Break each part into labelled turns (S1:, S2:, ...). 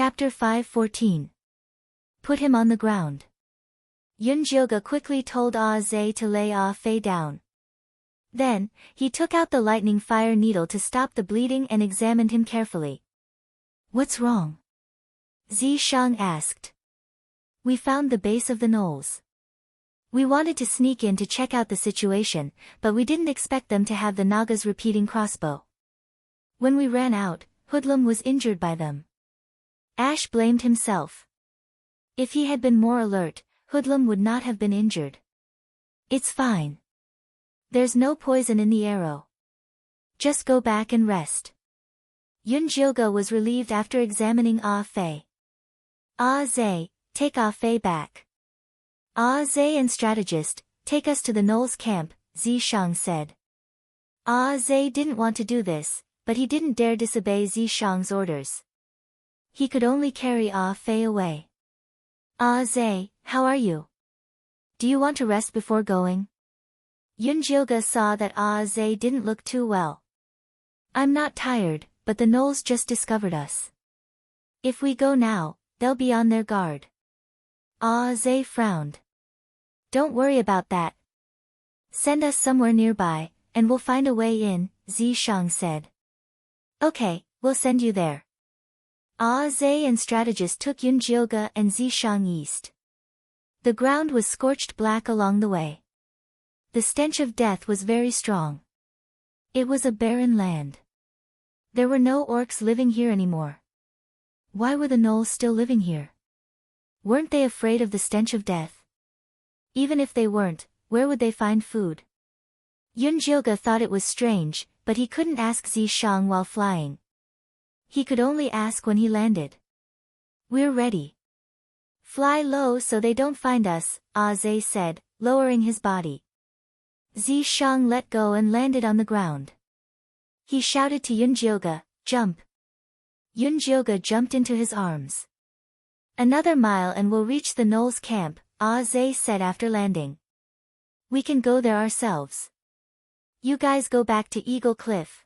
S1: Chapter 5:14. Put him on the ground. Yunjioge quickly told Zhe to lay Fei down. Then, he took out the lightning fire needle to stop the bleeding and examined him carefully. What's wrong? Zishang asked. We found the base of the knolls. We wanted to sneak in to check out the situation, but we didn't expect them to have the Naga's repeating crossbow. When we ran out, Hoodlum was injured by them. Ash blamed himself. If he had been more alert, Hoodlum would not have been injured. It's fine. There's no poison in the arrow. Just go back and rest. Yunjioge was relieved after examining Fei. Zhe, take Fei back. Zhe and strategist, take us to the Knoll's camp, Zishang said. Zhe didn't want to do this, but he didn't dare disobey Zishang's orders. He could only carry Fei away. Zhe, how are you? Do you want to rest before going? Yunjioge saw that Zhe didn't look too well. I'm not tired, but the Knolls just discovered us. If we go now, they'll be on their guard. Zhe frowned. Don't worry about that. Send us somewhere nearby, and we'll find a way in, Zishang said. Okay, we'll send you there. Zhe and strategist took Yunjioge and Zishang east. The ground was scorched black along the way. The stench of death was very strong. It was a barren land. There were no orcs living here anymore. Why were the Knolls still living here? Weren't they afraid of the stench of death? Even if they weren't, where would they find food? Yunjioge thought it was strange, but he couldn't ask Zishang while flying. He could only ask when he landed. We're ready. Fly low so they don't find us, Zhe said, lowering his body. Zishang let go and landed on the ground. He shouted to Yunjioge, jump. Yunjioge jumped into his arms. Another mile and we'll reach the Knoll's camp, Zhe said after landing. We can go there ourselves. You guys go back to Eagle Cliff.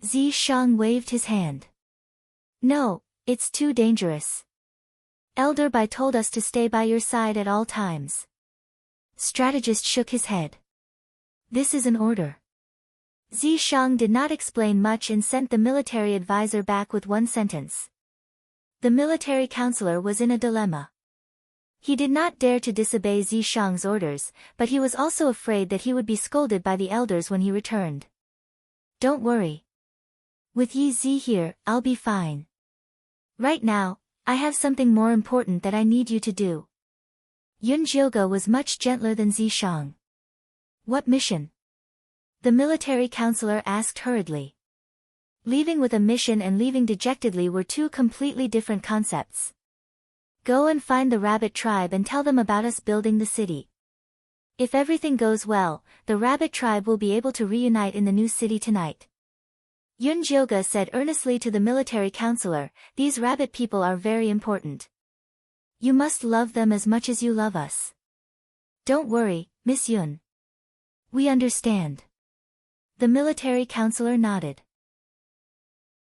S1: Zishang waved his hand. No, it's too dangerous. Elder Bai told us to stay by your side at all times. Strategist shook his head. This is an order. Zishang did not explain much and sent the military advisor back with one sentence. The military counselor was in a dilemma. He did not dare to disobey Zishang's orders, but he was also afraid that he would be scolded by the elders when he returned. Don't worry. With Yi Zi here, I'll be fine. Right now, I have something more important that I need you to do. Yunjioge was much gentler than Zishang. What mission? The military counselor asked hurriedly. Leaving with a mission and leaving dejectedly were two completely different concepts. Go and find the rabbit tribe and tell them about us building the city. If everything goes well, the rabbit tribe will be able to reunite in the new city tonight. Yunjioge said earnestly to the military counselor, these rabbit people are very important. You must love them as much as you love us. Don't worry, Miss Yun. We understand. The military counselor nodded.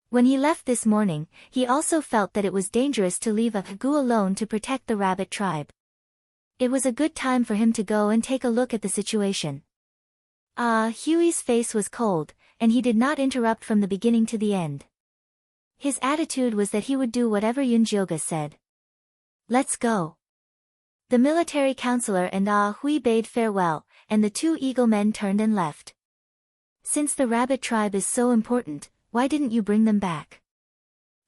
S1: When he left this morning, he also felt that it was dangerous to leave Hagu alone to protect the rabbit tribe. It was a good time for him to go and take a look at the situation. Huey's face was cold, and he did not interrupt from the beginning to the end. His attitude was that he would do whatever Yunjioge said. Let's go. The military counselor and Hui bade farewell, and the two eagle men turned and left. Since the rabbit tribe is so important, why didn't you bring them back?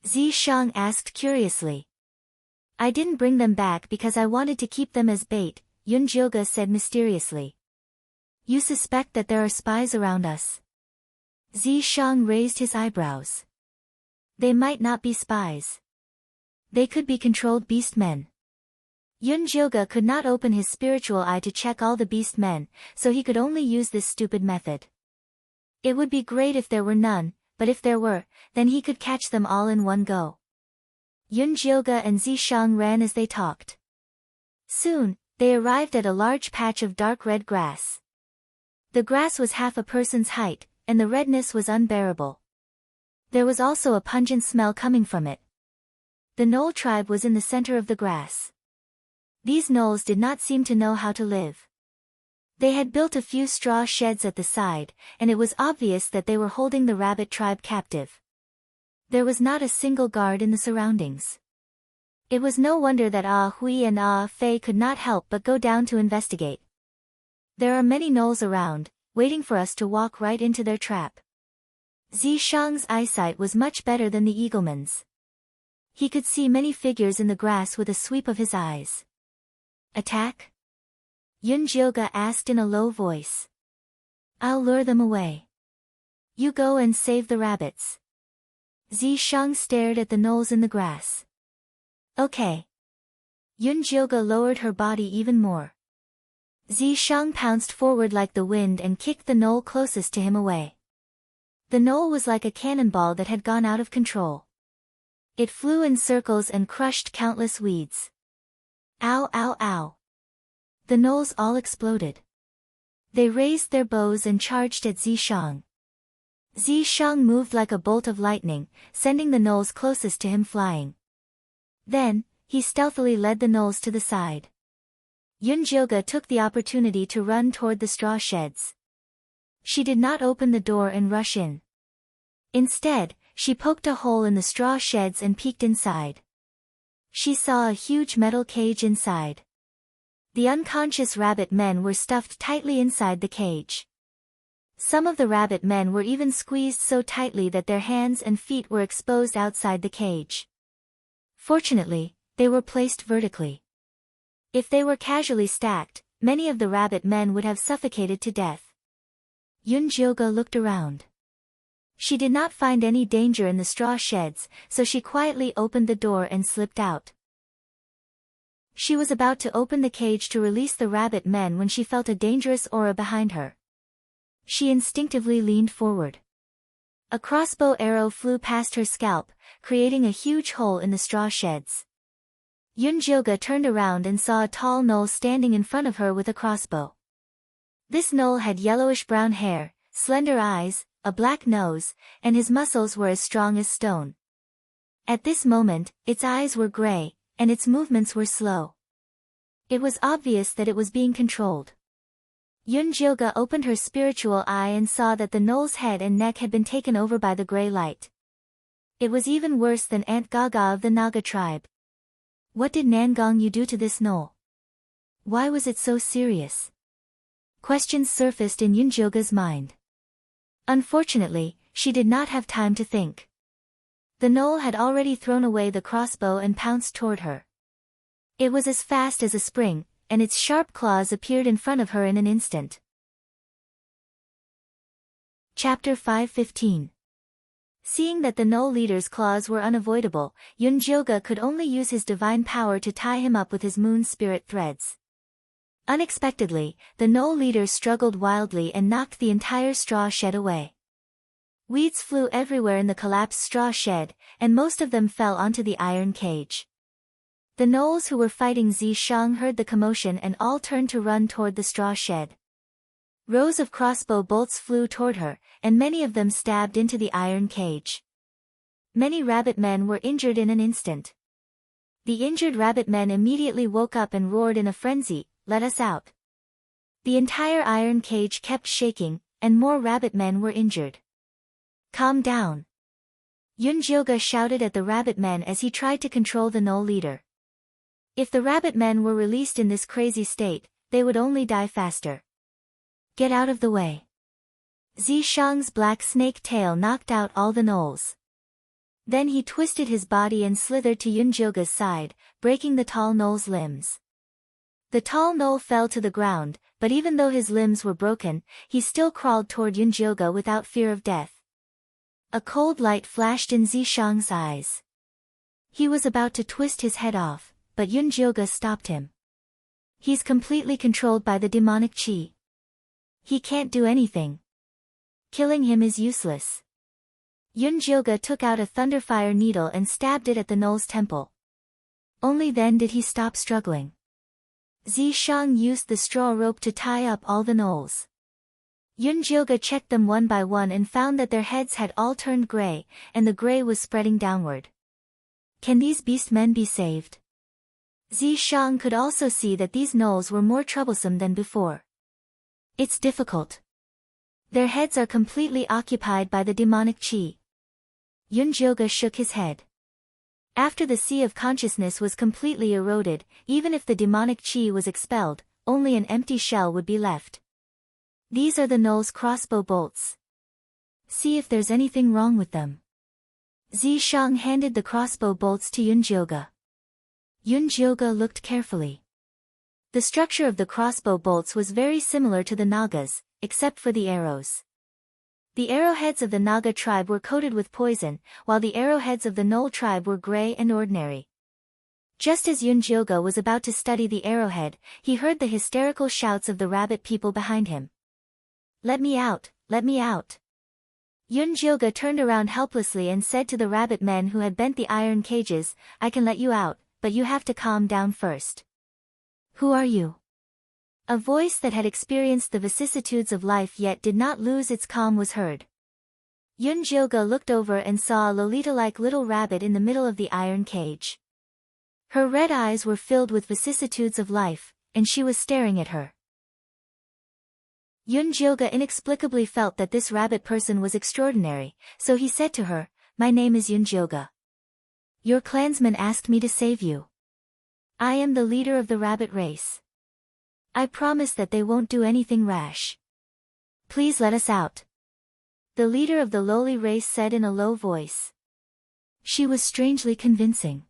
S1: Zishang asked curiously. I didn't bring them back because I wanted to keep them as bait, Yunjioge said mysteriously. You suspect that there are spies around us? Zishang raised his eyebrows. They might not be spies. They could be controlled beast men. Yunjioge could not open his spiritual eye to check all the beast men, so he could only use this stupid method. It would be great if there were none, but if there were, then he could catch them all in one go. Yunjioge and Zishang ran as they talked. Soon, they arrived at a large patch of dark red grass. The grass was half a person's height, and the redness was unbearable. There was also a pungent smell coming from it. The Knoll tribe was in the center of the grass. These gnolls did not seem to know how to live. They had built a few straw sheds at the side, and it was obvious that they were holding the rabbit tribe captive. There was not a single guard in the surroundings. It was no wonder that Ah Hui and Ah Fei could not help but go down to investigate. There are many gnolls around, waiting for us to walk right into their trap. Zishang's eyesight was much better than the eagleman's. He could see many figures in the grass with a sweep of his eyes. Attack? Yunjioga asked in a low voice. I'll lure them away. You go and save the rabbits. Zishang stared at the gnolls in the grass. Okay. Yunjioga lowered her body even more. Zishang pounced forward like the wind and kicked the gnoll closest to him away. The gnoll was like a cannonball that had gone out of control. It flew in circles and crushed countless weeds. Ow, ow, ow. The gnolls all exploded. They raised their bows and charged at Zishang. Zishang moved like a bolt of lightning, sending the gnolls closest to him flying. Then, he stealthily led the gnolls to the side. Yunjioga took the opportunity to run toward the straw sheds. She did not open the door and rush in. Instead, she poked a hole in the straw sheds and peeked inside. She saw a huge metal cage inside. The unconscious rabbit men were stuffed tightly inside the cage. Some of the rabbit men were even squeezed so tightly that their hands and feet were exposed outside the cage. Fortunately, they were placed vertically. If they were casually stacked, many of the rabbit men would have suffocated to death. Yunjioga looked around. She did not find any danger in the straw sheds, so she quietly opened the door and slipped out. She was about to open the cage to release the rabbit men when she felt a dangerous aura behind her. She instinctively leaned forward. A crossbow arrow flew past her scalp, creating a huge hole in the straw sheds. Yunjioga turned around and saw a tall gnoll standing in front of her with a crossbow. This gnoll had yellowish-brown hair, slender eyes, a black nose, and his muscles were as strong as stone. At this moment, its eyes were gray, and its movements were slow. It was obvious that it was being controlled. Yunjioga opened her spiritual eye and saw that the gnoll's head and neck had been taken over by the gray light. It was even worse than Aunt Gaga of the Naga tribe. What did Nangong do to this gnoll? Why was it so serious? Questions surfaced in Yunjioga's mind. Unfortunately, she did not have time to think. The gnoll had already thrown away the crossbow and pounced toward her. It was as fast as a spring, and its sharp claws appeared in front of her in an instant. Chapter 5:15. Seeing that the gnoll leader's claws were unavoidable, Yunjioga could only use his divine power to tie him up with his moon spirit threads. Unexpectedly, the gnoll leader struggled wildly and knocked the entire straw shed away. Weeds flew everywhere in the collapsed straw shed, and most of them fell onto the iron cage. The gnolls who were fighting Zishang heard the commotion and all turned to run toward the straw shed. Rows of crossbow bolts flew toward her, and many of them stabbed into the iron cage. Many rabbit men were injured in an instant. The injured rabbit men immediately woke up and roared in a frenzy, "Let us out!" The entire iron cage kept shaking, and more rabbit men were injured. Calm down. Yunjioga shouted at the rabbit men as he tried to control the gnoll leader. If the rabbit men were released in this crazy state, they would only die faster. Get out of the way. Zishang's black snake tail knocked out all the gnolls. Then he twisted his body and slithered to Yunjioga's side, breaking the tall gnoll's limbs. The tall gnoll fell to the ground, but even though his limbs were broken, he still crawled toward Yunjioga without fear of death. A cold light flashed in Zishang's eyes. He was about to twist his head off, but Yunjioga stopped him. He's completely controlled by the demonic chi. He can't do anything. Killing him is useless. Yunjioga took out a thunderfire needle and stabbed it at the gnoll's temple. Only then did he stop struggling. Zishang used the straw rope to tie up all the gnolls. Yunjioga checked them one by one and found that their heads had all turned gray, and the gray was spreading downward. Can these beast men be saved? Zishang could also see that these gnolls were more troublesome than before. It's difficult. Their heads are completely occupied by the demonic qi. Yunjioge shook his head. After the sea of consciousness was completely eroded, even if the demonic qi was expelled, only an empty shell would be left. These are the gnolls' crossbow bolts. See if there's anything wrong with them. Zishang handed the crossbow bolts to Yunjioge. Yunjioge looked carefully. The structure of the crossbow bolts was very similar to the Nagas, except for the arrows. The arrowheads of the Naga tribe were coated with poison, while the arrowheads of the Gnoll tribe were gray and ordinary. Just as Yunjioge was about to study the arrowhead, he heard the hysterical shouts of the rabbit people behind him. Let me out, let me out. Yunjioge turned around helplessly and said to the rabbit men who had bent the iron cages, I can let you out, but you have to calm down first. Who are you? A voice that had experienced the vicissitudes of life yet did not lose its calm was heard. Yunjioge looked over and saw a Lolita-like little rabbit in the middle of the iron cage. Her red eyes were filled with vicissitudes of life, and she was staring at her. Yunjioge inexplicably felt that this rabbit person was extraordinary, so he said to her, My name is Yunjioge. Your clansmen asked me to save you. I am the leader of the rabbit race. I promise that they won't do anything rash. Please let us out. The leader of the lowly race said in a low voice. She was strangely convincing.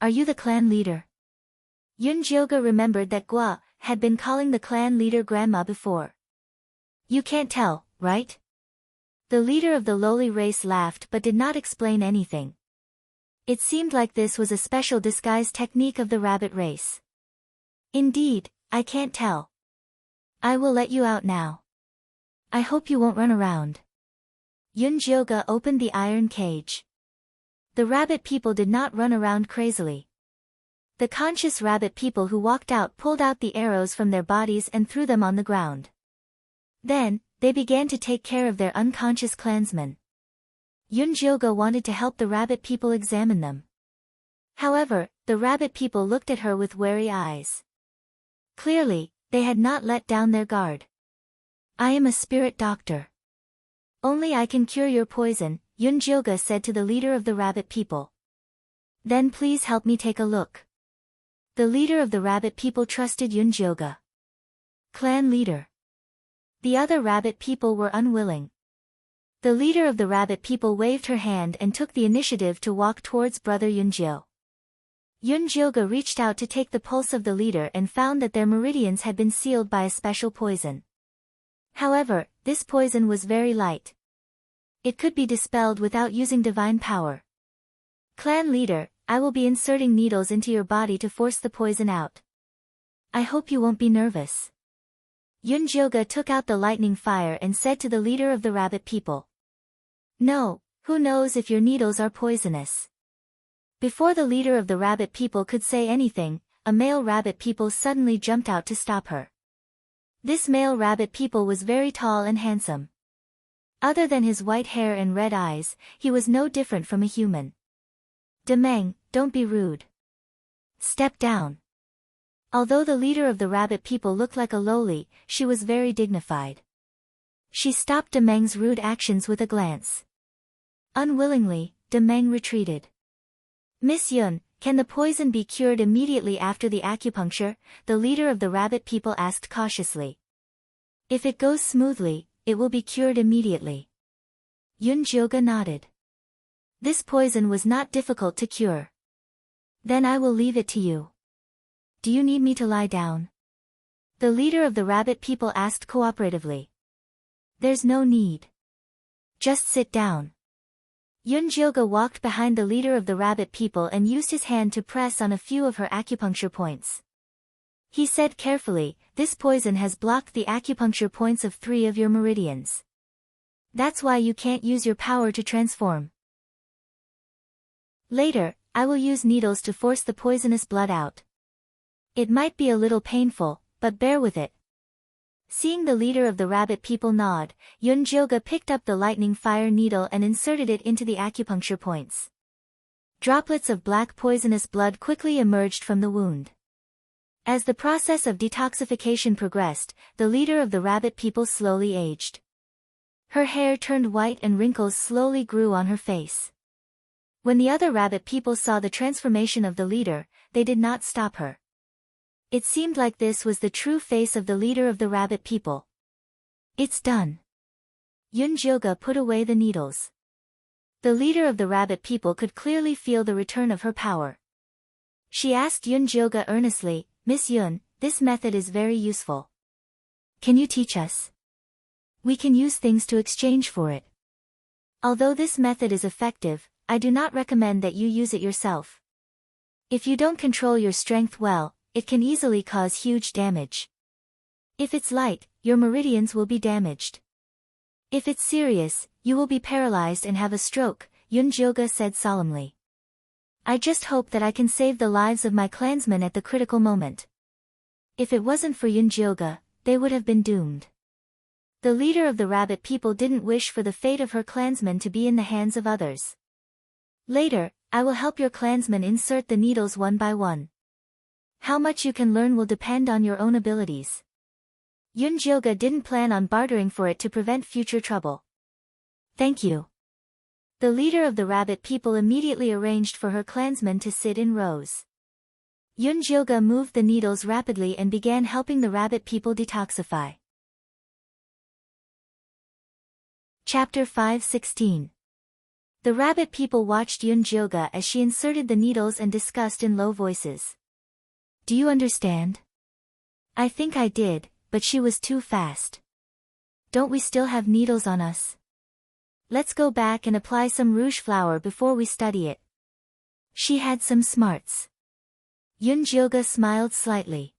S1: Are you the clan leader? Yunjioge remembered that Gua had been calling the clan leader grandma before. You can't tell, right? The leader of the lowly race laughed but did not explain anything. It seemed like this was a special disguise technique of the rabbit race. Indeed, I can't tell. I will let you out now. I hope you won't run around. Yunjioge opened the iron cage. The rabbit people did not run around crazily. The conscious rabbit people who walked out pulled out the arrows from their bodies and threw them on the ground. Then, they began to take care of their unconscious clansmen. Yunjioge wanted to help the rabbit people examine them. However, the rabbit people looked at her with wary eyes. Clearly, they had not let down their guard. I am a spirit doctor. Only I can cure your poison, Yunjioge said to the leader of the rabbit people. Then please help me take a look. The leader of the rabbit people trusted Yunjioge. Clan leader. The other rabbit people were unwilling. The leader of the rabbit people waved her hand and took the initiative to walk towards brother Yunjio. Yunjioge reached out to take the pulse of the leader and found that their meridians had been sealed by a special poison. However, this poison was very light. It could be dispelled without using divine power. Clan leader, I will be inserting needles into your body to force the poison out. I hope you won't be nervous. Yunjioge took out the lightning fire and said to the leader of the rabbit people. No, who knows if your needles are poisonous? Before the leader of the rabbit people could say anything, a male rabbit people suddenly jumped out to stop her. This male rabbit people was very tall and handsome. Other than his white hair and red eyes, he was no different from a human. Demeng, don't be rude. Step down. Although the leader of the rabbit people looked like a lowly, she was very dignified. She stopped Demeng's rude actions with a glance. Unwillingly, Demeng retreated. Miss Yun, can the poison be cured immediately after the acupuncture? The leader of the rabbit people asked cautiously. If it goes smoothly, it will be cured immediately. Yunjioge nodded. This poison was not difficult to cure. Then I will leave it to you. Do you need me to lie down? The leader of the rabbit people asked cooperatively. There's no need. Just sit down. Yunjioge walked behind the leader of the rabbit people and used his hand to press on a few of her acupuncture points. He said carefully, this poison has blocked the acupuncture points of 3 of your meridians. That's why you can't use your power to transform. Later, I will use needles to force the poisonous blood out. It might be a little painful, but bear with it. Seeing the leader of the rabbit people nod, Yunjioge picked up the lightning fire needle and inserted it into the acupuncture points. Droplets of black poisonous blood quickly emerged from the wound. As the process of detoxification progressed, the leader of the rabbit people slowly aged. Her hair turned white and wrinkles slowly grew on her face. When the other rabbit people saw the transformation of the leader, they did not stop her. It seemed like this was the true face of the leader of the rabbit people. It's done. Yunjioga put away the needles. The leader of the rabbit people could clearly feel the return of her power. She asked Yunjioga earnestly, "Miss Yun, this method is very useful. Can you teach us? We can use things to exchange for it. Although this method is effective, I do not recommend that you use it yourself. If you don't control your strength well, it can easily cause huge damage. If it's light, your meridians will be damaged. If it's serious, you will be paralyzed and have a stroke," Yunjioga said solemnly. "I just hope that I can save the lives of my clansmen at the critical moment." If it wasn't for Yunjioga, they would have been doomed. The leader of the rabbit people didn't wish for the fate of her clansmen to be in the hands of others. "Later, I will help your clansmen insert the needles one by one. How much you can learn will depend on your own abilities." Yunjioga didn't plan on bartering for it to prevent future trouble. "Thank you." The leader of the rabbit people immediately arranged for her clansmen to sit in rows. Yunjioga moved the needles rapidly and began helping the rabbit people detoxify. Chapter 5:16. The rabbit people watched Yunjioga as she inserted the needles and discussed in low voices. "Do you understand?" "I think I did, but she was too fast. Don't we still have needles on us? Let's go back and apply some rouge flower before we study it." She had some smarts. Yunjioga smiled slightly.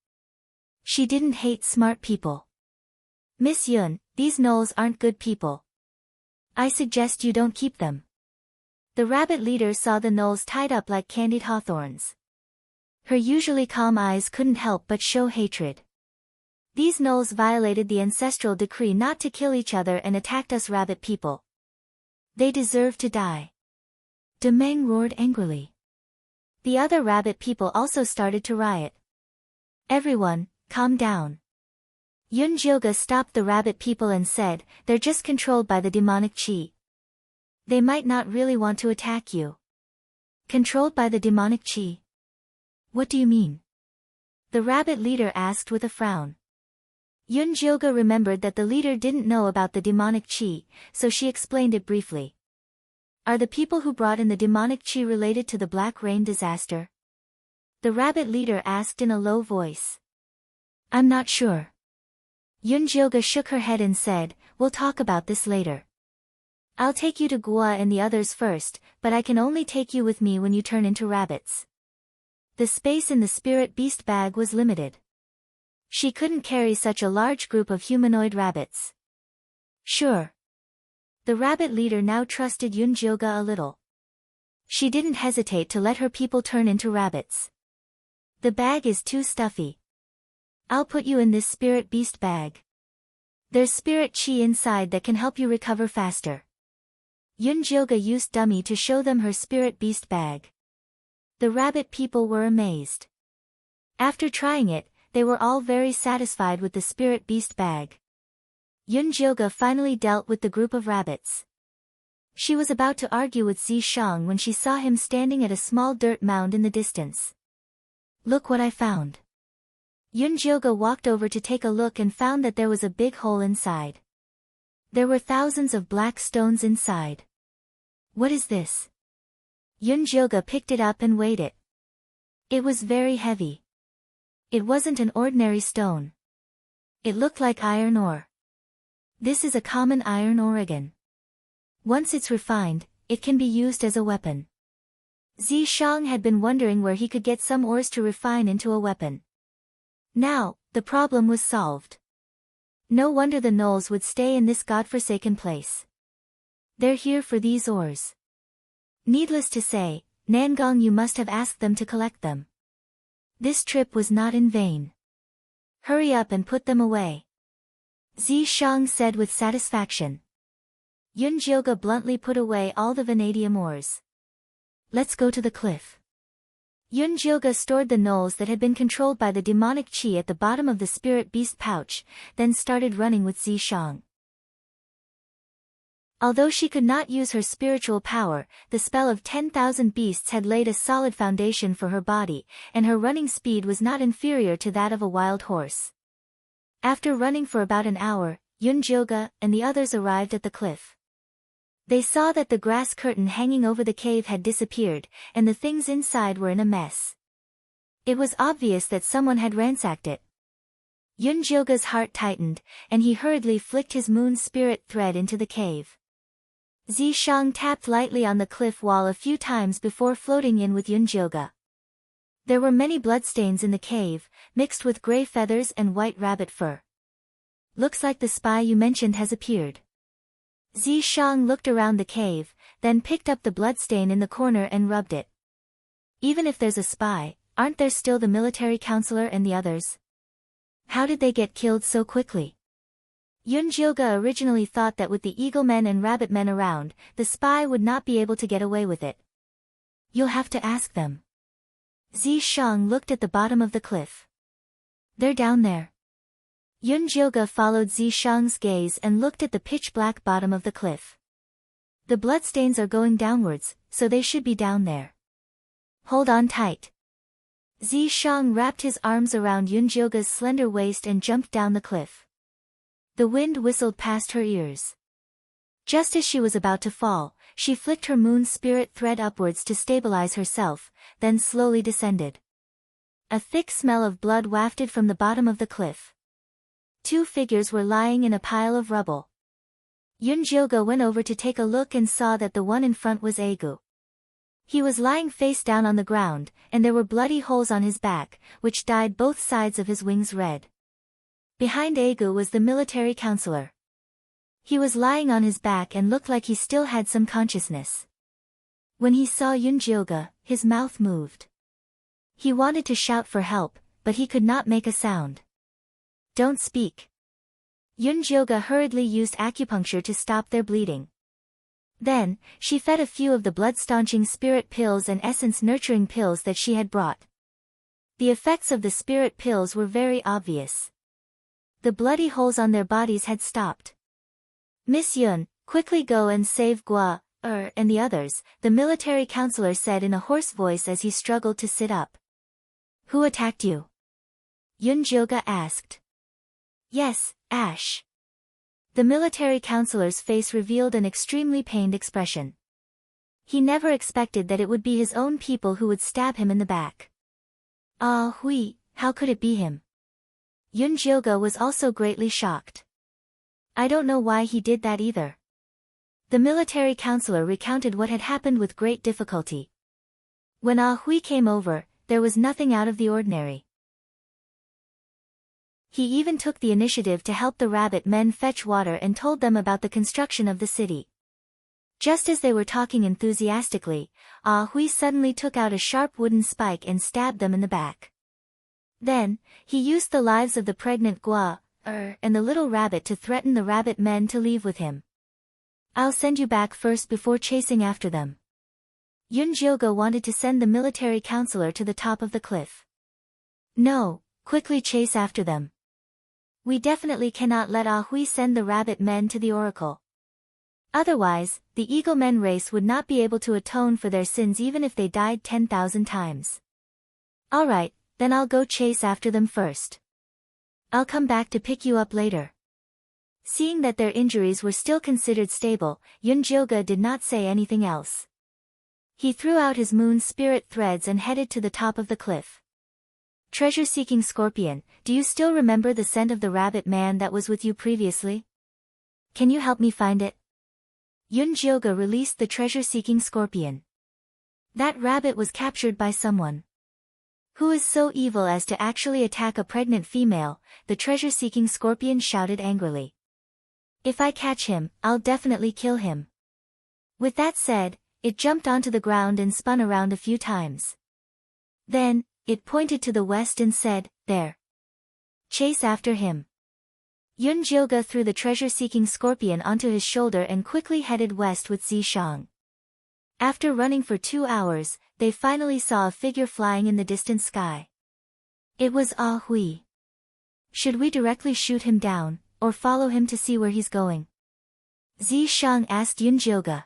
S1: She didn't hate smart people. "Miss Yun, these gnolls aren't good people. I suggest you don't keep them." The rabbit leader saw the gnolls tied up like candied hawthorns. Her usually calm eyes couldn't help but show hatred. "These gnolls violated the ancestral decree not to kill each other and attacked us rabbit people. They deserve to die." Demeng roared angrily. The other rabbit people also started to riot. "Everyone, calm down." Yunjioga stopped the rabbit people and said, "They're just controlled by the demonic chi. They might not really want to attack you." "Controlled by the demonic chi? What do you mean?" the rabbit leader asked with a frown. Yunjioga remembered that the leader didn't know about the demonic chi, so she explained it briefly. "Are the people who brought in the demonic chi related to the Black Rain disaster?" the rabbit leader asked in a low voice. "I'm not sure." Yunjioga shook her head and said, "We'll talk about this later. I'll take you to Gua and the others first, but I can only take you with me when you turn into rabbits." The space in the spirit beast bag was limited. She couldn't carry such a large group of humanoid rabbits. "Sure." The rabbit leader now trusted Yunjioga a little. She didn't hesitate to let her people turn into rabbits. "The bag is too stuffy. I'll put you in this spirit beast bag. There's spirit chi inside that can help you recover faster." Yunjioga used dummy to show them her spirit beast bag. The rabbit people were amazed. After trying it, they were all very satisfied with the spirit beast bag. Yunjioga finally dealt with the group of rabbits. She was about to argue with Zishang when she saw him standing at a small dirt mound in the distance. "Look what I found." Yunjioga walked over to take a look and found that there was a big hole inside. There were thousands of black stones inside. "What is this?" Yunjioga picked it up and weighed it. It was very heavy. It wasn't an ordinary stone. It looked like iron ore. This is a common iron ore again. Once it's refined, it can be used as a weapon. Zishang had been wondering where he could get some ores to refine into a weapon. Now, the problem was solved. No wonder the gnolls would stay in this godforsaken place. They're here for these ores. Needless to say, Nangong, you must have asked them to collect them. This trip was not in vain. Hurry up and put them away. Zishang said with satisfaction. Yunjioga bluntly put away all the vanadium ores. let's go to the cliff. Yunjioga stored the knolls that had been controlled by the demonic chi at the bottom of the spirit beast pouch, then started running with Zishang. Although she could not use her spiritual power, the spell of 10,000 beasts had laid a solid foundation for her body, and her running speed was not inferior to that of a wild horse. After running for about an hour, Yunjioga and the others arrived at the cliff. They saw that the grass curtain hanging over the cave had disappeared, and the things inside were in a mess. It was obvious that someone had ransacked it. Yunjioga's heart tightened, and he hurriedly flicked his moon spirit thread into the cave. Zishang tapped lightly on the cliff wall a few times before floating in with Yunjioga. There were many bloodstains in the cave, mixed with gray feathers and white rabbit fur. Looks like the spy you mentioned has appeared. Zishang looked around the cave, then picked up the bloodstain in the corner and rubbed it. Even if there's a spy, aren't there still the military counselor and the others? How did they get killed so quickly? Yunjioga originally thought that with the eagle men and rabbit men around, the spy would not be able to get away with it. You'll have to ask them. Zishang looked at the bottom of the cliff. They're down there. Yunjioga followed Zishang's gaze and looked at the pitch-black bottom of the cliff. The bloodstains are going downwards, so they should be down there. Hold on tight. Zishang wrapped his arms around Yunjioga's slender waist and jumped down the cliff. The wind whistled past her ears. Just as she was about to fall, she flicked her moon spirit thread upwards to stabilize herself, then slowly descended. A thick smell of blood wafted from the bottom of the cliff. 2 figures were lying in a pile of rubble. Yunjioga went over to take a look and saw that the one in front was Egu. He was lying face down on the ground, and there were bloody holes on his back, which dyed both sides of his wings red. Behind Egu was the military counselor. He was lying on his back and looked like he still had some consciousness. When he saw Yunjioga, his mouth moved. He wanted to shout for help, but he could not make a sound. Don't speak. Yunjioga hurriedly used acupuncture to stop their bleeding. Then, she fed a few of the blood-staunching spirit pills and essence-nurturing pills that she had brought. The effects of the spirit pills were very obvious. The bloody holes on their bodies had stopped. Miss Yun, quickly go and save Gua, and the others, the military counselor said in a hoarse voice as he struggled to sit up. Who attacked you? Yunjioga asked. Yes, Ash. The military counselor's face revealed an extremely pained expression. He never expected that it would be his own people who would stab him in the back. Ah hui, how could it be him? Yunjioga was also greatly shocked. I don't know why he did that either. The military counselor recounted what had happened with great difficulty. When Ah Hui came over, there was nothing out of the ordinary. He even took the initiative to help the rabbit men fetch water and told them about the construction of the city. Just as they were talking enthusiastically, Ah Hui suddenly took out a sharp wooden spike and stabbed them in the back. Then, he used the lives of the pregnant Gua, and the little rabbit to threaten the rabbit men to leave with him. I'll send you back first before chasing after them. Yunjioga wanted to send the military counselor to the top of the cliff. No, quickly chase after them. We definitely cannot let Ah Hui send the rabbit men to the oracle. Otherwise, the eagle men race would not be able to atone for their sins even if they died 10,000 times. Alright, then I'll go chase after them first. I'll come back to pick you up later. Seeing that their injuries were still considered stable, Yunjioga did not say anything else. He threw out his moon spirit threads and headed to the top of the cliff. Treasure-seeking scorpion, do you still remember the scent of the rabbit man that was with you previously? Can you help me find it? Yunjioga released the treasure-seeking scorpion. That rabbit was captured by someone. Who is so evil as to actually attack a pregnant female? The treasure-seeking scorpion shouted angrily. If I catch him, I'll definitely kill him. With that said, it jumped onto the ground and spun around a few times. Then, it pointed to the west and said, there. Chase after him. Yunjioga threw the treasure-seeking scorpion onto his shoulder and quickly headed west with Zishang. After running for 2 hours, they finally saw a figure flying in the distant sky. It was Ah Hui. Should we directly shoot him down, or follow him to see where he's going? Zishang asked Yunjioge.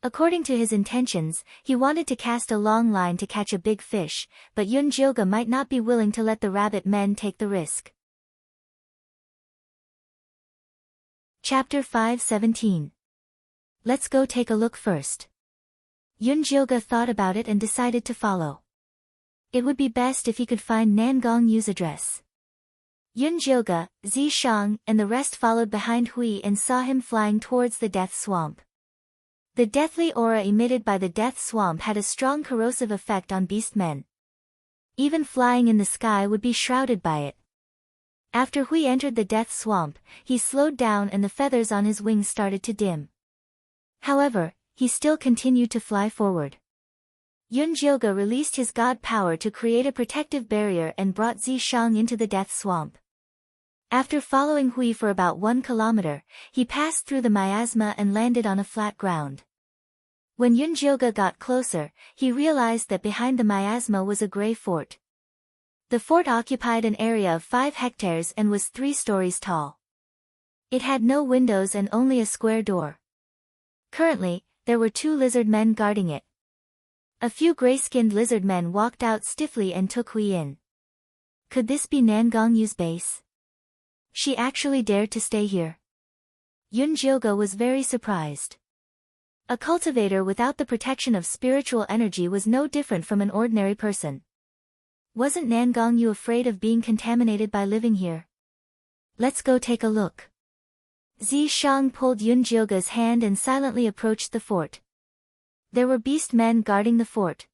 S1: According to his intentions, he wanted to cast a long line to catch a big fish, but Yunjioge might not be willing to let the rabbit men take the risk. Chapter 5:17. Let's go take a look first. Yunjioge thought about it and decided to follow. It would be best if he could find Nangong Yu's address. Yunjioge, Zishang, and the rest followed behind Hui and saw him flying towards the death swamp. The deathly aura emitted by the death swamp had a strong corrosive effect on beastmen. Even flying in the sky would be shrouded by it. After Hui entered the death swamp, he slowed down and the feathers on his wings started to dim. However, he still continued to fly forward. Yunjioge released his god power to create a protective barrier and brought Zishang into the death swamp. After following Hui for about 1 kilometer, he passed through the miasma and landed on a flat ground. When Yunjioge got closer, he realized that behind the miasma was a grey fort. The fort occupied an area of 5 hectares and was 3 stories tall. It had no windows and only a square door. Currently, there were 2 lizard men guarding it. A few gray-skinned lizard men walked out stiffly and took Hui in. Could this be Nangong Yu's base? She actually dared to stay here. Yunjioge was very surprised. A cultivator without the protection of spiritual energy was no different from an ordinary person. Wasn't Nangong Yu afraid of being contaminated by living here? Let's go take a look. Zishang pulled Yunjioge's hand and silently approached the fort. There were beast men guarding the fort.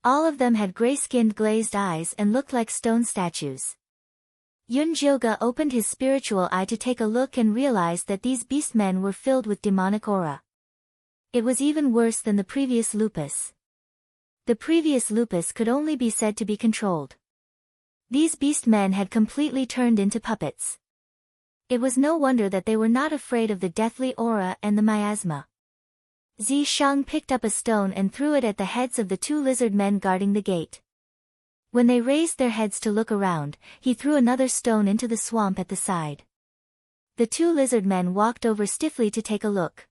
S1: All of them had gray-skinned glazed eyes and looked like stone statues. Yunjioge opened his spiritual eye to take a look and realized that these beastmen were filled with demonic aura. It was even worse than the previous lupus. The previous lupus could only be said to be controlled. These beastmen had completely turned into puppets. It was no wonder that they were not afraid of the deathly aura and the miasma. Zishang picked up a stone and threw it at the heads of the 2 lizard men guarding the gate. When they raised their heads to look around, he threw another stone into the swamp at the side. The 2 lizard men walked over stiffly to take a look.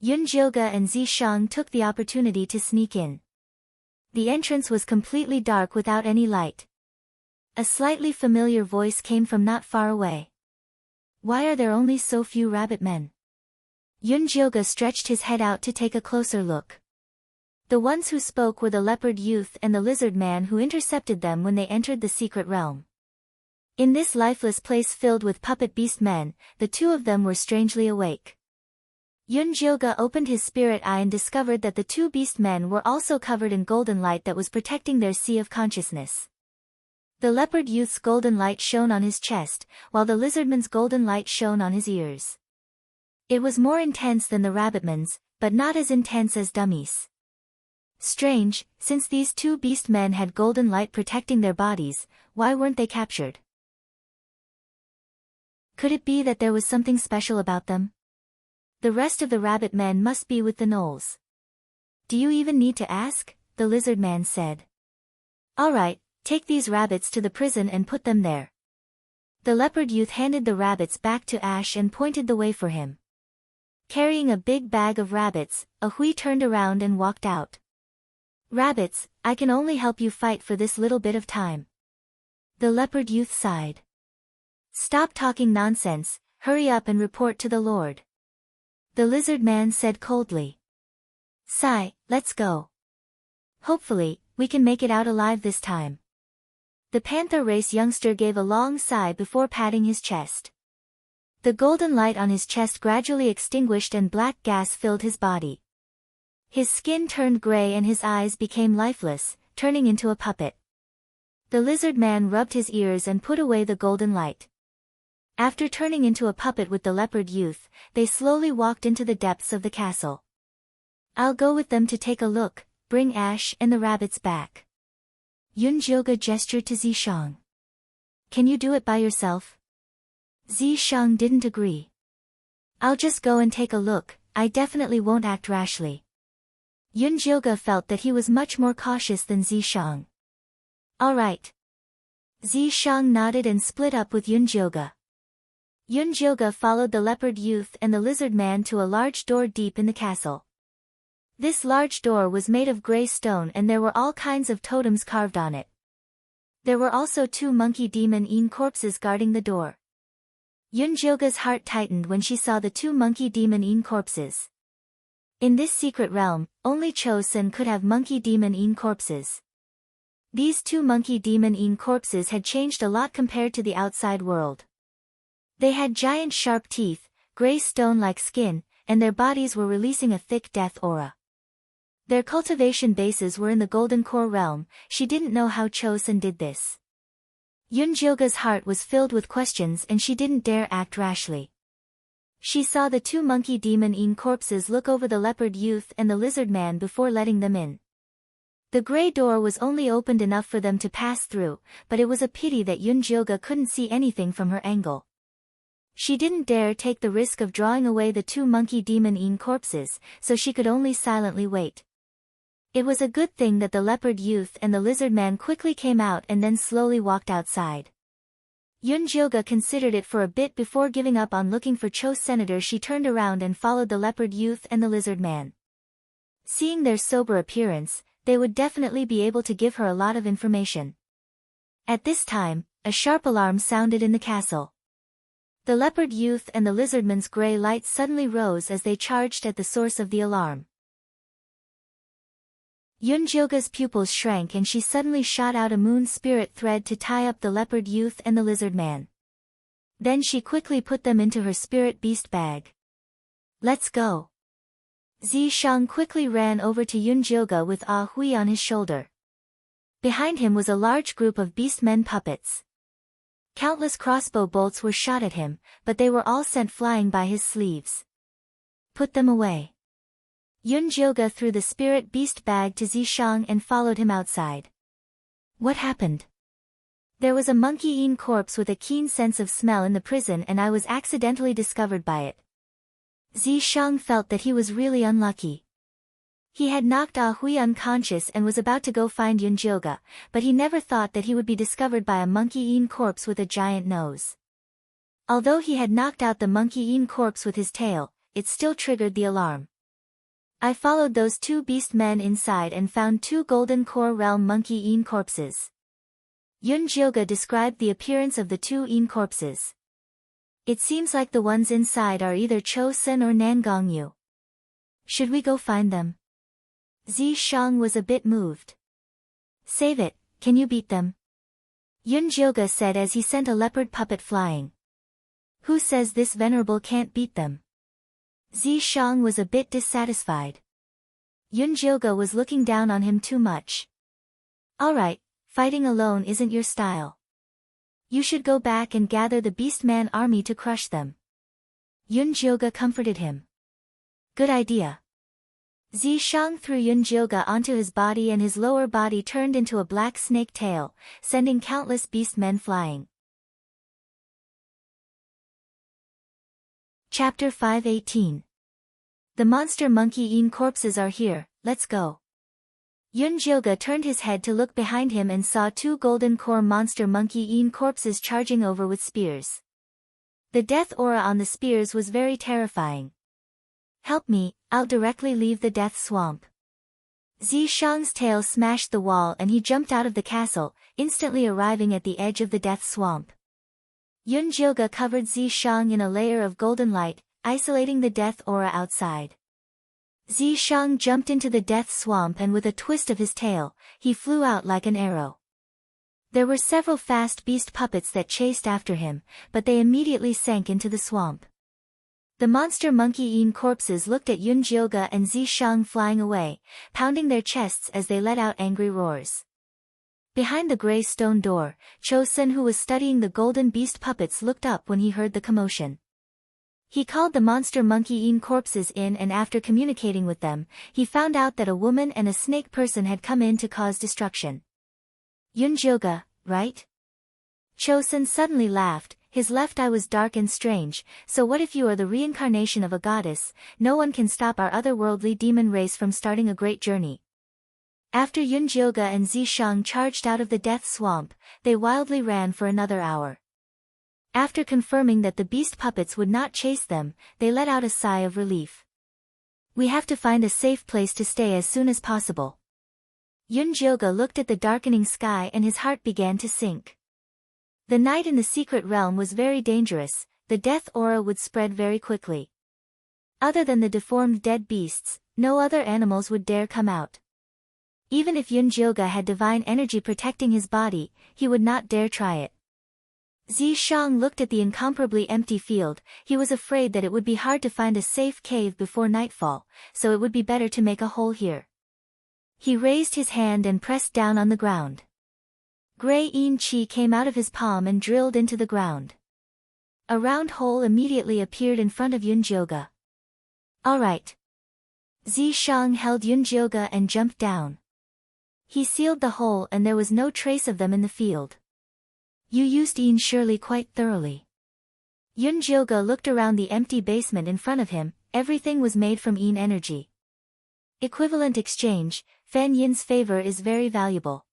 S1: Yunjioge and Zishang took the opportunity to sneak in. The entrance was completely dark without any light. A slightly familiar voice came from not far away. Why are there only so few rabbit men? Yunjioge stretched his head out to take a closer look. The ones who spoke were the leopard youth and the lizard man who intercepted them when they entered the secret realm. In this lifeless place filled with puppet beast men, the 2 of them were strangely awake. Yunjioge opened his spirit eye and discovered that the 2 beast men were also covered in golden light that was protecting their sea of consciousness. The leopard youth's golden light shone on his chest, while the lizardman's golden light shone on his ears. It was more intense than the rabbitman's, but not as intense as Dummy's. Strange, since these 2 beast men had golden light protecting their bodies, why weren't they captured? Could it be that there was something special about them? The rest of the rabbit men must be with the gnolls. Do you even need to ask? The lizard man said. Alright, take these rabbits to the prison and put them there. The leopard youth handed the rabbits back to Ash and pointed the way for him. Carrying a big bag of rabbits, Hui turned around and walked out. Rabbits, I can only help you fight for this little bit of time. The leopard youth sighed. Stop talking nonsense, hurry up and report to the Lord. The lizard man said coldly. Sigh, let's go. Hopefully, we can make it out alive this time. The panther race youngster gave a long sigh before patting his chest. The golden light on his chest gradually extinguished and black gas filled his body. His skin turned gray and his eyes became lifeless, turning into a puppet. The lizard man rubbed his ears and put away the golden light. After turning into a puppet with the leopard youth, they slowly walked into the depths of the castle. I'll go with them to take a look, bring Ash and the rabbits back. Yunjioge gestured to Zishang. Can you do it by yourself? Zishang didn't agree. I'll just go and take a look, I definitely won't act rashly. Yunjioge felt that he was much more cautious than Zishang. All right. Zishang nodded and split up with Yunjioge. Yunjioge followed the leopard youth and the lizard man to a large door deep in the castle. This large door was made of gray stone and there were all kinds of totems carved on it. There were also 2 monkey demon corpses guarding the door. Yunjioge's heart tightened when she saw the 2 monkey demon corpses. In this secret realm, only Chosen could have monkey demon corpses. These 2 monkey demon corpses had changed a lot compared to the outside world. They had giant sharp teeth, gray stone-like skin, and their bodies were releasing a thick death aura. Their cultivation bases were in the Golden Core realm. She didn't know how Chosen did this. Yunjioge's heart was filled with questions and she didn't dare act rashly. She saw the 2 monkey demon corpses look over the leopard youth and the lizard man before letting them in. The gray door was only opened enough for them to pass through, but it was a pity that Yunjioge couldn't see anything from her angle. She didn't dare take the risk of drawing away the 2 monkey demon corpses, so she could only silently wait. It was a good thing that the leopard youth and the lizard man quickly came out and then slowly walked outside. Yunjioge considered it for a bit before giving up on looking for Cho Senator. She turned around and followed the leopard youth and the lizard man. Seeing their sober appearance, they would definitely be able to give her a lot of information. At this time, a sharp alarm sounded in the castle. The leopard youth and the lizardman's gray light suddenly rose as they charged at the source of the alarm. Yunjioge's pupils shrank and she suddenly shot out a moon spirit thread to tie up the leopard youth and the lizard man. Then she quickly put them into her spirit beast bag. Let's go. Zishang quickly ran over to Yunjioge with Ah Hui on his shoulder. Behind him was a large group of beastmen puppets. Countless crossbow bolts were shot at him, but they were all sent flying by his sleeves. Put them away. Yunjioge threw the spirit beast bag to Zishang and followed him outside. What happened? There was a monkey corpse with a keen sense of smell in the prison and I was accidentally discovered by it. Zishang felt that he was really unlucky. He had knocked Ah Hui unconscious and was about to go find Yunjioge, but he never thought that he would be discovered by a monkey corpse with a giant nose. Although he had knocked out the monkey corpse with his tail, it still triggered the alarm. I followed those 2 beast men inside and found 2 Golden Core realm monkey corpses. Yunjioge described the appearance of the 2 corpses. It seems like the ones inside are either Chosen or Nangongyu. Should we go find them? Zishang was a bit moved. Save it, can you beat them? Yunjioge said as he sent a leopard puppet flying. Who says this venerable can't beat them? Zishang was a bit dissatisfied. Yunjioge was looking down on him too much. Alright, fighting alone isn't your style. You should go back and gather the Beastman army to crush them. Yunjioge comforted him. Good idea. Zishang threw Yunjioge onto his body and his lower body turned into a black snake tail, sending countless beastmen flying. Chapter 5:18. The monster monkey corpses are here, let's go. Yunjioge turned his head to look behind him and saw 2 Golden Core monster monkey corpses charging over with spears. The death aura on the spears was very terrifying. Help me, I'll directly leave the death swamp. Zishang's tail smashed the wall and he jumped out of the castle, instantly arriving at the edge of the death swamp. Yunjioge covered Zishang in a layer of golden light, isolating the death aura outside. Zishang jumped into the death swamp and with a twist of his tail, he flew out like an arrow. There were several fast beast puppets that chased after him, but they immediately sank into the swamp. The monster monkey corpses looked at Yunjioge and Zishang flying away, pounding their chests as they let out angry roars. Behind the gray stone door, Chosen, who was studying the golden beast puppets, looked up when he heard the commotion. He called the monster monkey corpses in and after communicating with them, he found out that a woman and a snake person had come in to cause destruction. Yunjioge, right? Chosen suddenly laughed, his left eye was dark and strange, so what if you are the reincarnation of a goddess? No one can stop our otherworldly demon race from starting a great journey. After Yunjioge and Zishang charged out of the death swamp, they wildly ran for another hour. After confirming that the beast puppets would not chase them, they let out a sigh of relief. We have to find a safe place to stay as soon as possible. Yunjioge looked at the darkening sky and his heart began to sink. The night in the secret realm was very dangerous, the death aura would spread very quickly. Other than the deformed dead beasts, no other animals would dare come out. Even if Yunjioge had divine energy protecting his body, he would not dare try it. Zishang looked at the incomparably empty field. He was afraid that it would be hard to find a safe cave before nightfall, so it would be better to make a hole here. He raised his hand and pressed down on the ground. Gray Yin Qi came out of his palm and drilled into the ground. A round hole immediately appeared in front of Yunjioge. All right. Zishang held Yunjioge and jumped down. He sealed the hole and there was no trace of them in the field. You used Yin surely quite thoroughly. Yunjioge looked around the empty basement in front of him. Everything was made from Yin energy. Equivalent exchange, Fan Yin's favor is very valuable.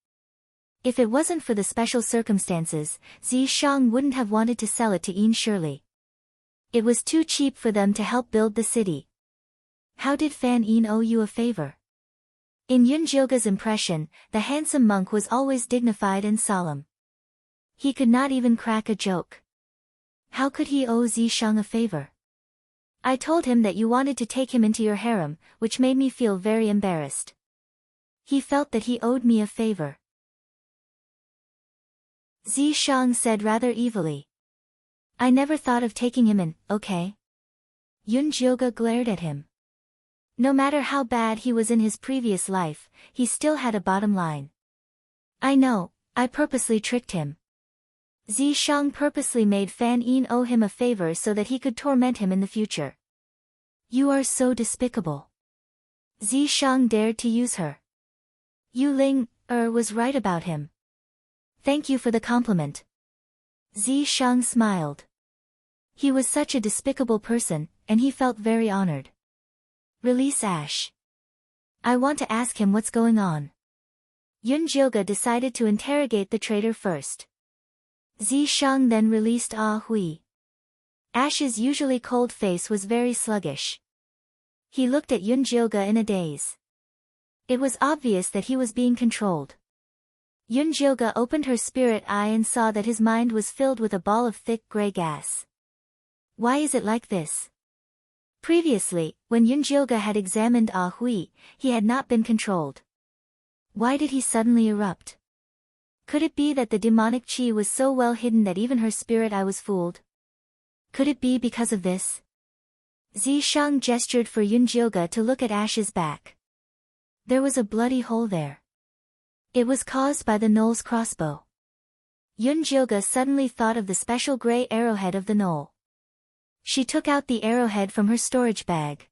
S1: If it wasn't for the special circumstances, Zishang wouldn't have wanted to sell it to Yin surely. It was too cheap for them to help build the city. How did Fan Yin owe you a favor? In Yunjioge's impression, the handsome monk was always dignified and solemn. He could not even crack a joke. How could he owe Zishang a favor? I told him that you wanted to take him into your harem, which made me feel very embarrassed. He felt that he owed me a favor. Zishang said rather evilly. I never thought of taking him in, okay? Yunjioge glared at him. No matter how bad he was in his previous life, he still had a bottom line. I know, I purposely tricked him. Zishang purposely made Fan Yin owe him a favor so that he could torment him in the future. You are so despicable. Zishang dared to use her. Yu Ling was right about him. Thank you for the compliment. Zishang smiled. He was such a despicable person, and he felt very honored. Release Ash. I want to ask him what's going on. Yunjioge decided to interrogate the traitor first. Zishang then released Ah Hui. Ash's usually cold face was very sluggish. He looked at Yunjioge in a daze. It was obvious that he was being controlled. Yunjioge opened her spirit eye and saw that his mind was filled with a ball of thick gray gas. Why is it like this? Previously, when Yunjioge had examined Ah Hui, he had not been controlled. Why did he suddenly erupt? Could it be that the demonic chi was so well hidden that even her spirit eye was fooled? Could it be because of this? Zishang gestured for Yunjioge to look at Ash's back. There was a bloody hole there. It was caused by the gnoll's crossbow. Yunjioge suddenly thought of the special gray arrowhead of the gnoll. She took out the arrowhead from her storage bag.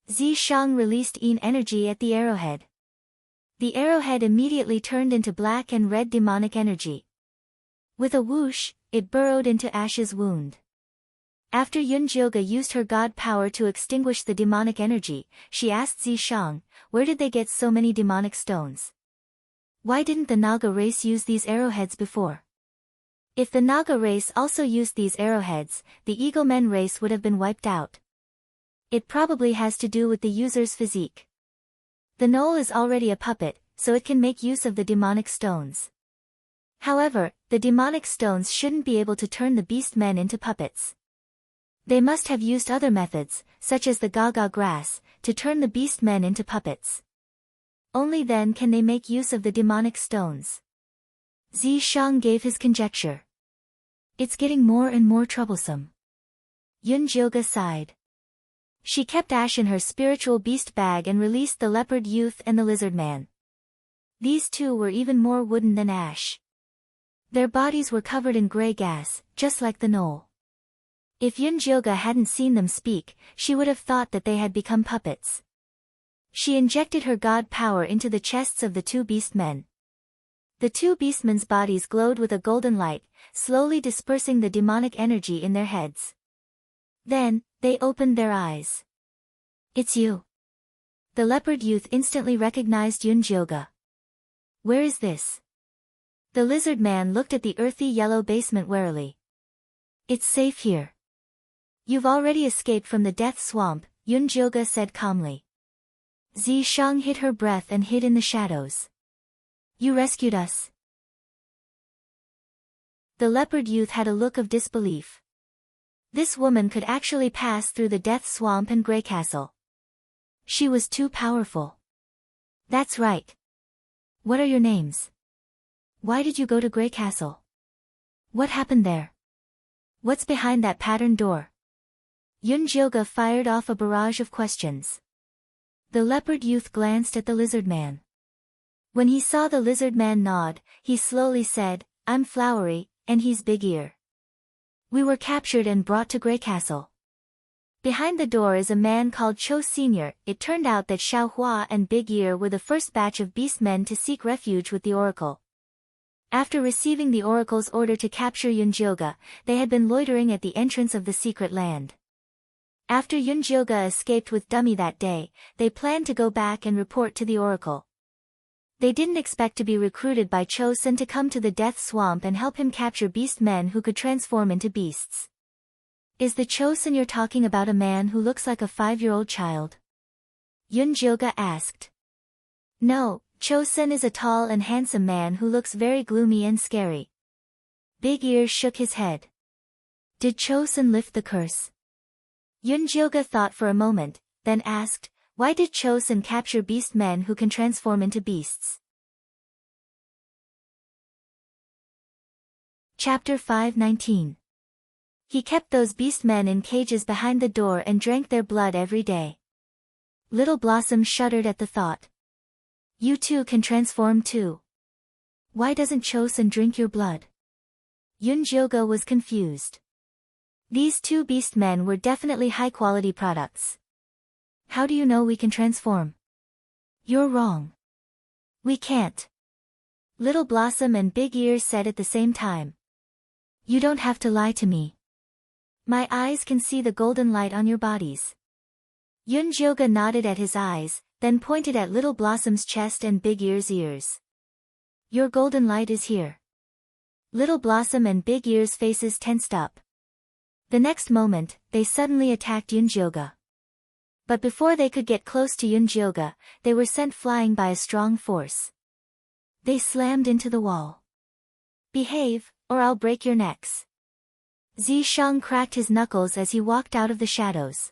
S1: Zishang released Yin energy at the arrowhead. The arrowhead immediately turned into black and red demonic energy. With a whoosh, it burrowed into Ash's wound. After Yunjioge used her god power to extinguish the demonic energy, she asked Zishang, where did they get so many demonic stones? Why didn't the Naga race use these arrowheads before? If the Naga race also used these arrowheads, the Eagle Men race would have been wiped out. It probably has to do with the user's physique. The gnoll is already a puppet, so it can make use of the demonic stones. However, the demonic stones shouldn't be able to turn the beast men into puppets. They must have used other methods, such as the Gaga grass, to turn the beast men into puppets. Only then can they make use of the demonic stones. Zishang gave his conjecture. It's getting more and more troublesome. Yunjioge sighed. She kept Ash in her spiritual beast bag and released the leopard youth and the lizard man. These two were even more wooden than Ash. Their bodies were covered in gray gas, just like the gnoll. If Yunjioge hadn't seen them speak, she would have thought that they had become puppets. She injected her god power into the chests of the two beast men. The two beastmen's bodies glowed with a golden light, slowly dispersing the demonic energy in their heads. Then, they opened their eyes. "It's you." The leopard youth instantly recognized Yunjioga. "Where is this?" The lizard man looked at the earthy yellow basement warily. "It's safe here." "You've already escaped from the death swamp," Yunjioga said calmly. Zishang hid her breath and hid in the shadows. "You rescued us?" The leopard youth had a look of disbelief. This woman could actually pass through the death swamp and Grey Castle. She was too powerful. "That's right. What are your names? Why did you go to Grey Castle? What happened there? What's behind that patterned door?" Yunjioga fired off a barrage of questions. The leopard youth glanced at the lizard man. When he saw the lizard man nod, he slowly said, "I'm Flowery, and he's Big Ear. We were captured and brought to Grey Castle. Behind the door is a man called Cho Sr. It turned out that Xiaohua and Big Ear were the first batch of beastmen to seek refuge with the Oracle. After receiving the Oracle's order to capture Yunjioga, they had been loitering at the entrance of the secret land. After Yunjioga escaped with Dummy that day, they planned to go back and report to the Oracle. They didn't expect to be recruited by Chosen to come to the Death Swamp and help him capture beast men who could transform into beasts. "Is the Chosen you're talking about a man who looks like a 5-year-old child?" Yunjioga asked. "No, Chosen is a tall and handsome man who looks very gloomy and scary." Big Ear shook his head. "Did Chosen lift the curse?" Yunjioga thought for a moment, then asked, "Why did Chosen capture beast men who can transform into beasts?" Chapter 5:19. He kept those beast men in cages behind the door and drank their blood every day. Little Blossom shuddered at the thought. "You too can transform too. Why doesn't Chosen drink your blood?" Yunjioga was confused. These two beast men were definitely high-quality products. "How do you know we can transform?" "You're wrong. We can't." Little Blossom and Big Ears said at the same time. "You don't have to lie to me. My eyes can see the golden light on your bodies." Yunjioga nodded at his eyes, then pointed at Little Blossom's chest and Big Ears' ears. "Your golden light is here." Little Blossom and Big Ears' faces tensed up. The next moment, they suddenly attacked Yunjioga. But before they could get close to Yunjioga, they were sent flying by a strong force. They slammed into the wall. "Behave, or I'll break your necks." Zishang cracked his knuckles as he walked out of the shadows.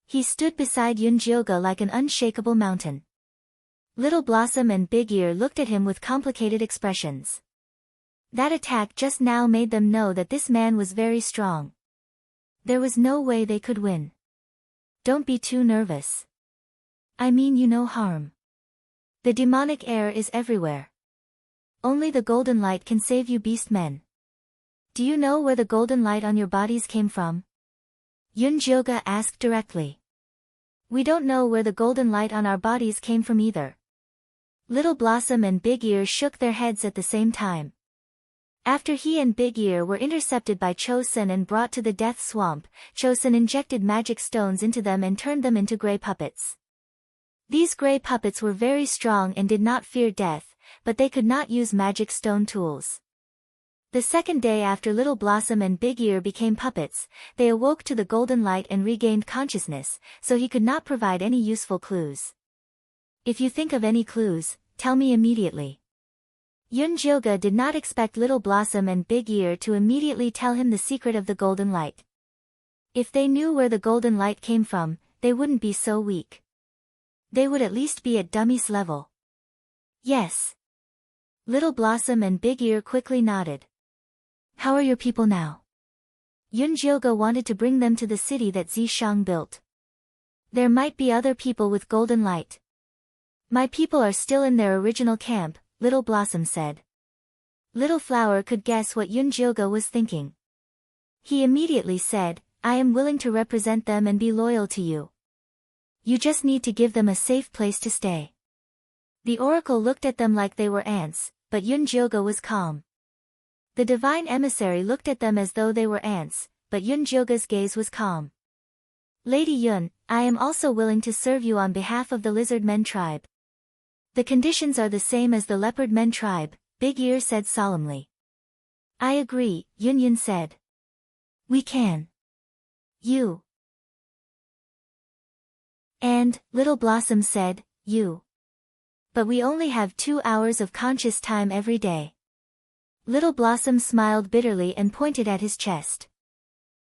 S1: He stood beside Yunjioga like an unshakable mountain. Little Blossom and Big Ear looked at him with complicated expressions. That attack just now made them know that this man was very strong. There was no way they could win. "Don't be too nervous. I mean you no harm. The demonic air is everywhere. Only the golden light can save you beast men. Do you know where the golden light on your bodies came from?" Yunjioga asked directly. "We don't know where the golden light on our bodies came from either." Little Blossom and Big Ear shook their heads at the same time. After he and Big Ear were intercepted by Chosen and brought to the Death Swamp, Chosen injected magic stones into them and turned them into gray puppets. These gray puppets were very strong and did not fear death, but they could not use magic stone tools. The second day after Little Blossom and Big Ear became puppets, they awoke to the golden light and regained consciousness, so he could not provide any useful clues. "If you think of any clues, tell me immediately." Yunjioga did not expect Little Blossom and Big Ear to immediately tell him the secret of the golden light. If they knew where the golden light came from, they wouldn't be so weak. They would at least be at Dummy's level. "Yes." Little Blossom and Big Ear quickly nodded. "How are your people now?" Yunjioga wanted to bring them to the city that Zishang built. "There might be other people with golden light." "My people are still in their original camp," Little Blossom said. Little Flower could guess what Yunjioga was thinking. He immediately said, "I am willing to represent them and be loyal to you. You just need to give them a safe place to stay." The Oracle looked at them like they were ants, but Yunjioga was calm. The divine emissary looked at them as though they were ants, but Yunjioga's gaze was calm. Lady Yun, I am also willing to serve you on behalf of the lizard men tribe. The conditions are the same as the leopard men tribe, Big Ear said solemnly. I agree, Yun said. We can. You. And, Little Blossom said, you. But we only have 2 hours of conscious time every day. Little Blossom smiled bitterly and pointed at his chest.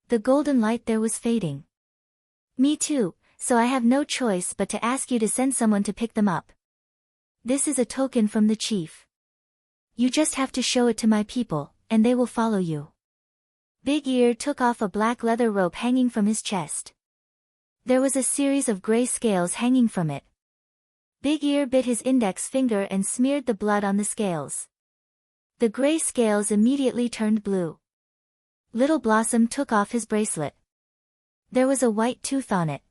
S1: The golden light there was fading. Me too, so I have no choice but to ask you to send someone to pick them up. This is a token from the chief. You just have to show it to my people, and they will follow you. Big Ear took off a black leather rope hanging from his chest. There was a series of gray scales hanging from it. Big Ear bit his index finger and smeared the blood on the scales. The gray scales immediately turned blue. Little Blossom took off his bracelet. There was a white tooth on it.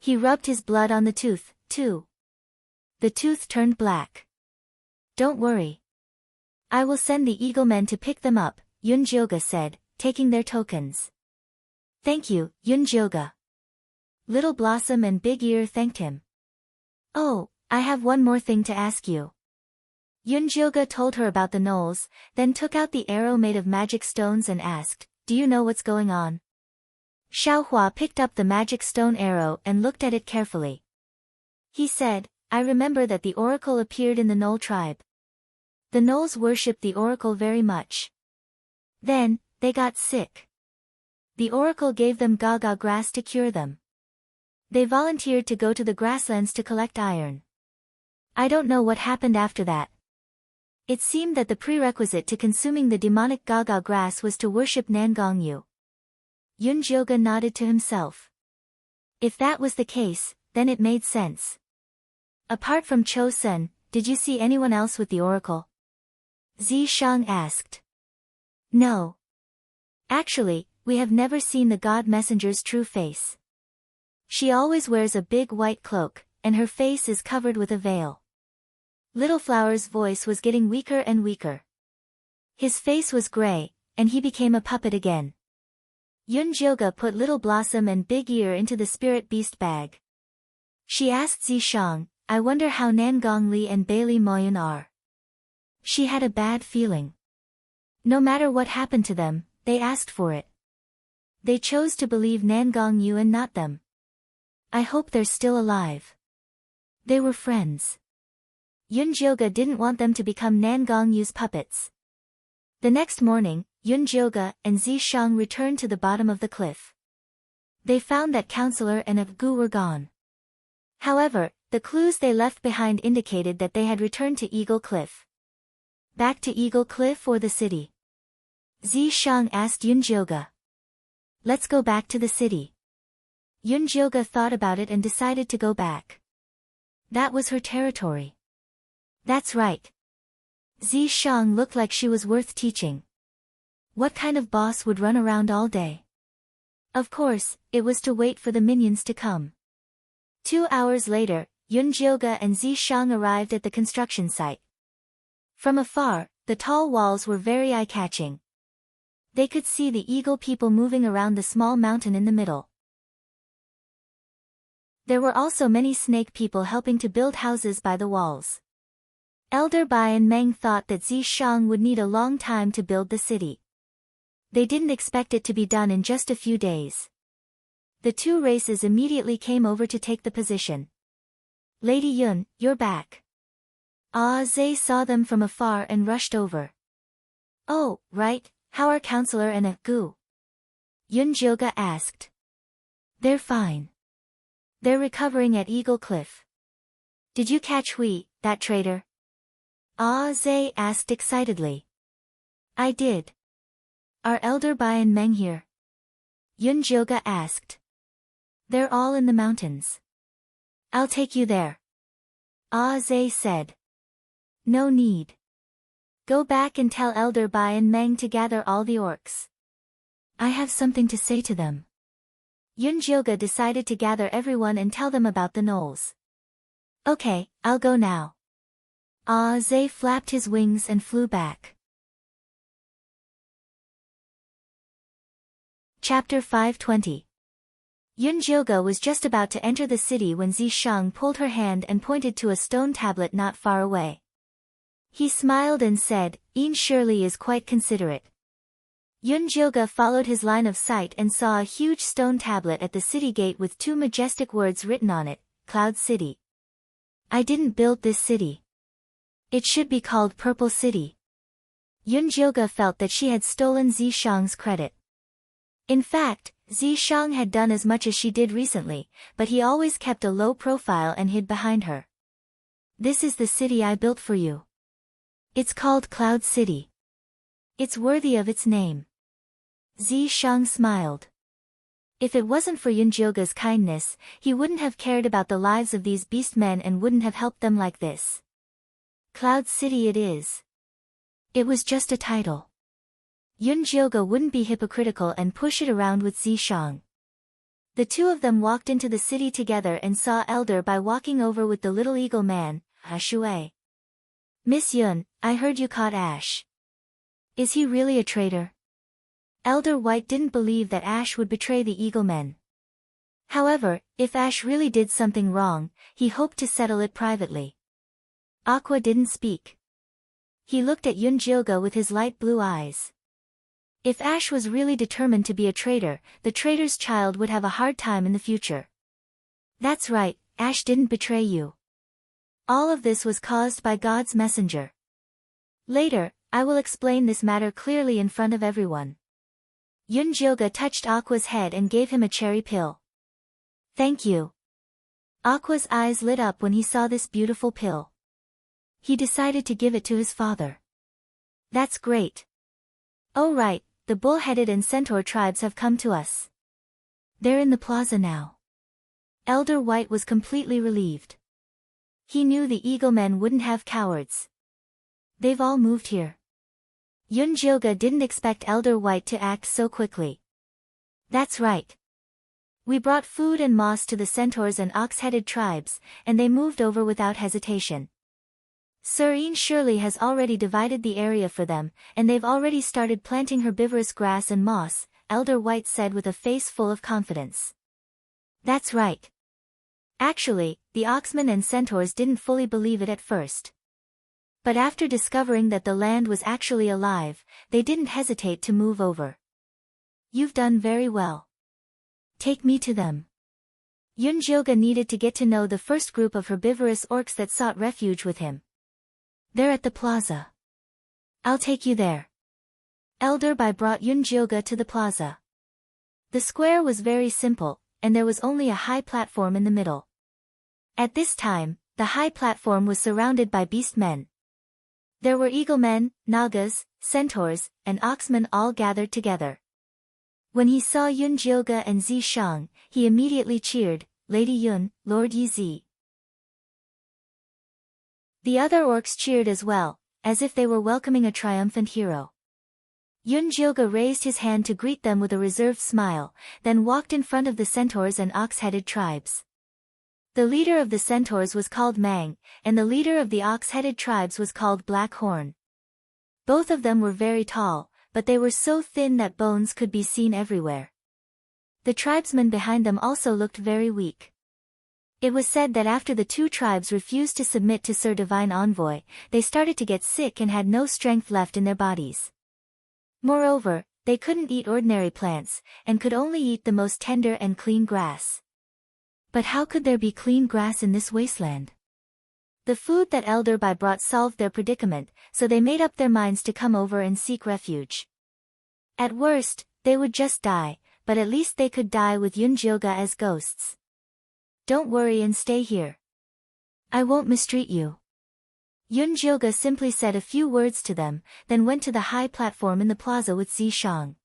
S1: He rubbed his blood on the tooth, too. The tooth turned black. Don't worry. I will send the eagle men to pick them up, Yunjioga said, taking their tokens. Thank you, Yunjioga. Little Blossom and Big Ear thanked him. Oh, I have one more thing to ask you. Yunjioga told her about the gnolls, then took out the arrow made of magic stones and asked, do you know what's going on? Xiaohua picked up the magic stone arrow and looked at it carefully. He said, I remember that the oracle appeared in the gnoll tribe. The gnolls worshipped the oracle very much. Then, they got sick. The oracle gave them gaga grass to cure them. They volunteered to go to the grasslands to collect iron. I don't know what happened after that. It seemed that the prerequisite to consuming the demonic gaga grass was to worship Nangongyu. Yunjioga nodded to himself. If that was the case, then it made sense. Apart from Cho Sen, did you see anyone else with the oracle? Zishang asked. No. Actually, we have never seen the god messenger's true face. She always wears a big white cloak, and her face is covered with a veil. Little Flower's voice was getting weaker and weaker. His face was gray, and he became a puppet again. Yunjioga put Little Blossom and Big Ear into the spirit beast bag. She asked Zishang, I wonder how Nangong Li and Bailey Moyun are. She had a bad feeling. No matter what happened to them, they asked for it. They chose to believe Nangong Yu and not them. I hope they're still alive. They were friends. Yunjioga didn't want them to become Nangong Yu's puppets. The next morning, Yunjioga and Zishang returned to the bottom of the cliff. They found that Counselor and Abgu were gone. However, the clues they left behind indicated that they had returned to Eagle Cliff. Back to Eagle Cliff or the city? Zishang asked Yunjioga. Let's go back to the city. Yunjioga thought about it and decided to go back. That was her territory. That's right. Zishang looked like she was worth teaching. What kind of boss would run around all day? Of course, it was to wait for the minions to come. 2 hours later, Yunjioga and Zishang arrived at the construction site. From afar, the tall walls were very eye-catching. They could see the eagle people moving around the small mountain in the middle. There were also many snake people helping to build houses by the walls. Elder Bai and Meng thought that Zishang would need a long time to build the city. They didn't expect it to be done in just a few days. The two races immediately came over to take the position. Lady Yun, you're back. Ah Zhe saw them from afar and rushed over. Oh, right, how are Counselor and Abgu? Yunjioga asked. They're fine. They're recovering at Eagle Cliff. Did you catch Hui, that traitor? Ah Zhe asked excitedly. I did. Are Elder Bai and Meng here? Yunjioga asked. They're all in the mountains. I'll take you there. Ah Zhe said. No need. Go back and tell Elder Bai and Meng to gather all the orcs. I have something to say to them. Yunjioga decided to gather everyone and tell them about the gnolls. Okay, I'll go now. Ah Zay flapped his wings and flew back. Chapter 520. Yun Jioge was just about to enter the city when Zishang pulled her hand and pointed to a stone tablet not far away. He smiled and said, "Yin surely is quite considerate." Yun Jioge followed his line of sight and saw a huge stone tablet at the city gate with two majestic words written on it, Cloud City. "I didn't build this city. It should be called Purple City." Yun Jioge felt that she had stolen Zishang's credit. In fact, Zishang had done as much as she did recently, but he always kept a low profile and hid behind her. "This is the city I built for you. It's called Cloud City. It's worthy of its name." Zishang smiled. If it wasn't for Yun Jioge's kindness, he wouldn't have cared about the lives of these beast men and wouldn't have helped them like this. Cloud City it is. It was just a title. Yun Jioge wouldn't be hypocritical and push it around with Zishang. The two of them walked into the city together and saw Elder Bai walking over with the little eagle man, Ashui. "Miss Yun, I heard you caught Ash. Is he really a traitor?" Elder White didn't believe that Ash would betray the eagle men. However, if Ash really did something wrong, he hoped to settle it privately. Aqua didn't speak. He looked at Yun Jioge with his light blue eyes. If Ash was really determined to be a traitor, the traitor's child would have a hard time in the future. "That's right, Ash didn't betray you. All of this was caused by God's messenger. Later, I will explain this matter clearly in front of everyone." Yun Jioge touched Aqua's head and gave him a cherry pill. "Thank you." Aqua's eyes lit up when he saw this beautiful pill. He decided to give it to his father. "That's great. Oh right, the bull-headed and centaur tribes have come to us. They're in the plaza now." Elder White was completely relieved. He knew the eagle men wouldn't have cowards. They've all moved here. Yun Jioge didn't expect Elder White to act so quickly. "That's right. We brought food and moss to the centaurs and ox-headed tribes, and they moved over without hesitation. Sir Yin surely has already divided the area for them, and they've already started planting herbivorous grass and moss," Elder White said with a face full of confidence. "That's right." Actually, the oxmen and centaurs didn't fully believe it at first. But after discovering that the land was actually alive, they didn't hesitate to move over. "You've done very well. Take me to them." Yun Jioge needed to get to know the first group of herbivorous orcs that sought refuge with him. "They're at the plaza. I'll take you there." Elder Bai brought Yun Jioge to the plaza. The square was very simple, and there was only a high platform in the middle. At this time, the high platform was surrounded by beast men. There were eagle men, nagas, centaurs, and oxmen all gathered together. When he saw Yun Jioge and Zishang, he immediately cheered, "Lady Yun, Lord Yi." The other orcs cheered as well, as if they were welcoming a triumphant hero. Yun Jioge raised his hand to greet them with a reserved smile, then walked in front of the centaurs and ox-headed tribes. The leader of the centaurs was called Mang, and the leader of the ox-headed tribes was called Black Horn. Both of them were very tall, but they were so thin that bones could be seen everywhere. The tribesmen behind them also looked very weak. It was said that after the two tribes refused to submit to Sir Divine Envoy, they started to get sick and had no strength left in their bodies. Moreover, they couldn't eat ordinary plants, and could only eat the most tender and clean grass. But how could there be clean grass in this wasteland? The food that Elder Bai brought solved their predicament, so they made up their minds to come over and seek refuge. At worst, they would just die, but at least they could die with Yun Jioge as ghosts. "Don't worry and stay here. I won't mistreat you." Yun Jioge simply said a few words to them, then went to the high platform in the plaza with Zishang.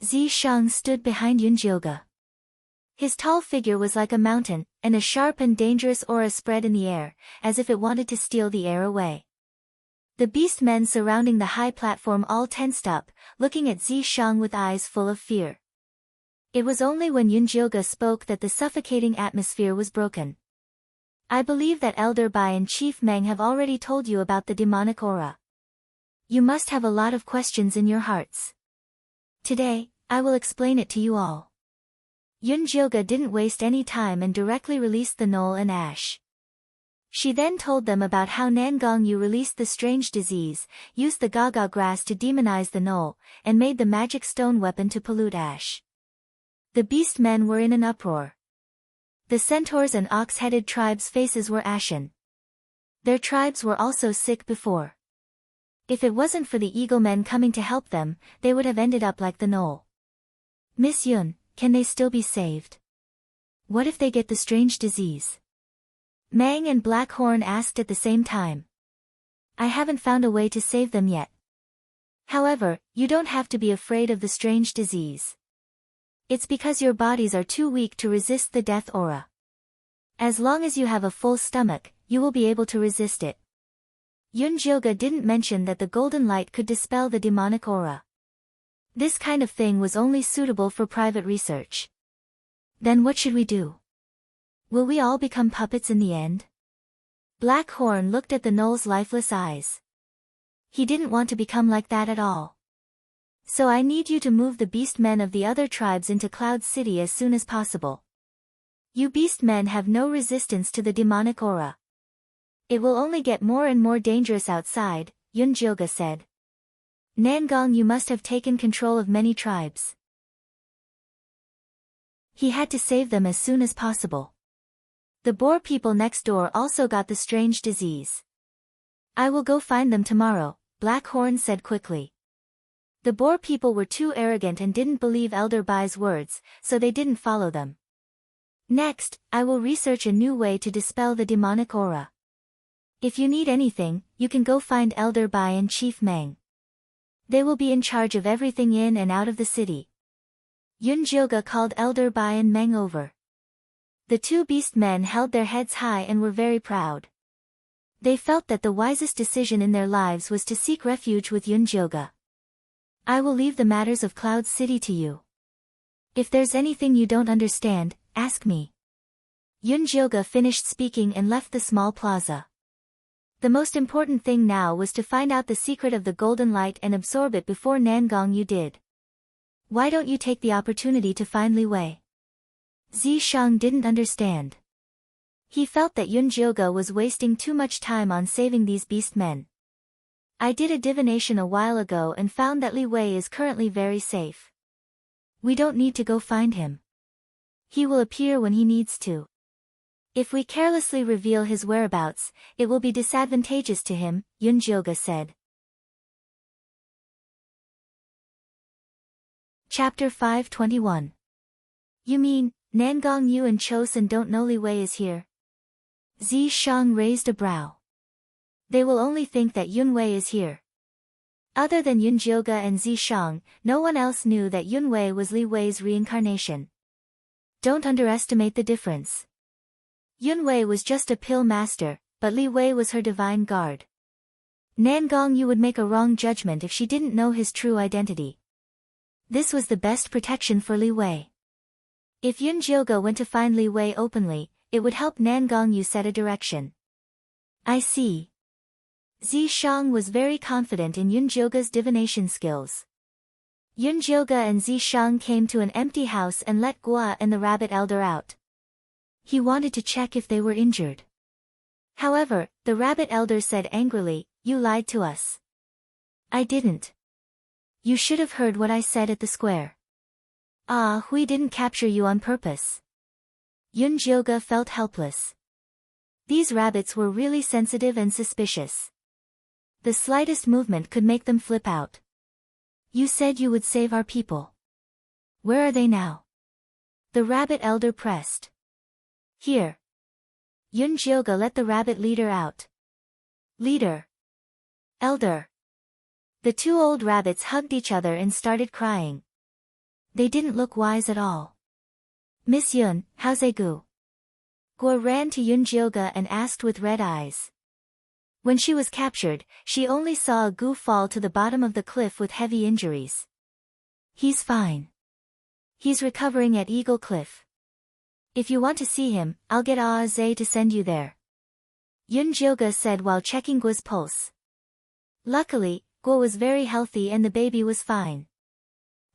S1: Zishang stood behind Yun Jioge. His tall figure was like a mountain, and a sharp and dangerous aura spread in the air, as if it wanted to steal the air away. The beast men surrounding the high platform all tensed up, looking at Zishang with eyes full of fear. It was only when Yun Jioge spoke that the suffocating atmosphere was broken. I believe that Elder Bai and Chief Meng have already told you about the demonic aura. You must have a lot of questions in your hearts. Today, I will explain it to you all. Yun Jioga didn't waste any time and directly released the knoll and ash. She then told them about how Nangong Yu released the strange disease, used the gaga grass to demonize the knoll, and made the magic stone weapon to pollute ash. The beast men were in an uproar. The centaurs and ox-headed tribes' faces were ashen. Their tribes were also sick before. If it wasn't for the eagle men coming to help them, they would have ended up like the knoll. Miss Yun, can they still be saved? What if they get the strange disease? Mang and Black Horn asked at the same time. I haven't found a way to save them yet. However, you don't have to be afraid of the strange disease. It's because your bodies are too weak to resist the death aura. As long as you have a full stomach, you will be able to resist it. Yun Jioga didn't mention that the golden light could dispel the demonic aura. This kind of thing was only suitable for private research. Then what should we do? Will we all become puppets in the end? Black Horn looked at the knoll's lifeless eyes. He didn't want to become like that at all. So I need you to move the beast men of the other tribes into Cloud City as soon as possible. You beast men have no resistance to the demonic aura. It will only get more and more dangerous outside, Yun Jioga said. Nangong, you must have taken control of many tribes. He had to save them as soon as possible. The Boer people next door also got the strange disease. I will go find them tomorrow, Black Horn said quickly. The Boer people were too arrogant and didn't believe Elder Bai's words, so they didn't follow them. Next, I will research a new way to dispel the demonic aura. If you need anything, you can go find Elder Bai and Chief Meng. They will be in charge of everything in and out of the city. Yun Jioga called Elder Bai and Meng over. The two beast men held their heads high and were very proud. They felt that the wisest decision in their lives was to seek refuge with Yun Jioga. I will leave the matters of Cloud City to you. If there's anything you don't understand, ask me. Yun Jioga finished speaking and left the small plaza. The most important thing now was to find out the secret of the golden light and absorb it before Nangong Yu did. Why don't you take the opportunity to find Li Wei? Zi Shang didn't understand. He felt that Yun Jioga was wasting too much time on saving these beast men. I did a divination a while ago and found that Li Wei is currently very safe. We don't need to go find him. He will appear when he needs to. If we carelessly reveal his whereabouts, it will be disadvantageous to him, Yun Jioga said. Chapter 521. You mean, Nangong Yu and Chosun don't know Li Wei is here? Zi Shang raised a brow. They will only think that Yun Wei is here. Other than Yun Jioga and Zi Shang, no one else knew that Yun Wei was Li Wei's reincarnation. Don't underestimate the difference. Yun Wei was just a pill master, but Li Wei was her divine guard. Nangong Yu would make a wrong judgment if she didn't know his true identity. This was the best protection for Li Wei. If Yun Jioga went to find Li Wei openly, it would help Nangong Yu set a direction. I see. Zi Shang was very confident in Yun Jioga's divination skills. Yun Jioga and Zi Shang came to an empty house and let Gua and the rabbit elder out. He wanted to check if they were injured. However, the rabbit elder said angrily, "You lied to us." I didn't. You should have heard what I said at the square. We didn't capture you on purpose. Yun Jioga felt helpless. These rabbits were really sensitive and suspicious. The slightest movement could make them flip out. You said you would save our people. Where are they now? The rabbit elder pressed. Here. Yun Jioga let the rabbit leader out. Leader. Elder. The two old rabbits hugged each other and started crying. They didn't look wise at all. Miss Yun, how's Egu? Gua ran to Yun Jioga and asked with red eyes. When she was captured, she only saw Egu fall to the bottom of the cliff with heavy injuries. He's fine. He's recovering at Eagle Cliff. If you want to see him, I'll get Zay to send you there. Yunjoga said while checking Guo's pulse. Luckily, Guo was very healthy and the baby was fine.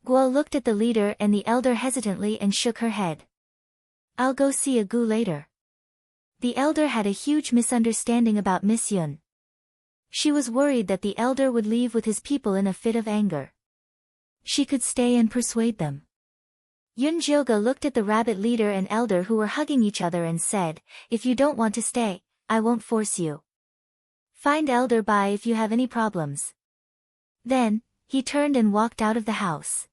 S1: Guo looked at the leader and the elder hesitantly and shook her head. I'll go see a Gu later. The elder had a huge misunderstanding about Miss Yun. She was worried that the elder would leave with his people in a fit of anger. She could stay and persuade them. Yunjoga looked at the rabbit leader and elder who were hugging each other and said, if you don't want to stay, I won't force you. Find Elder Bai if you have any problems. Then, he turned and walked out of the house.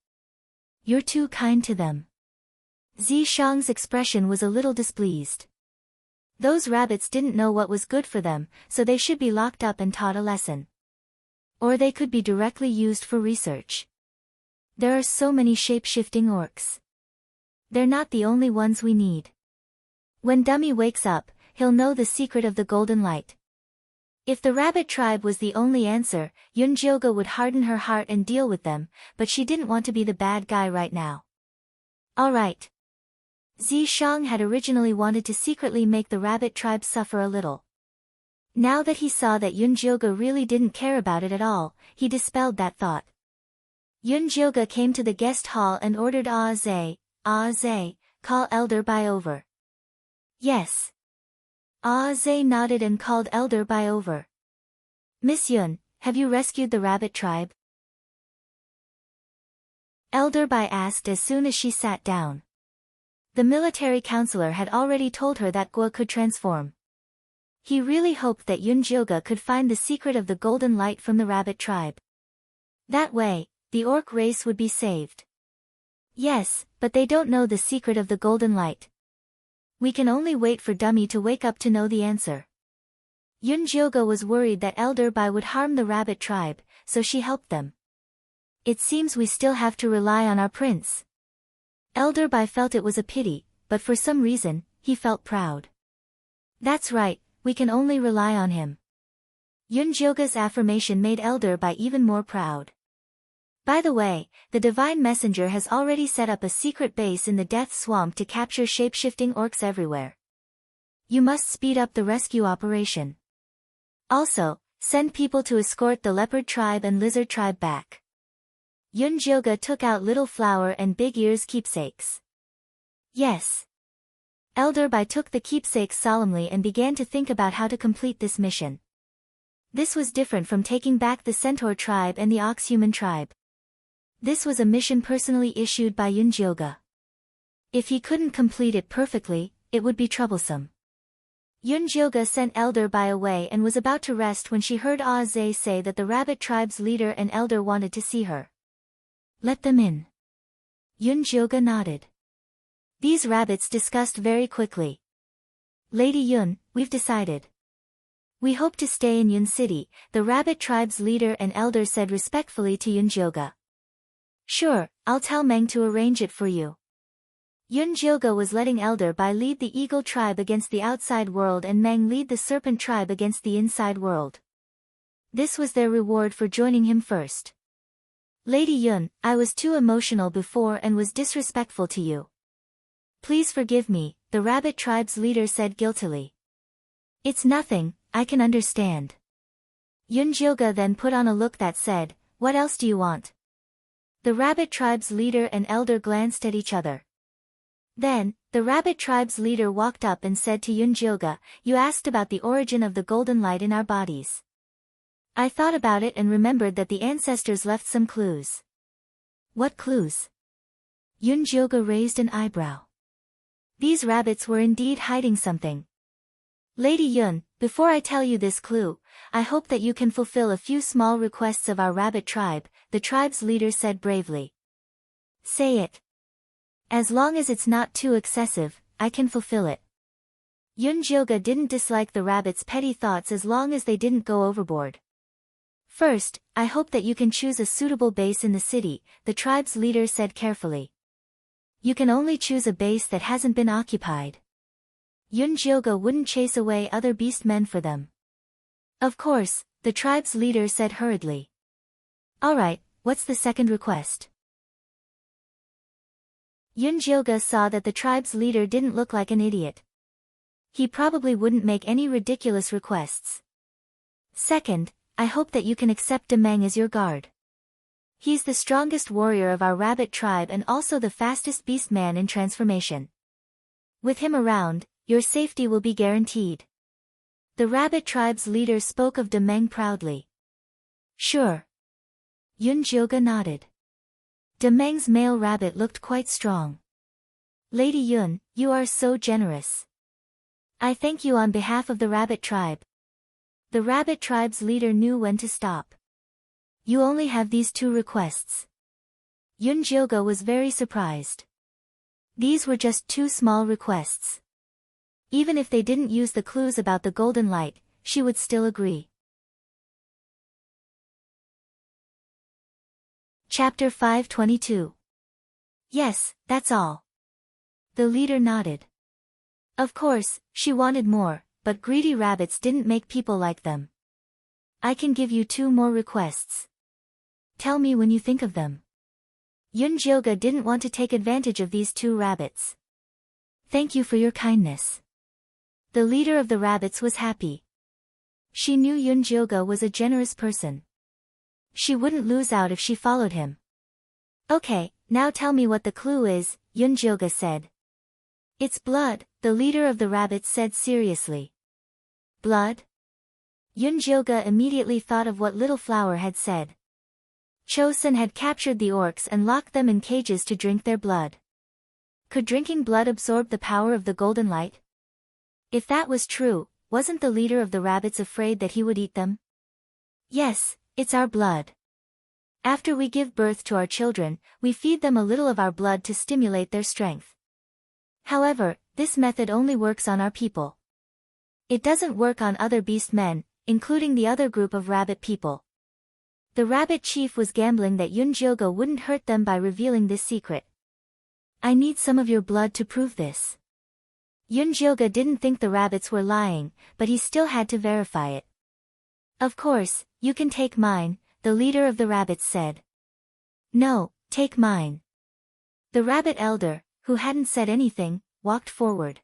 S1: You're too kind to them. Zishang's expression was a little displeased. Those rabbits didn't know what was good for them, so they should be locked up and taught a lesson. Or they could be directly used for research. There are so many shape-shifting orcs. They're not the only ones we need. When Dummy wakes up, he'll know the secret of the golden light. If the rabbit tribe was the only answer, Yunjoga would harden her heart and deal with them, but she didn't want to be the bad guy right now. Alright. Zishang had originally wanted to secretly make the rabbit tribe suffer a little. Now that he saw that Yunjoga really didn't care about it at all, he dispelled that thought. Yunjoga came to the guest hall and ordered Zhe, call Elder Bai over. Yes. Zhe nodded and called Elder Bai over. Miss Yun, have you rescued the rabbit tribe? Elder Bai asked as soon as she sat down. The military counselor had already told her that Guo could transform. He really hoped that Yunjoga could find the secret of the golden light from the rabbit tribe. That way, the orc race would be saved. Yes, but they don't know the secret of the golden light. We can only wait for Dummy to wake up to know the answer. Yunjoga was worried that Elder Bai would harm the rabbit tribe, so she helped them. It seems we still have to rely on our prince. Elder Bai felt it was a pity, but for some reason, he felt proud. That's right, we can only rely on him. Yunjoga's affirmation made Elder Bai even more proud. By the way, the Divine Messenger has already set up a secret base in the Death Swamp to capture shape-shifting orcs everywhere. You must speed up the rescue operation. Also, send people to escort the Leopard Tribe and Lizard Tribe back. Yunjoga took out Little Flower and Big Ear's keepsakes. Yes. Elder Bai took the keepsakes solemnly and began to think about how to complete this mission. This was different from taking back the Centaur tribe and the Ox-Human tribe. This was a mission personally issued by Yunjoga. If he couldn't complete it perfectly, it would be troublesome. Yunjoga sent Elder Bai away and was about to rest when she heard Zhe say that the rabbit tribe's leader and elder wanted to see her. Let them in. Yunjoga nodded. These rabbits discussed very quickly. Lady Yun, we've decided. We hope to stay in Yun City, the rabbit tribe's leader and elder said respectfully to Yunjoga. Sure, I'll tell Meng to arrange it for you. Yunjoga was letting Elder Bai lead the Eagle tribe against the outside world and Meng lead the Serpent tribe against the inside world. This was their reward for joining him first. Lady Yun, I was too emotional before and was disrespectful to you. Please forgive me, the rabbit tribe's leader said guiltily. It's nothing, I can understand. Yunjoga then put on a look that said, what else do you want? The rabbit tribe's leader and elder glanced at each other. Then, the rabbit tribe's leader walked up and said to Yunjoga, you asked about the origin of the golden light in our bodies. I thought about it and remembered that the ancestors left some clues. What clues? Yunjoga raised an eyebrow. These rabbits were indeed hiding something. Lady Yun, before I tell you this clue, I hope that you can fulfill a few small requests of our rabbit tribe, the tribe's leader said bravely. Say it. As long as it's not too excessive, I can fulfill it. Yunjoga didn't dislike the rabbits' petty thoughts as long as they didn't go overboard. First, I hope that you can choose a suitable base in the city, the tribe's leader said carefully. You can only choose a base that hasn't been occupied. Yunjoga wouldn't chase away other beastmen for them. Of course, the tribe's leader said hurriedly. Alright, what's the second request? Yunjoga saw that the tribe's leader didn't look like an idiot. He probably wouldn't make any ridiculous requests. Second, I hope that you can accept Demeng as your guard. He's the strongest warrior of our rabbit tribe and also the fastest beast man in transformation. With him around, your safety will be guaranteed. The rabbit tribe's leader spoke of Demeng proudly. Sure. Yunjioge nodded. Demeng's male rabbit looked quite strong. Lady Yun, you are so generous. I thank you on behalf of the rabbit tribe. The rabbit tribe's leader knew when to stop. You only have these 2 requests. Yunjioge was very surprised. These were just 2 small requests. Even if they didn't use the clues about the golden light, she would still agree. Chapter 522. Yes, that's all. The leader nodded. Of course, she wanted more, but greedy rabbits didn't make people like them. I can give you 2 more requests. Tell me when you think of them. Yunjioge didn't want to take advantage of these 2 rabbits. Thank you for your kindness. The leader of the rabbits was happy. She knew Yunjioge was a generous person. She wouldn't lose out if she followed him. Okay, now tell me what the clue is, Yunjioge said. It's blood, the leader of the rabbits said seriously. Blood? Yunjioge immediately thought of what Little Flower had said. Chosun had captured the orcs and locked them in cages to drink their blood. Could drinking blood absorb the power of the golden light? If that was true, wasn't the leader of the rabbits afraid that he would eat them? Yes, it's our blood. After we give birth to our children, we feed them a little of our blood to stimulate their strength. However, this method only works on our people. It doesn't work on other beast men, including the other group of rabbit people. The rabbit chief was gambling that Yunjioge wouldn't hurt them by revealing this secret. I need some of your blood to prove this. Yunjioge didn't think the rabbits were lying, but he still had to verify it. Of course, you can take mine, the leader of the rabbits said. No, take mine. The rabbit elder, who hadn't said anything, walked forward.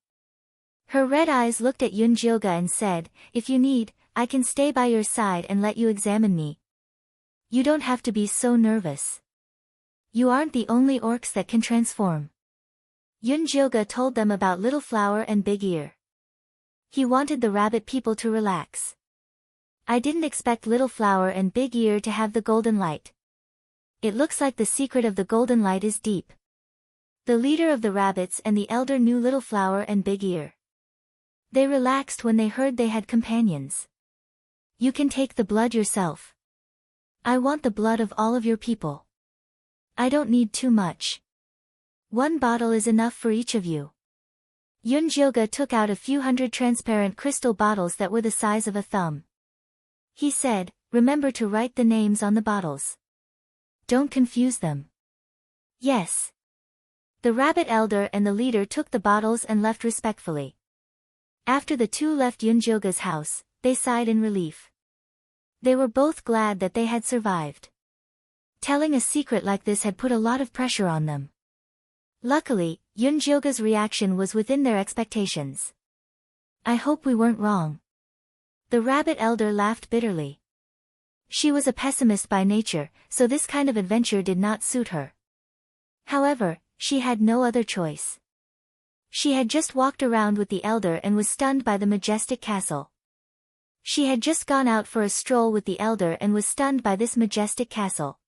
S1: Her red eyes looked at Yunjioge and said, if you need, I can stay by your side and let you examine me. You don't have to be so nervous. You aren't the only orcs that can transform. Yunjioge told them about Little Flower and Big Ear. He wanted the rabbit people to relax. I didn't expect Little Flower and Big Ear to have the golden light. It looks like the secret of the golden light is deep. The leader of the rabbits and the elder knew Little Flower and Big Ear. They relaxed when they heard they had companions. You can take the blood yourself. I want the blood of all of your people. I don't need too much. 1 bottle is enough for each of you. Yunjioge took out a few hundred transparent crystal bottles that were the size of a thumb. He said, remember to write the names on the bottles. Don't confuse them. Yes. The rabbit elder and the leader took the bottles and left respectfully. After the 2 left Yunjioge's house, they sighed in relief. They were both glad that they had survived. Telling a secret like this had put a lot of pressure on them. Luckily, Yunjioge's reaction was within their expectations. I hope we weren't wrong. The rabbit elder laughed bitterly. She was a pessimist by nature, so this kind of adventure did not suit her. However, she had no other choice. She had just walked around with the elder and was stunned by the majestic castle. She had just gone out for a stroll with the elder and was stunned by this majestic castle.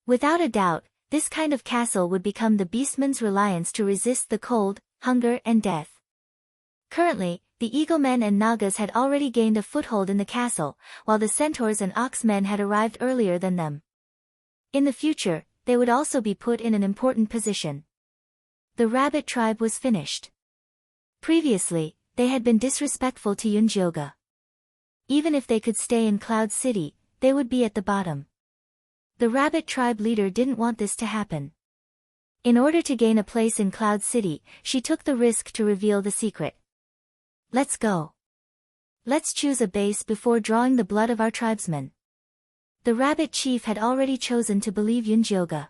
S1: Without a doubt, this kind of castle would become the beastman's reliance to resist the cold, hunger and death. Currently, the eaglemen and nagas had already gained a foothold in the castle, while the centaurs and oxmen had arrived earlier than them. In the future, they would also be put in an important position. The rabbit tribe was finished. Previously, they had been disrespectful to Yunjioge. Even if they could stay in Cloud City, they would be at the bottom. The rabbit tribe leader didn't want this to happen. In order to gain a place in Cloud City, she took the risk to reveal the secret. Let's go. Let's choose a base before drawing the blood of our tribesmen. The rabbit chief had already chosen to believe Yunjioge.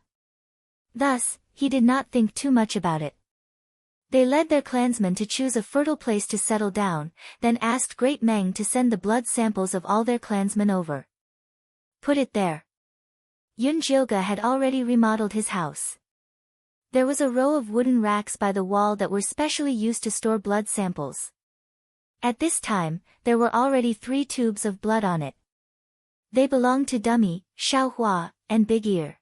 S1: Thus, he did not think too much about it. They led their clansmen to choose a fertile place to settle down, then asked Great Meng to send the blood samples of all their clansmen over. Put it there. Yunjioge had already remodeled his house. There was a row of wooden racks by the wall that were specially used to store blood samples. At this time, there were already 3 tubes of blood on it. They belonged to Dummy, Xiaohua, and Big Ear.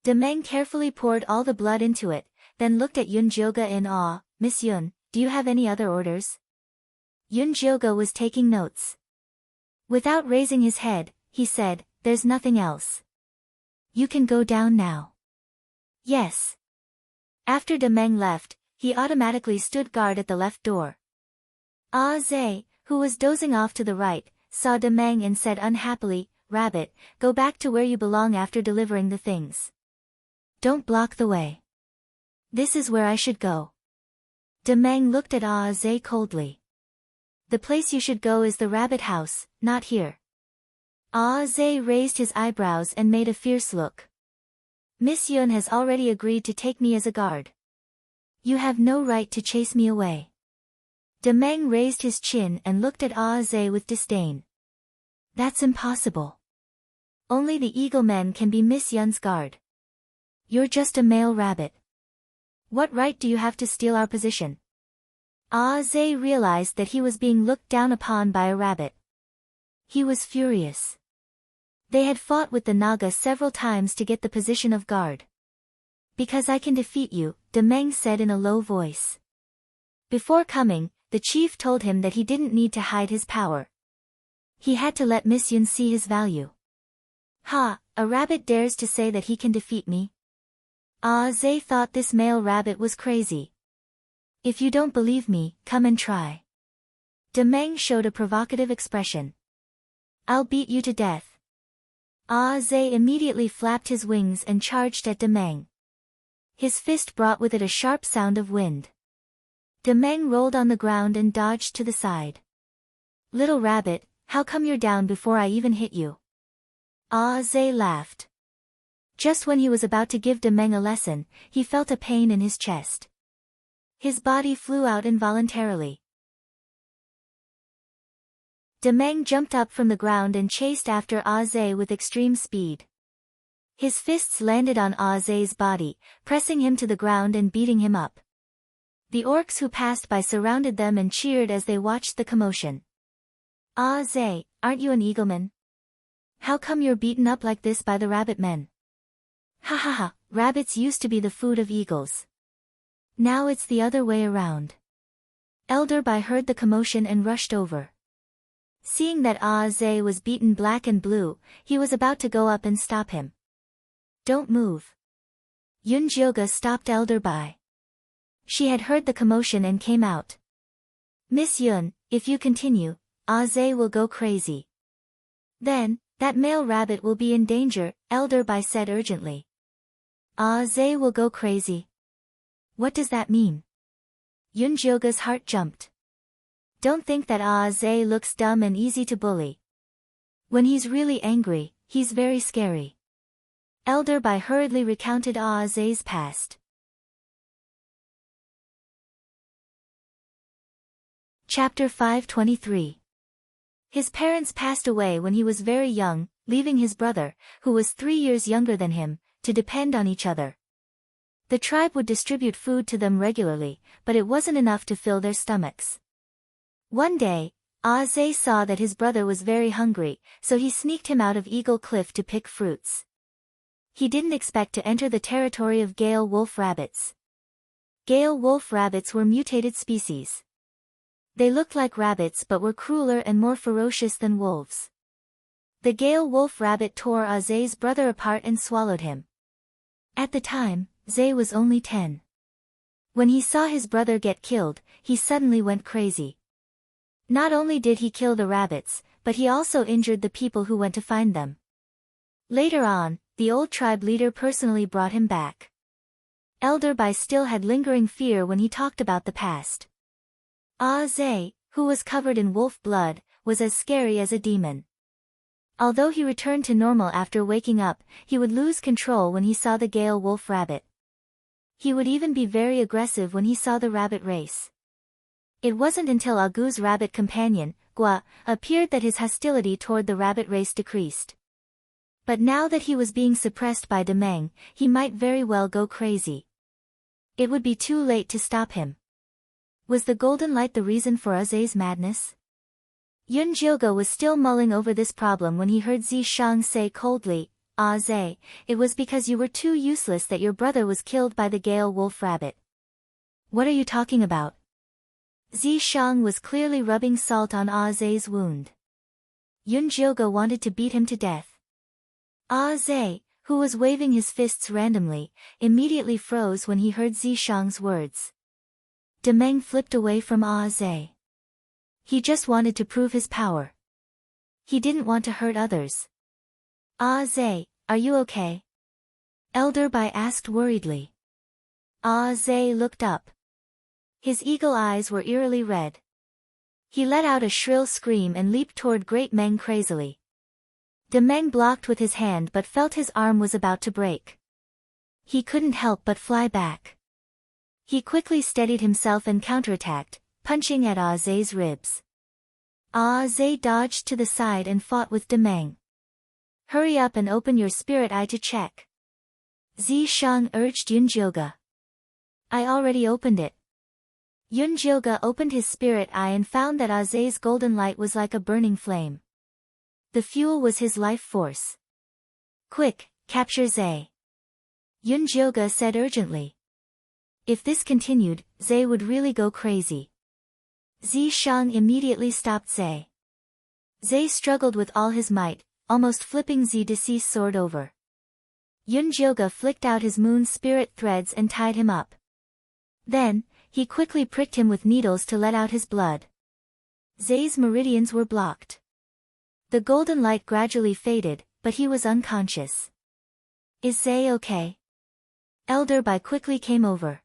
S1: Demeng carefully poured all the blood into it, then looked at Yunjioge in awe. Miss Yun, do you have any other orders? Yunjioge was taking notes. Without raising his head, he said, there's nothing else. You can go down now. Yes. After Demeng left, he automatically stood guard at the left door. Ah Zhe, who was dozing off to the right, saw Demeng and said unhappily, Rabbit, go back to where you belong after delivering the things. Don't block the way. This is where I should go. Demeng looked at Ah Zhe coldly. The place you should go is the rabbit house, not here. Ah Zhe raised his eyebrows and made a fierce look. Miss Yun has already agreed to take me as a guard. You have no right to chase me away. Demeng raised his chin and looked at Ah Zhe with disdain. That's impossible. Only the eagle men can be Miss Yun's guard. You're just a male rabbit. What right do you have to steal our position? Ah Zhe realized that he was being looked down upon by a rabbit. He was furious. They had fought with the Naga several times to get the position of guard. Because I can defeat you, Demeng said in a low voice. Before coming, the chief told him that he didn't need to hide his power. He had to let Miss Yun see his value. Ha, a rabbit dares to say that he can defeat me? Ah Zhe thought this male rabbit was crazy. If you don't believe me, come and try. Demeng showed a provocative expression. I'll beat you to death. Ah Zhe immediately flapped his wings and charged at Demeng. His fist brought with it a sharp sound of wind. Demeng rolled on the ground and dodged to the side. Little rabbit, how come you're down before I even hit you? Ah Zhe laughed. Just when he was about to give Demeng a lesson, he felt a pain in his chest. His body flew out involuntarily. Demeng jumped up from the ground and chased after Ah Zhe with extreme speed. His fists landed on Ah Zhe's body, pressing him to the ground and beating him up. The orcs who passed by surrounded them and cheered as they watched the commotion. Ah Zhe, aren't you an eagleman? How come you're beaten up like this by the rabbit men? Ha ha ha, rabbits used to be the food of eagles. Now it's the other way around. Elder Bai heard the commotion and rushed over. Seeing that Ah Zhe was beaten black and blue, he was about to go up and stop him. Don't move. Yunjioge stopped Elder Bai. She had heard the commotion and came out. Miss Yun, if you continue, Ah Zhe will go crazy. Then, that male rabbit will be in danger, Elder Bai said urgently. Ah Zhe will go crazy. What does that mean? Yunjioge's heart jumped. Don't think that Ah Zhe looks dumb and easy to bully. When he's really angry, he's very scary. Elder Bai hurriedly recounted Ah Zhe's past. Chapter 523. His parents passed away when he was very young, leaving his brother, who was 3 years younger than him, to depend on each other. The tribe would distribute food to them regularly, but it wasn't enough to fill their stomachs. One day, Ah Zhe saw that his brother was very hungry, so he sneaked him out of Eagle Cliff to pick fruits. He didn't expect to enter the territory of Gale wolf rabbits. Gale wolf rabbits were mutated species. They looked like rabbits but were crueler and more ferocious than wolves. The Gale wolf rabbit tore Ah Zhe's brother apart and swallowed him. At the time, Zhe was only 10. When he saw his brother get killed, he suddenly went crazy. Not only did he kill the rabbits, but he also injured the people who went to find them. Later on, the old tribe leader personally brought him back. Elder Bai still had lingering fear when he talked about the past. Ah Zhe, who was covered in wolf blood, was as scary as a demon. Although he returned to normal after waking up, he would lose control when he saw the Gale wolf rabbit. He would even be very aggressive when he saw the rabbit race. It wasn't until Agu's rabbit companion, Gua, appeared that his hostility toward the rabbit race decreased. But now that he was being suppressed by Demeng, he might very well go crazy. It would be too late to stop him. Was the golden light the reason for Aze's madness? Yun Jioge was still mulling over this problem when he heard Zi Shang say coldly, "Ah Ze, it was because you were too useless that your brother was killed by the Gale Wolf Rabbit." "What are you talking about?" Zi Shang was clearly rubbing salt on Ah Ze's wound. Yun Jioge wanted to beat him to death. Ah Ze, who was waving his fists randomly, immediately froze when he heard Zi Shang's words. Demeng flipped away from Ah Ze. He just wanted to prove his power. He didn't want to hurt others. "Ah Ze, are you okay?" Elder Bai asked worriedly. Ah Ze looked up. His eagle eyes were eerily red. He let out a shrill scream and leaped toward Great Meng crazily. Demeng blocked with his hand but felt his arm was about to break. He couldn't help but fly back. He quickly steadied himself and counterattacked, punching at Ah Ze's ribs. Ah Ze dodged to the side and fought with Demeng. "Hurry up and open your spirit eye to check," Zi Shang urged Yun Jioge. "I already opened it." Yun Jioge opened his spirit eye and found that Ah Ze's golden light was like a burning flame. The fuel was his life force. "Quick, capture Ze," Yun Jioge said urgently. If this continued, Ze would really go crazy. Zi Shang immediately stopped Ze. Ze struggled with all his might, almost flipping Zi Decease's sword over. Yun Jioge flicked out his moon spirit threads and tied him up. Then, he quickly pricked him with needles to let out his blood. Ze's meridians were blocked. The golden light gradually faded, but he was unconscious. "Is Ze okay?" Elder Bai quickly came over.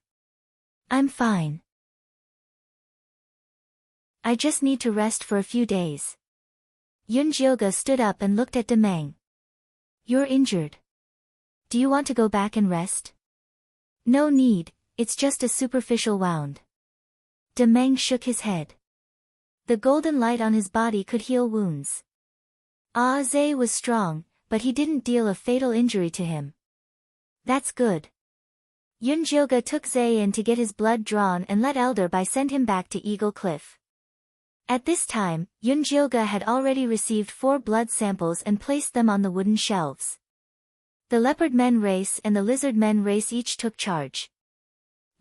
S1: "I'm fine. I just need to rest for a few days." Yun Jioge stood up and looked at Demeng. "You're injured. Do you want to go back and rest?" "No need, it's just a superficial wound." Demeng shook his head. The golden light on his body could heal wounds. Ah Ze was strong, but he didn't deal a fatal injury to him. "That's good." Yun Jioge took Ze in to get his blood drawn and let Elder Bai send him back to Eagle Cliff. At this time, Yun Jioge had already received 4 blood samples and placed them on the wooden shelves. The Leopard Men race and the Lizard Men race each took charge.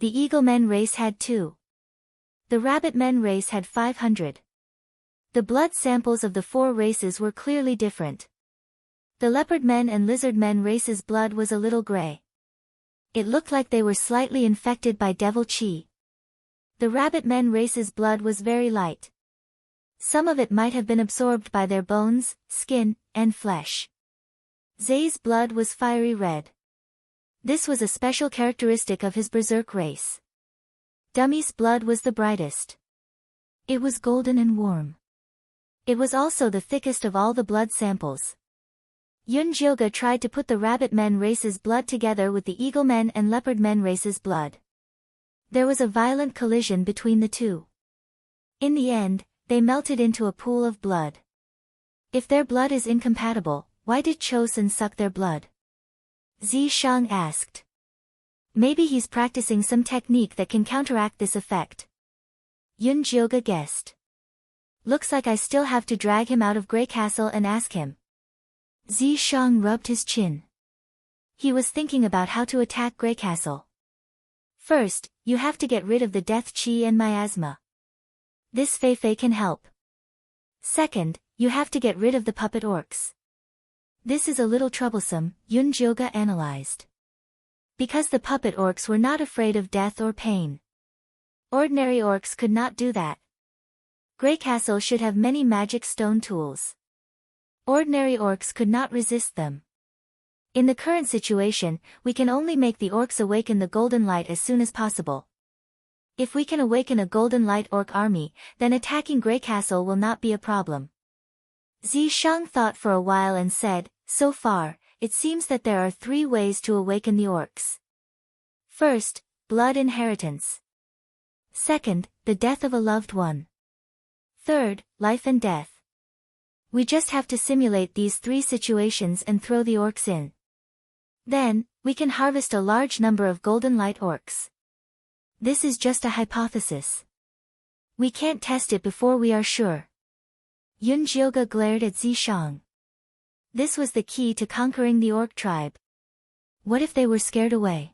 S1: The Eagle Men race had 2. The Rabbit Men race had 500. The blood samples of the 4 races were clearly different. The Leopard Men and Lizard Men races' blood was a little gray. It looked like they were slightly infected by devil chi. The Rabbit Men race's blood was very light. Some of it might have been absorbed by their bones, skin, and flesh. Ze's blood was fiery red. This was a special characteristic of his berserk race. Dummy's blood was the brightest. It was golden and warm. It was also the thickest of all the blood samples. Yun Jioge tried to put the Rabbit Men race's blood together with the Eagle Men and Leopard Men race's blood. There was a violent collision between the two. In the end, they melted into a pool of blood. If their blood is incompatible, why did Chosun suck their blood? Zi Shang asked. Maybe he's practicing some technique that can counteract this effect. Yun Jioge guessed. Looks like I still have to drag him out of Grey Castle and ask him. Zi Shang rubbed his chin. He was thinking about how to attack Grey Castle. First, you have to get rid of the death chi and miasma. This Feifei can help. Second, you have to get rid of the puppet orcs. This is a little troublesome, Yun Jioge analyzed. Because the puppet orcs were not afraid of death or pain. Ordinary orcs could not do that. Grey Castle should have many magic stone tools. Ordinary orcs could not resist them. In the current situation, we can only make the orcs awaken the golden light as soon as possible. If we can awaken a golden light orc army, then attacking Grey Castle will not be a problem. Zi Shang thought for a while and said, so far, it seems that there are 3 ways to awaken the orcs. First, blood inheritance. Second, the death of a loved one. Third, life and death. We just have to simulate these three situations and throw the orcs in. Then, we can harvest a large number of golden light orcs. This is just a hypothesis. We can't test it before we are sure. Yunjioge glared at Zishang. This was the key to conquering the orc tribe. What if they were scared away?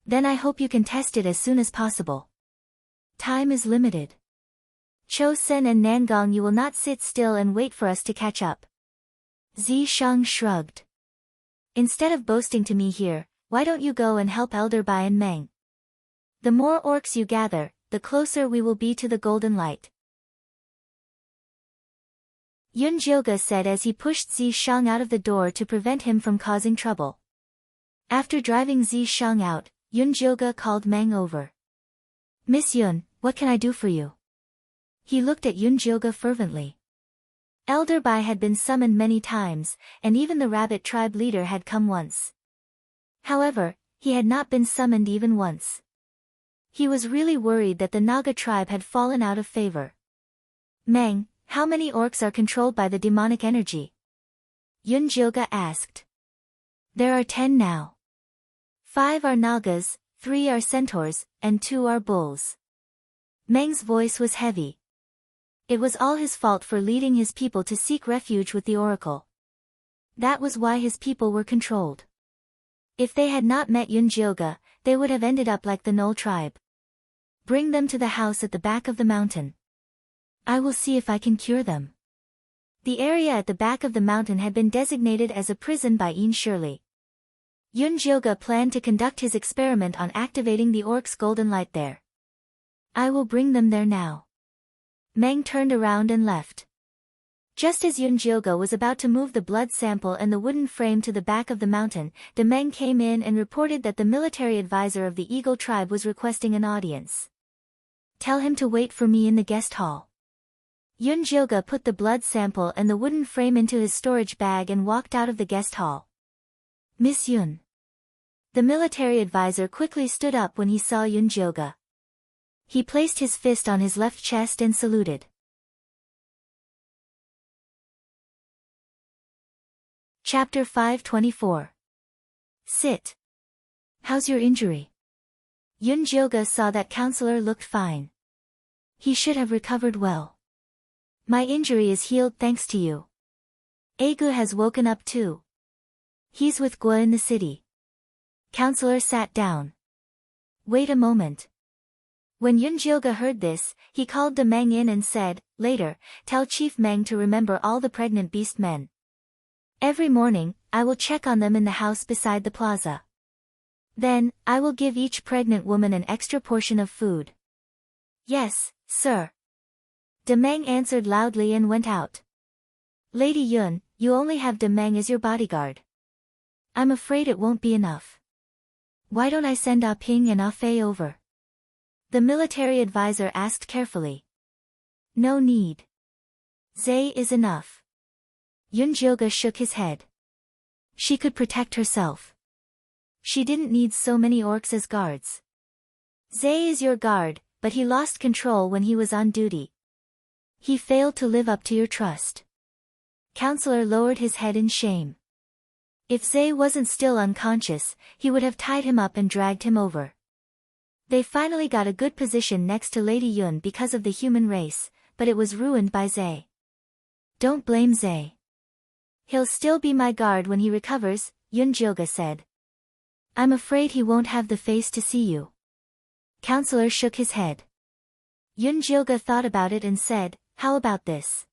S1: Then I hope you can test it as soon as possible. Time is limited. Chosen and Nangong, you will not sit still and wait for us to catch up. Zishang shrugged. Instead of boasting to me here, why don't you go and help Elder Bai and Meng? The more orcs you gather, the closer we will be to the golden light. Yunjioge said as he pushed Zishang out of the door to prevent him from causing trouble. After driving Zishang out, Yunjioge called Meng over. Miss Yun, what can I do for you? He looked at Yunjioge fervently. Elder Bai had been summoned many times, and even the rabbit tribe leader had come once. However, he had not been summoned even once. He was really worried that the Naga tribe had fallen out of favor. Meng, how many orcs are controlled by the demonic energy? Yunjioge asked. There are 10 now. 5 are Nagas, 3 are centaurs, and 2 are bulls. Meng's voice was heavy. It was all his fault for leading his people to seek refuge with the oracle. That was why his people were controlled. If they had not met Yunjioge, they would have ended up like the Knoll tribe. Bring them to the house at the back of the mountain. I will see if I can cure them. The area at the back of the mountain had been designated as a prison by Yin Shirley. Yunjioge planned to conduct his experiment on activating the orc's golden light there. I will bring them there now. Meng turned around and left. Just as Yunjioge was about to move the blood sample and the wooden frame to the back of the mountain, Meng came in and reported that the military advisor of the Eagle tribe was requesting an audience. Tell him to wait for me in the guest hall. Yunjioge put the blood sample and the wooden frame into his storage bag and walked out of the guest hall. Miss Yun. The military advisor quickly stood up when he saw Yunjioge. He placed his fist on his left chest and saluted. Chapter 524. Sit. How's your injury? Yunjioge saw that counselor looked fine. He should have recovered well. My injury is healed thanks to you. Agu has woken up too. He's with Gua in the city. Counselor sat down. Wait a moment. When Yunjioge heard this, he called Meng in and said, later, tell Chief Meng to remember all the pregnant beast men. Every morning, I will check on them in the house beside the plaza. Then, I will give each pregnant woman an extra portion of food. Yes, sir. Meng answered loudly and went out. Lady Yun, you only have Meng as your bodyguard. I'm afraid it won't be enough. Why don't I send Ah Ping and Ah Fei over? The military advisor asked carefully. No need. Zai is enough. Yunjioge shook his head. She could protect herself. She didn't need so many orcs as guards. Zai is your guard, but he lost control when he was on duty. He failed to live up to your trust. Counselor lowered his head in shame. If Zai wasn't still unconscious, he would have tied him up and dragged him over. They finally got a good position next to Lady Yun because of the human race, but it was ruined by Zai. Don't blame Zai. He'll still be my guard when he recovers, Yunjioge said. I'm afraid he won't have the face to see you. Counselor shook his head. Yunjioge thought about it and said, how about this?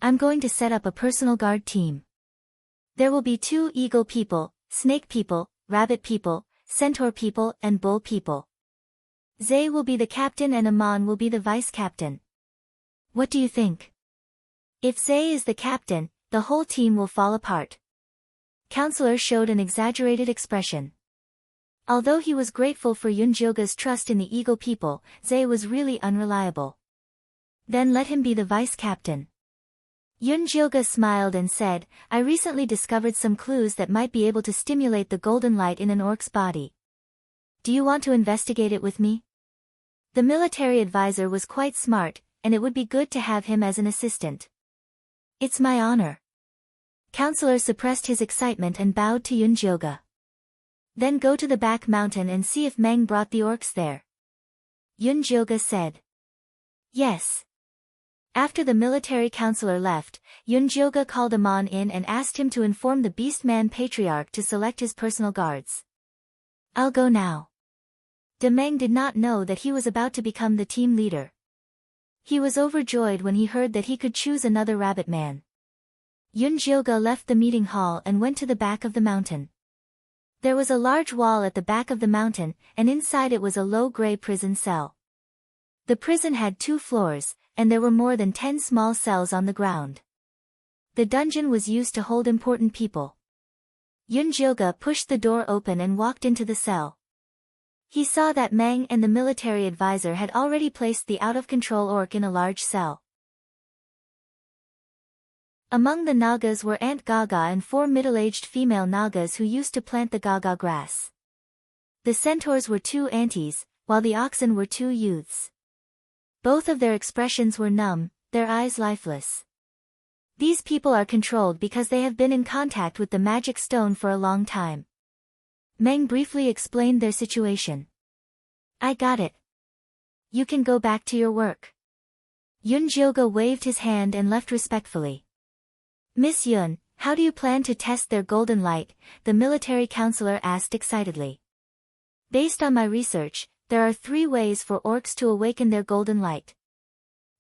S1: I'm going to set up a personal guard team. There will be 2 eagle people, snake people, rabbit people, centaur people and bull people. Zai will be the captain and Aman will be the vice captain. What do you think? If Zai is the captain, the whole team will fall apart. Counselor showed an exaggerated expression. Although he was grateful for Yunjioge's trust in the eagle people, Zai was really unreliable. Then let him be the vice captain. Yunjioge smiled and said, I recently discovered some clues that might be able to stimulate the golden light in an orc's body. Do you want to investigate it with me? The military advisor was quite smart, and it would be good to have him as an assistant. It's my honor. Counselor suppressed his excitement and bowed to Yunjioge. Then go to the back mountain and see if Meng brought the orcs there. Yunjioge said. Yes. After the military counselor left, Yunjioge called Amon in and asked him to inform the Beastman Patriarch to select his personal guards. I'll go now. De Meng did not know that he was about to become the team leader. He was overjoyed when he heard that he could choose another rabbit man. Yunjioge left the meeting hall and went to the back of the mountain. There was a large wall at the back of the mountain, and inside it was a low gray prison cell. The prison had 2 floors, and there were more than 10 small cells on the ground. The dungeon was used to hold important people. Yunjioge pushed the door open and walked into the cell. He saw that Meng and the military advisor had already placed the out-of-control orc in a large cell. Among the Nagas were Aunt Gaga and 4 middle-aged female Nagas who used to plant the Gaga grass. The centaurs were 2 aunties, while the oxen were 2 youths. Both of their expressions were numb, their eyes lifeless. These people are controlled because they have been in contact with the magic stone for a long time. Meng briefly explained their situation. I got it. You can go back to your work. Yunjioge waved his hand and left respectfully. Miss Yun, how do you plan to test their golden light? The military counselor asked excitedly. Based on my research, there are 3 ways for orcs to awaken their golden light.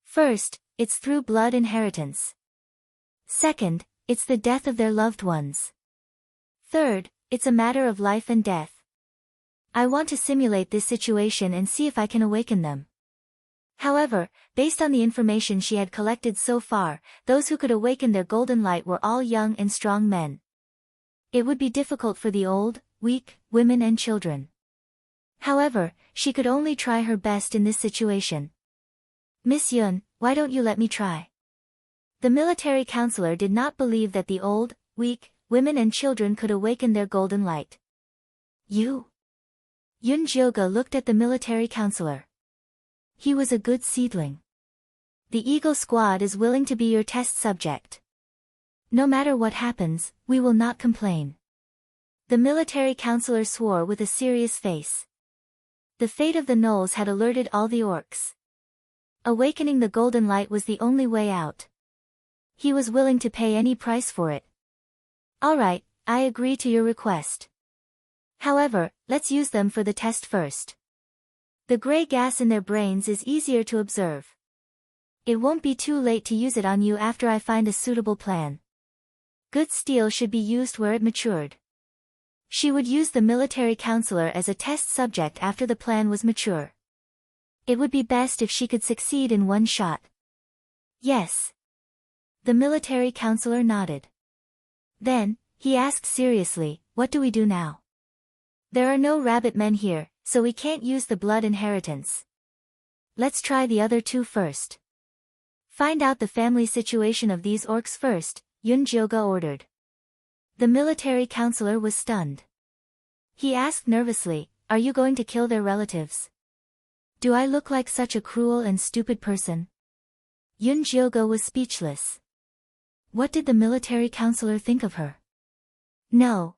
S1: First, it's through blood inheritance. Second, it's the death of their loved ones. Third, it's a matter of life and death. I want to simulate this situation and see if I can awaken them. However, based on the information she had collected so far, those who could awaken their golden light were all young and strong men. It would be difficult for the old, weak, women and children. However, she could only try her best in this situation. Miss Yun, why don't you let me try? The military counselor did not believe that the old, weak, women and children could awaken their golden light. You? Yunjioge looked at the military counselor. He was a good seedling. The Eagle Squad is willing to be your test subject. No matter what happens, we will not complain. The military counselor swore with a serious face. The fate of the gnolls had alerted all the orcs. Awakening the golden light was the only way out. He was willing to pay any price for it. All right, I agree to your request. However, let's use them for the test first. The gray gas in their brains is easier to observe. It won't be too late to use it on you after I find a suitable plan. Good steel should be used where it matured. She would use the military counselor as a test subject after the plan was mature. It would be best if she could succeed in one shot. Yes. The military counselor nodded. Then, he asked seriously, what do we do now? There are no rabbit men here, so we can't use the blood inheritance. Let's try the other 2 first. Find out the family situation of these orcs first, Yunjioge ordered. The military counselor was stunned. He asked nervously, are you going to kill their relatives? Do I look like such a cruel and stupid person? Yunjioge was speechless. What did the military counselor think of her? No.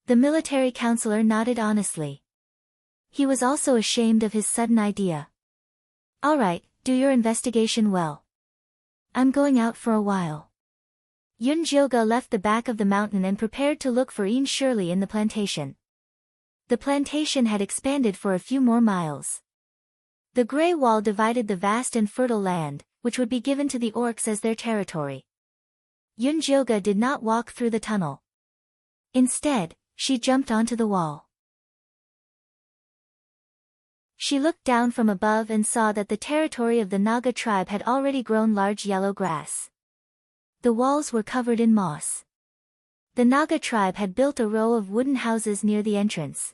S1: The military counselor nodded honestly. He was also ashamed of his sudden idea. All right, do your investigation well. I'm going out for a while. Yunjioge left the back of the mountain and prepared to look for Ian Shirley in the plantation. The plantation had expanded for a few more miles. The gray wall divided the vast and fertile land, which would be given to the orcs as their territory. Yunjioge did not walk through the tunnel. Instead, she jumped onto the wall. She looked down from above and saw that the territory of the Naga tribe had already grown large yellow grass. The walls were covered in moss. The Naga tribe had built a row of wooden houses near the entrance.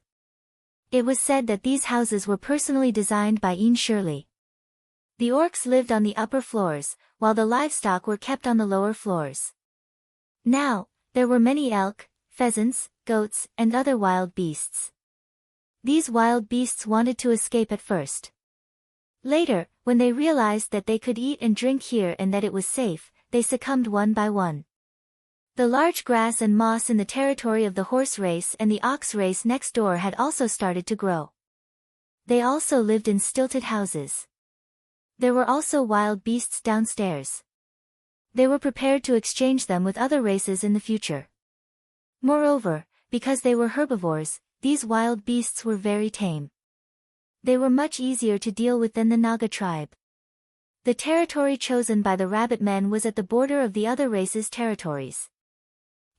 S1: It was said that these houses were personally designed by Ian Shirley. The orcs lived on the upper floors, while the livestock were kept on the lower floors. Now, there were many elk, pheasants, goats, and other wild beasts. These wild beasts wanted to escape at first. Later, when they realized that they could eat and drink here and that it was safe, they succumbed one by one. The large grass and moss in the territory of the horse race and the ox race next door had also started to grow. They also lived in stilted houses. There were also wild beasts downstairs. They were prepared to exchange them with other races in the future. Moreover, because they were herbivores, these wild beasts were very tame. They were much easier to deal with than the Naga tribe. The territory chosen by the rabbit men was at the border of the other races' territories.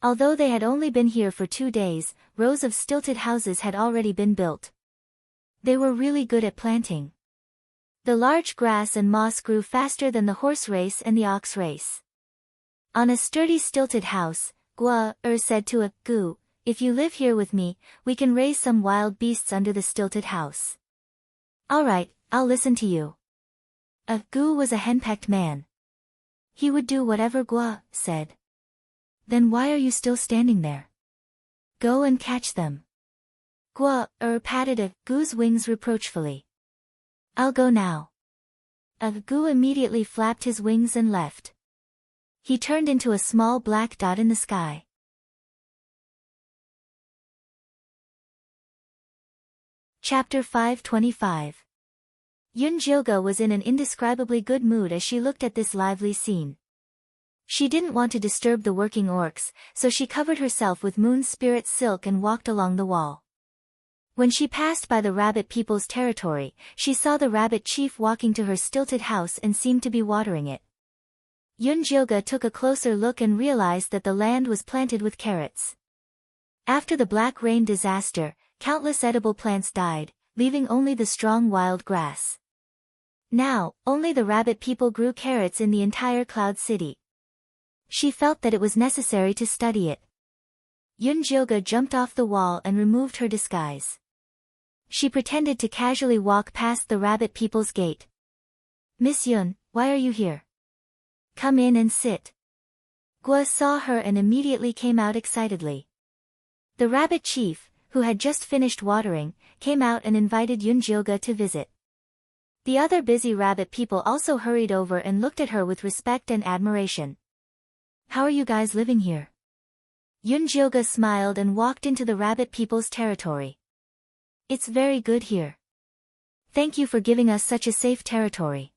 S1: Although they had only been here for 2 days, rows of stilted houses had already been built. They were really good at planting. The large grass and moss grew faster than the horse race and the ox race. On a sturdy stilted house, Gua-er said to a Gu, "If you live here with me, we can raise some wild beasts under the stilted house." "Alright, I'll listen to you." A Gu was a henpecked man. He would do whatever Gua said. "Then why are you still standing there? Go and catch them." Gua-er patted a Gu's wings reproachfully. "I'll go now." A Gu immediately flapped his wings and left. He turned into a small black dot in the sky. Chapter 525. Yunjilga was in an indescribably good mood as she looked at this lively scene. She didn't want to disturb the working orcs, so she covered herself with moon spirit silk and walked along the wall. When she passed by the rabbit people's territory, she saw the rabbit chief walking to her stilted house and seemed to be watering it. Yunjilga took a closer look and realized that the land was planted with carrots. After the black rain disaster, countless edible plants died, leaving only the strong wild grass. Now, only the rabbit people grew carrots in the entire Cloud City. She felt that it was necessary to study it. Yunjilga jumped off the wall and removed her disguise. She pretended to casually walk past the rabbit people's gate. "Miss Yun, why are you here? Come in and sit." Gua saw her and immediately came out excitedly. The rabbit chief, who had just finished watering, came out and invited Yunjilga to visit. The other busy rabbit people also hurried over and looked at her with respect and admiration. "How are you guys living here?" Yunjilga smiled and walked into the rabbit people's territory. "It's very good here. Thank you for giving us such a safe territory."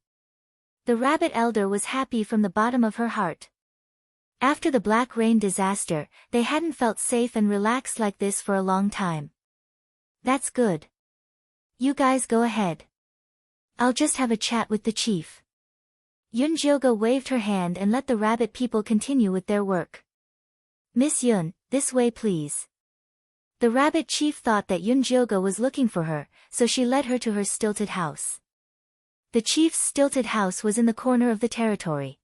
S1: The rabbit elder was happy from the bottom of her heart. After the black rain disaster, they hadn't felt safe and relaxed like this for a long time. "That's good. You guys go ahead. I'll just have a chat with the chief." Yunjilga waved her hand and let the rabbit people continue with their work. "Miss Yun, this way please." The rabbit chief thought that Yunjilga was looking for her, so she led her to her stilted house. The chief's stilted house was in the corner of the territory.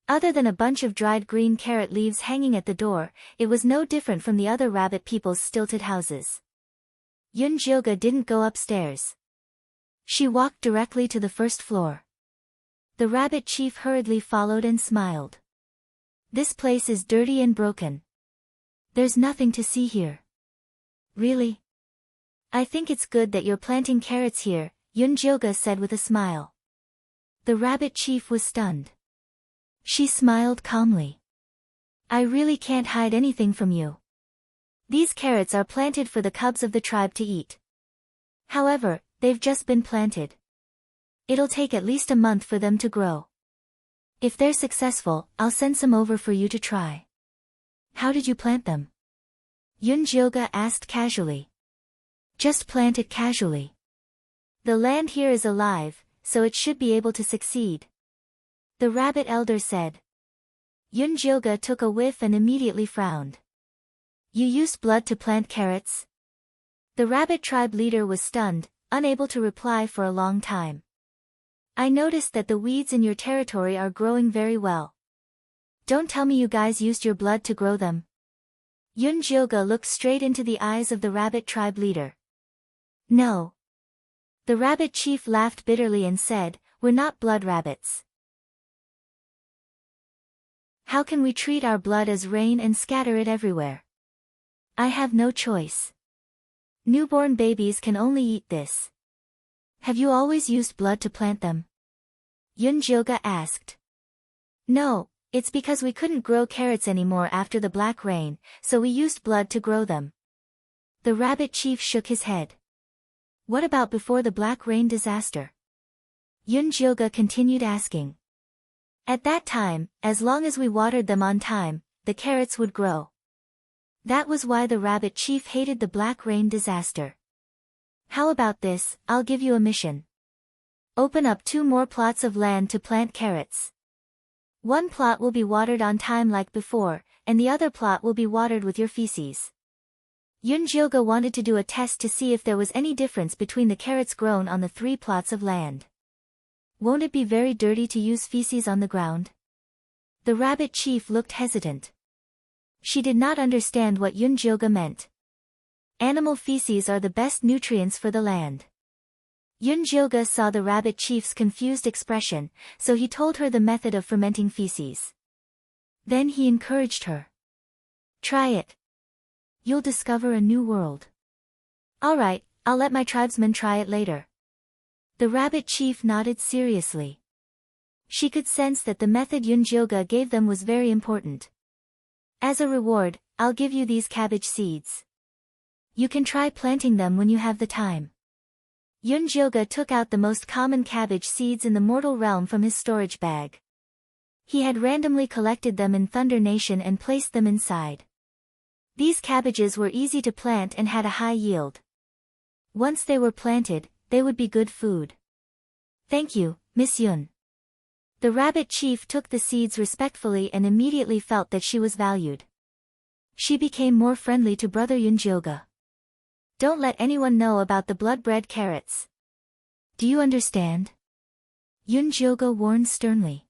S1: Other than a bunch of dried green carrot leaves hanging at the door, it was no different from the other rabbit people's stilted houses. Yunjilga didn't go upstairs. She walked directly to the first floor. The rabbit chief hurriedly followed and smiled. "This place is dirty and broken. There's nothing to see here." "Really? I think it's good that you're planting carrots here," Yunjilga said with a smile. The rabbit chief was stunned. She smiled calmly. "I really can't hide anything from you. These carrots are planted for the cubs of the tribe to eat. However, they've just been planted. It'll take at least a month for them to grow. If they're successful, I'll send some over for you to try." "How did you plant them?" Yunjilga asked casually. "Just plant it casually. The land here is alive, so it should be able to succeed," the rabbit elder said. Yunjilga took a whiff and immediately frowned. "You used blood to plant carrots?" The rabbit tribe leader was stunned, unable to reply for a long time. "I noticed that the weeds in your territory are growing very well. Don't tell me you guys used your blood to grow them." Yunjilga looked straight into the eyes of the rabbit tribe leader. "No." The rabbit chief laughed bitterly and said, "We're not blood rabbits. How can we treat our blood as rain and scatter it everywhere? I have no choice. Newborn babies can only eat this. Have you always used blood to plant them? Yunjioga asked. No, it's because we couldn't grow carrots anymore after the black rain, so we used blood to grow them. The rabbit chief shook his head. What about before the black rain disaster? Yunjioga continued asking. At that time, as long as we watered them on time, the carrots would grow. That was why the rabbit chief hated the black rain disaster. How about this, I'll give you a mission. Open up 2 more plots of land to plant carrots. One plot will be watered on time like before, and the other plot will be watered with your feces. Yunjioga wanted to do a test to see if there was any difference between the carrots grown on the 3 plots of land. Won't it be very dirty to use feces on the ground? The rabbit chief looked hesitant. She did not understand what Yunjioga meant. Animal feces are the best nutrients for the land. Yunjioga saw the rabbit chief's confused expression, so he told her the method of fermenting feces. Then he encouraged her. Try it. You'll discover a new world. Alright, I'll let my tribesmen try it later. The rabbit chief nodded seriously. She could sense that the method Yunjioga gave them was very important. As a reward, I'll give you these cabbage seeds. You can try planting them when you have the time. Yunjioga took out the most common cabbage seeds in the mortal realm from his storage bag. He had randomly collected them in Thunder Nation and placed them inside. These cabbages were easy to plant and had a high yield. Once they were planted, they would be good food. Thank you, Miss Yun. The rabbit chief took the seeds respectfully and immediately felt that she was valued. She became more friendly to Brother Yunjioga. Don't let anyone know about the blood-bred carrots. Do you understand? Yunjioga warned sternly.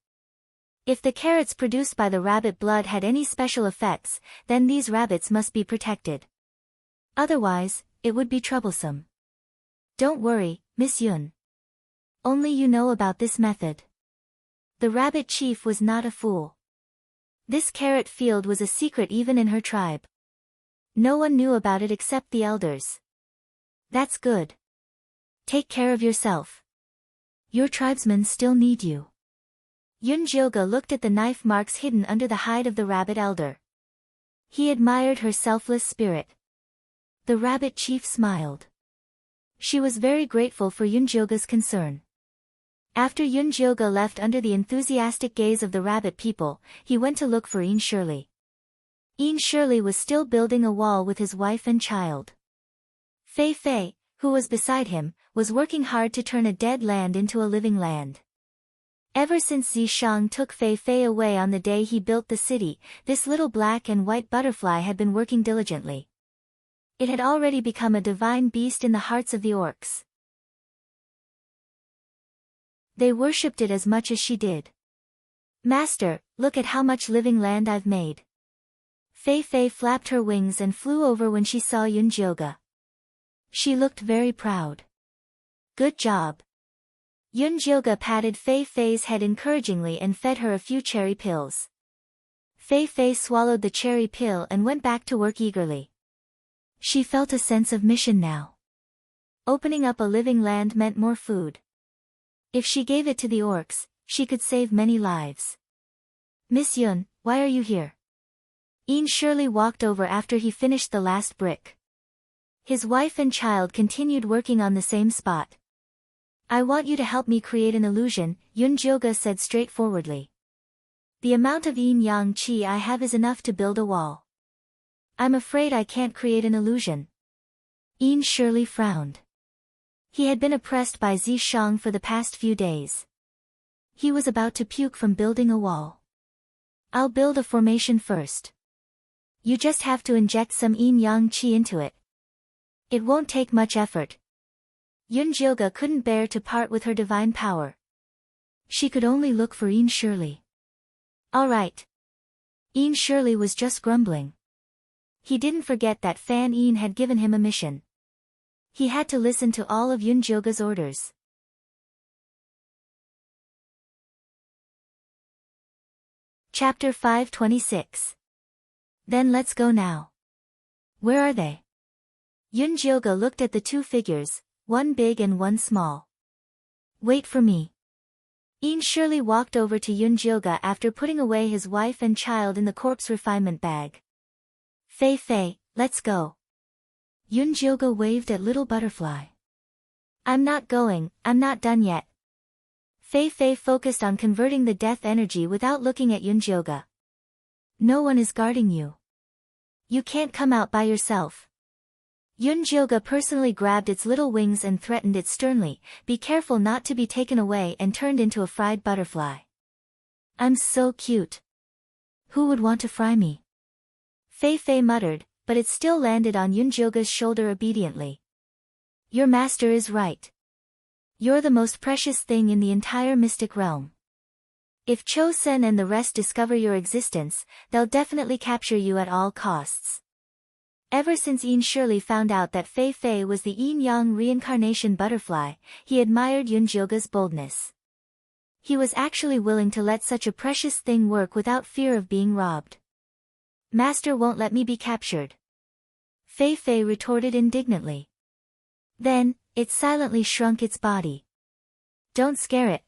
S1: If the carrots produced by the rabbit blood had any special effects, then these rabbits must be protected. Otherwise, it would be troublesome. Don't worry, Miss Yun. Only you know about this method. The rabbit chief was not a fool. This carrot field was a secret even in her tribe. No one knew about it except the elders. That's good. Take care of yourself. Your tribesmen still need you. Yunjioga looked at the knife marks hidden under the hide of the rabbit elder. He admired her selfless spirit. The rabbit chief smiled. She was very grateful for Yunjioga's concern. After Yunjioga left under the enthusiastic gaze of the rabbit people, he went to look for Ian Shirley. Ian Shirley was still building a wall with his wife and child. Fei Fei, who was beside him, was working hard to turn a dead land into a living land. Ever since Zishang took Fei Fei away on the day he built the city, this little black and white butterfly had been working diligently. It had already become a divine beast in the hearts of the orcs. They worshipped it as much as she did. Master, look at how much living land I've made. Fei Fei flapped her wings and flew over when she saw Yunjioga. She looked very proud. Good job. Yunjioga patted Fei Fei's head encouragingly and fed her a few cherry pills. Fei Fei swallowed the cherry pill and went back to work eagerly. She felt a sense of mission now. Opening up a living land meant more food. If she gave it to the orcs, she could save many lives. Miss Yun, why are you here? Ian Shirley walked over after he finished the last brick. His wife and child continued working on the same spot. I want you to help me create an illusion, Yunjioga said straightforwardly. The amount of yin yang qi I have is enough to build a wall. I'm afraid I can't create an illusion. Ian Shirley frowned. He had been oppressed by Zishang for the past few days. He was about to puke from building a wall. I'll build a formation first. You just have to inject some yin yang qi into it. It won't take much effort. Yunjioga couldn't bear to part with her divine power. She could only look for Ian Shirley. All right. Ian Shirley was just grumbling. He didn't forget that Fan Ian had given him a mission. He had to listen to all of Yunjioga's orders. Chapter 526. Then let's go now. Where are they? Yunjioga looked at the two figures, one big and one small. Wait for me. Ian Shirley walked over to Yunjioga after putting away his wife and child in the corpse refinement bag. Fei, let's go. Yunjioga waved at Little Butterfly. I'm not going, I'm not done yet. Fei focused on converting the death energy without looking at Yunjioga. No one is guarding you. You can't come out by yourself. Yunjioga personally grabbed its little wings and threatened it sternly, be careful not to be taken away, and turned into a fried butterfly. I'm so cute. Who would want to fry me? Fei muttered, but it still landed on Yunjioga's shoulder obediently. Your master is right. You're the most precious thing in the entire mystic realm. If Cho Sen and the rest discover your existence, they'll definitely capture you at all costs. Ever since Ian Shirley found out that Fei was the Yin Yang reincarnation butterfly, he admired Yunjioga's boldness. He was actually willing to let such a precious thing work without fear of being robbed. Master won't let me be captured. Fei retorted indignantly. Then, it silently shrunk its body. Don't scare it.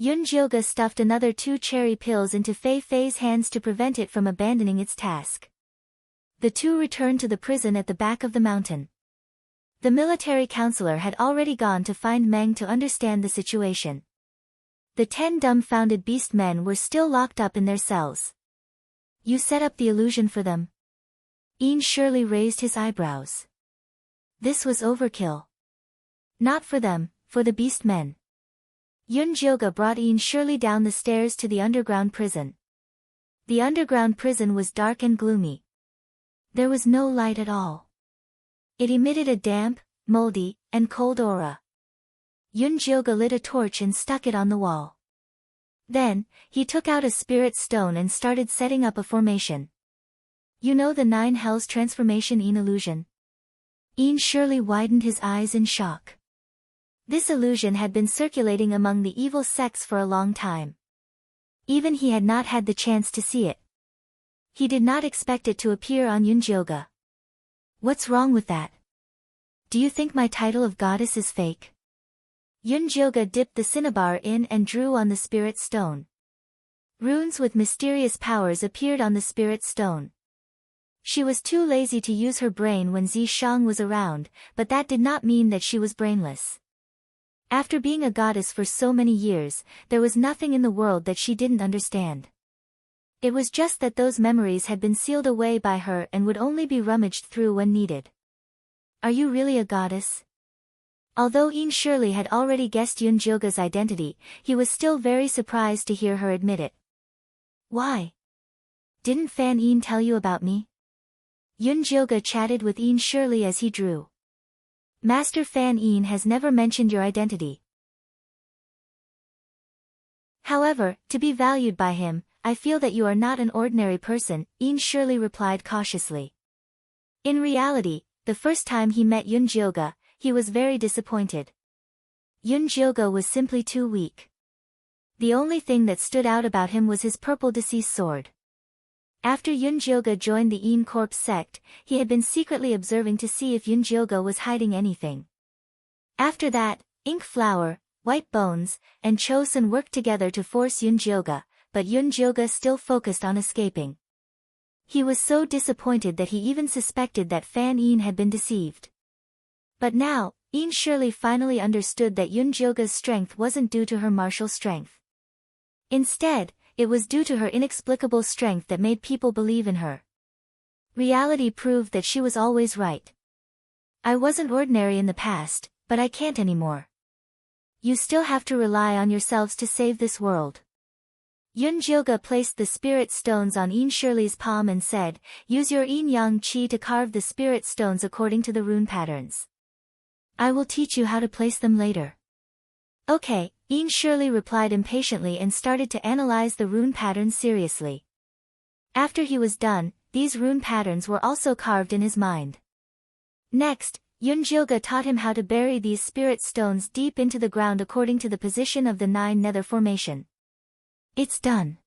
S1: Yunjioga stuffed another 2 cherry pills into Fei's hands to prevent it from abandoning its task. The two returned to the prison at the back of the mountain. The military counselor had already gone to find Meng to understand the situation. The 10 dumbfounded beast men were still locked up in their cells. You set up the illusion for them? Ian Shirley raised his eyebrows. This was overkill. Not for them, for the beast men. Yunjioga brought Ian Shirley down the stairs to the underground prison. The underground prison was dark and gloomy. There was no light at all. It emitted a damp, moldy, and cold aura. Yunjioga lit a torch and stuck it on the wall. Then, he took out a spirit stone and started setting up a formation. You know the 9 Hells transformation illusion? Ian Shirley widened his eyes in shock. This illusion had been circulating among the evil sects for a long time. Even he had not had the chance to see it. He did not expect it to appear on Yunjioga. What's wrong with that? Do you think my title of goddess is fake? Yunjioga dipped the cinnabar in and drew on the spirit stone. Runes with mysterious powers appeared on the spirit stone. She was too lazy to use her brain when Zishang was around, but that did not mean that she was brainless. After being a goddess for so many years, there was nothing in the world that she didn't understand. It was just that those memories had been sealed away by her and would only be rummaged through when needed. Are you really a goddess? Although Ian Shirley had already guessed Yunjioga's identity, he was still very surprised to hear her admit it. Why? Didn't Fan Ian tell you about me? Yunjioga chatted with Ian Shirley as he drew. Master Fan Ian has never mentioned your identity. However, to be valued by him, I feel that you are not an ordinary person, Ian Shirley replied cautiously. In reality, the first time he met Yunjioga, he was very disappointed. Yunjioga was simply too weak. The only thing that stood out about him was his purple deceased sword. After Yunjioga joined the Ian Corpse sect, he had been secretly observing to see if Yunjioga was hiding anything. After that, Ink Flower, White Bones, and Chosen worked together to force Yunjioga, but Yunjioga still focused on escaping. He was so disappointed that he even suspected that Fan Ian had been deceived. But now, Ian Shirley finally understood that Yunjioga's strength wasn't due to her martial strength. Instead, it was due to her inexplicable strength that made people believe in her. Reality proved that she was always right. I wasn't ordinary in the past, but I can't anymore. You still have to rely on yourselves to save this world. Yunjioga placed the spirit stones on Ian Shirley's palm and said, use your Yin Yang Qi to carve the spirit stones according to the rune patterns. I will teach you how to place them later. Okay, Ian Shirley replied impatiently and started to analyze the rune patterns seriously. After he was done, these rune patterns were also carved in his mind. Next, Yunjioga taught him how to bury these spirit stones deep into the ground according to the position of the 9 nether formation. It's done.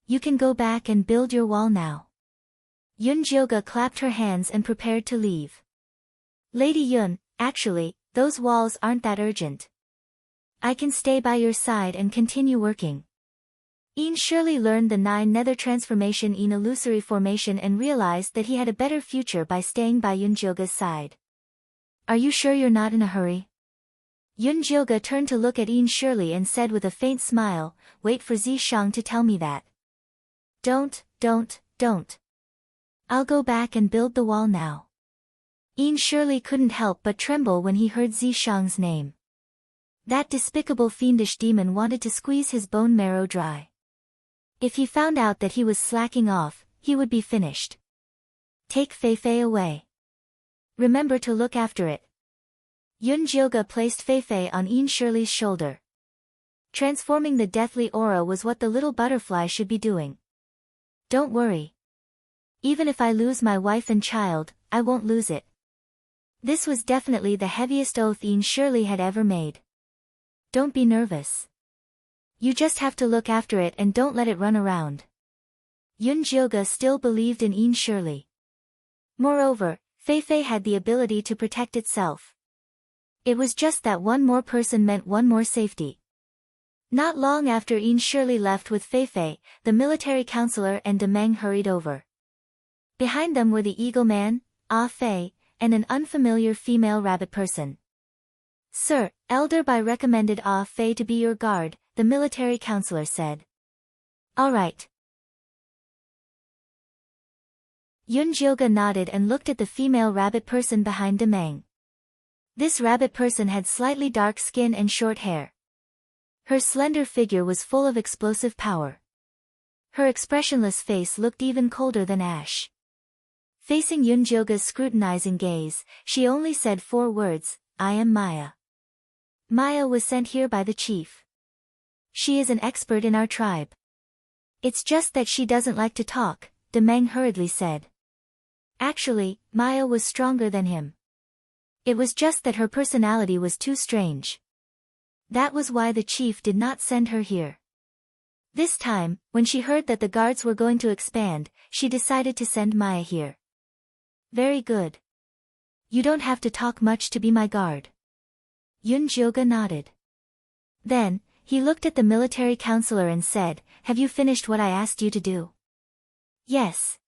S1: You can go back and build your wall now. Yunjioga clapped her hands and prepared to leave. Lady Yun, actually, those walls aren't that urgent. I can stay by your side and continue working. Ian surely learned the 9 nether transformation in illusory formation and realized that he had a better future by staying by Yunjilga's side. Are you sure you're not in a hurry? Yunjilga turned to look at Ian Shirley and said with a faint smile, wait for Zishang to tell me that. Don't. I'll go back and build the wall now. Ian Shirley couldn't help but tremble when he heard Zishang's name. That despicable fiendish demon wanted to squeeze his bone marrow dry. If he found out that he was slacking off, he would be finished. Take Feifei away. Remember to look after it. Yunjilga placed Feifei on Ian Shirley's shoulder. Transforming the deathly aura was what the little butterfly should be doing. Don't worry. Even if I lose my wife and child, I won't lose it. This was definitely the heaviest oath Ian Shirley had ever made. Don't be nervous. You just have to look after it and don't let it run around. Yunjilga still believed in Ian Shirley. Moreover, Feifei had the ability to protect itself. It was just that one more person meant one more safety. Not long after Ian Shirley left with Feifei, the military counselor and Demeng hurried over. Behind them were the Eagle Man, Ah Fei, and an unfamiliar female rabbit person. Sir, Elder Bai recommended Ah Fei to be your guard, the military counselor said. All right. Yunjilga nodded and looked at the female rabbit person behind Demeng. This rabbit person had slightly dark skin and short hair. Her slender figure was full of explosive power. Her expressionless face looked even colder than ash. Facing Yunjilga's scrutinizing gaze, she only said 4 words, I am Maya. Maya was sent here by the chief. She is an expert in our tribe. It's just that she doesn't like to talk, Demeng hurriedly said. Actually, Maya was stronger than him. It was just that her personality was too strange. That was why the chief did not send her here. This time, when she heard that the guards were going to expand, she decided to send Maya here. Very good. You don't have to talk much to be my guard. Yunjilga nodded. Then, he looked at the military counselor and said, have you finished what I asked you to do? Yes.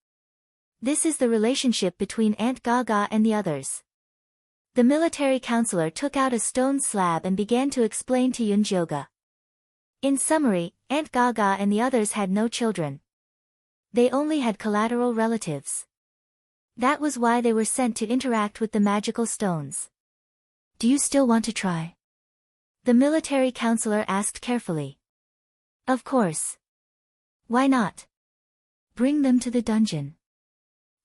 S1: This is the relationship between Aunt Gaga and the others. The military counselor took out a stone slab and began to explain to Yunjilga. In summary, Aunt Gaga and the others had no children. They only had collateral relatives. That was why they were sent to interact with the magical stones. Do you still want to try? The military counselor asked carefully. Of course. Why not? Bring them to the dungeon.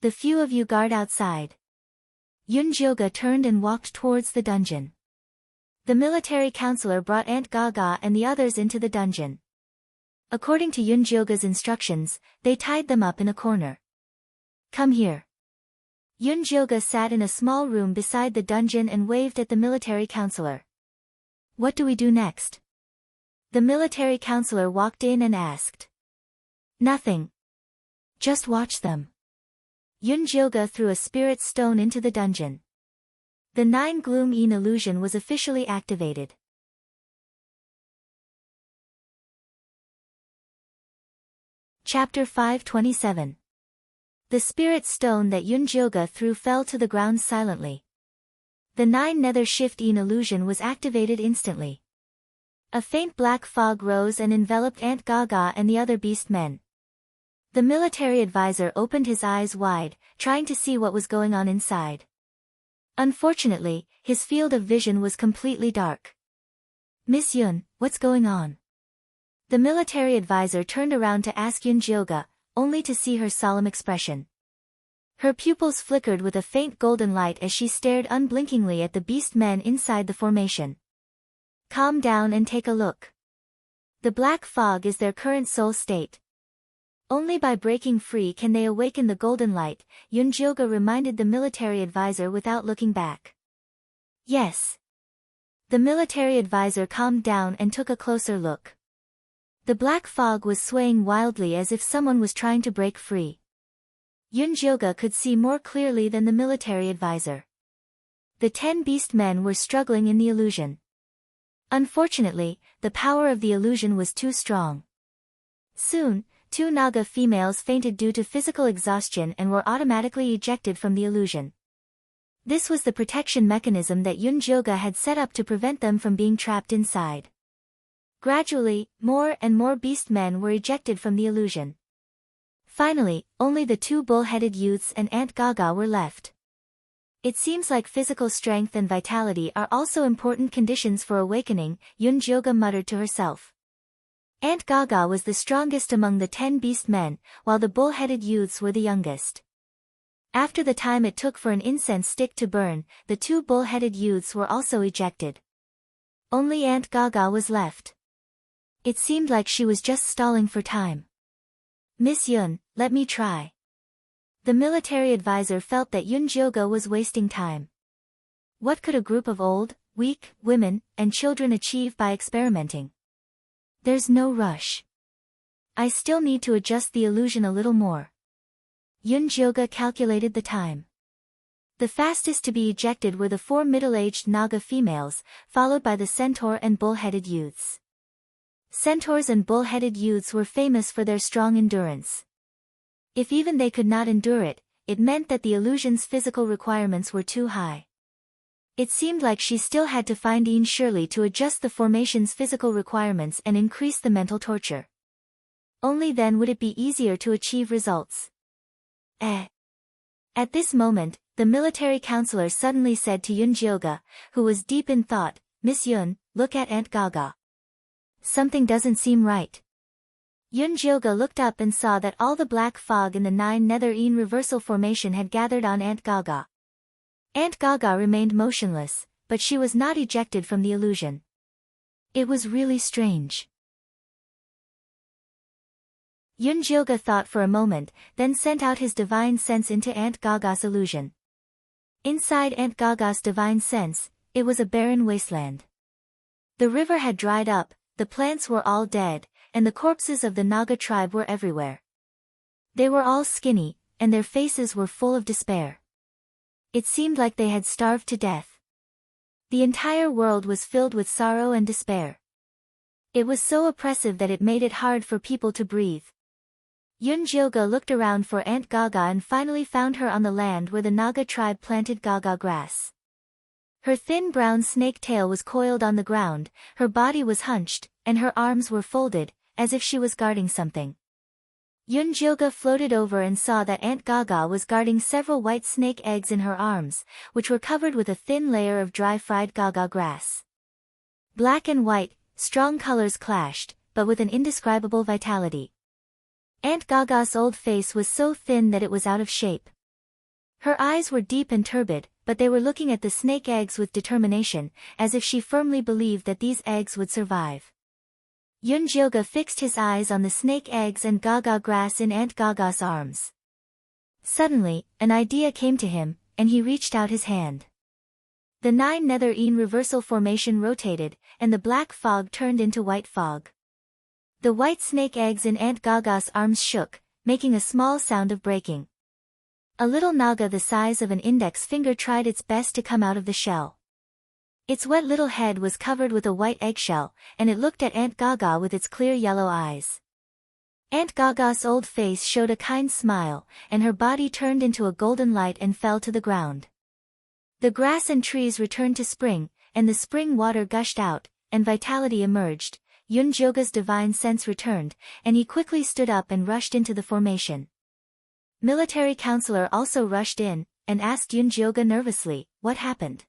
S1: The few of you guard outside. Yunjilga turned and walked towards the dungeon. The military counselor brought Aunt Gaga and the others into the dungeon. According to Yunjilga's instructions, they tied them up in a corner. Come here. Yunjilga sat in a small room beside the dungeon and waved at the military counselor. What do we do next? The military counselor walked in and asked. Nothing. Just watch them. Yunjilga threw a spirit stone into the dungeon. The 9 Gloom Een illusion was officially activated. Chapter 527. The spirit stone that Yunjilga threw fell to the ground silently. The 9 Nether Shift Een illusion was activated instantly. A faint black fog rose and enveloped Aunt Gaga and the other beast men. The military advisor opened his eyes wide, trying to see what was going on inside. Unfortunately, his field of vision was completely dark. Miss Yun, what's going on? The military advisor turned around to ask Yunjilga, only to see her solemn expression. Her pupils flickered with a faint golden light as she stared unblinkingly at the beast men inside the formation. Calm down and take a look. The black fog is their current soul state. Only by breaking free can they awaken the golden light, Yunjilga reminded the military advisor without looking back. Yes. The military advisor calmed down and took a closer look. The black fog was swaying wildly as if someone was trying to break free. Yunjilga could see more clearly than the military advisor. The 10 beast men were struggling in the illusion. Unfortunately, the power of the illusion was too strong. Soon, 2 Naga females fainted due to physical exhaustion and were automatically ejected from the illusion. This was the protection mechanism that Yunjioga had set up to prevent them from being trapped inside. Gradually, more and more beast men were ejected from the illusion. Finally, only the 2 bull-headed youths and Aunt Gaga were left. It seems like physical strength and vitality are also important conditions for awakening, Yunjioga muttered to herself. Aunt Gaga was the strongest among the 10 beast men, while the bull-headed youths were the youngest. After the time it took for an incense stick to burn, the 2 bull-headed youths were also ejected. Only Aunt Gaga was left. It seemed like she was just stalling for time. Miss Yun, let me try. The military advisor felt that Yunjioga was wasting time. What could a group of old, weak, women, and children achieve by experimenting? There's no rush. I still need to adjust the illusion a little more. Yunjioga calculated the time. The fastest to be ejected were the 4 middle-aged Naga females, followed by the centaur and bull-headed youths. Centaurs and bull-headed youths were famous for their strong endurance. If even they could not endure it, it meant that the illusion's physical requirements were too high. It seemed like she still had to find Ian Shirley to adjust the formation's physical requirements and increase the mental torture. Only then would it be easier to achieve results. At this moment, the military counselor suddenly said to Yunjioga, who was deep in thought, Miss Yun, look at Aunt Gaga. Something doesn't seem right. Yunjioga looked up and saw that all the black fog in the 9 Nether-Een reversal formation had gathered on Aunt Gaga. Aunt Gaga remained motionless, but she was not ejected from the illusion. It was really strange. Yunjioga thought for a moment, then sent out his divine sense into Aunt Gaga's illusion. Inside Aunt Gaga's divine sense, it was a barren wasteland. The river had dried up, the plants were all dead, and the corpses of the Naga tribe were everywhere. They were all skinny, and their faces were full of despair. It seemed like they had starved to death. The entire world was filled with sorrow and despair. It was so oppressive that it made it hard for people to breathe. Yunjioga looked around for Aunt Gaga and finally found her on the land where the Naga tribe planted Gaga grass. Her thin brown snake tail was coiled on the ground, her body was hunched, and her arms were folded, as if she was guarding something. Yunjioga floated over and saw that Aunt Gaga was guarding several white snake eggs in her arms, which were covered with a thin layer of dry fried Gaga grass. Black and white, strong colors clashed, but with an indescribable vitality. Aunt Gaga's old face was so thin that it was out of shape. Her eyes were deep and turbid, but they were looking at the snake eggs with determination, as if she firmly believed that these eggs would survive. Yunjioga fixed his eyes on the snake eggs and Gaga grass in Aunt Gaga's arms. Suddenly, an idea came to him, and he reached out his hand. The 9 Nether-Een reversal formation rotated, and the black fog turned into white fog. The white snake eggs in Aunt Gaga's arms shook, making a small sound of breaking. A little Naga the size of an index finger tried its best to come out of the shell. Its wet little head was covered with a white eggshell, and it looked at Aunt Gaga with its clear yellow eyes. Aunt Gaga's old face showed a kind smile, and her body turned into a golden light and fell to the ground. The grass and trees returned to spring, and the spring water gushed out, and vitality emerged. Yunjioga's divine sense returned, and he quickly stood up and rushed into the formation. Military counselor also rushed in, and asked Yunjioga nervously, what happened?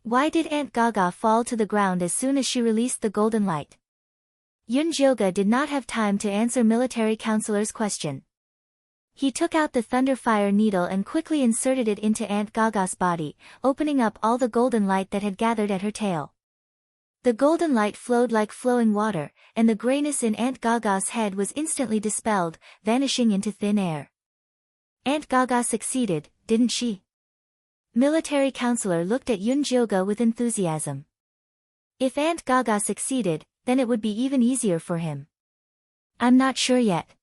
S1: Why did Aunt Gaga fall to the ground as soon as she released the golden light? Yunjioga did not have time to answer military counselor's question. He took out the thunderfire needle and quickly inserted it into Aunt Gaga's body, opening up all the golden light that had gathered at her tail. The golden light flowed like flowing water, and the grayness in Aunt Gaga's head was instantly dispelled, vanishing into thin air. Aunt Gaga succeeded, didn't she? Military counselor looked at Yunjioga with enthusiasm. If Aunt Gaga succeeded, then it would be even easier for him. I'm not sure yet.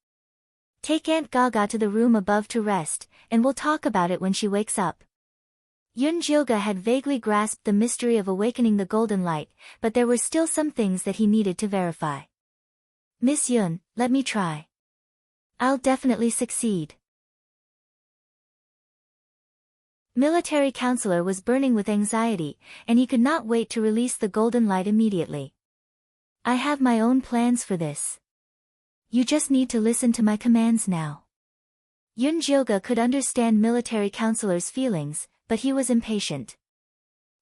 S1: Take Aunt Gaga to the room above to rest, and we'll talk about it when she wakes up. Yunjioga had vaguely grasped the mystery of awakening the golden light, but there were still some things that he needed to verify. Miss Yun, let me try. I'll definitely succeed. Military counselor was burning with anxiety, and he could not wait to release the golden light immediately. I have my own plans for this. You just need to listen to my commands now. Yunjioga could understand military counselor's feelings, but he was impatient.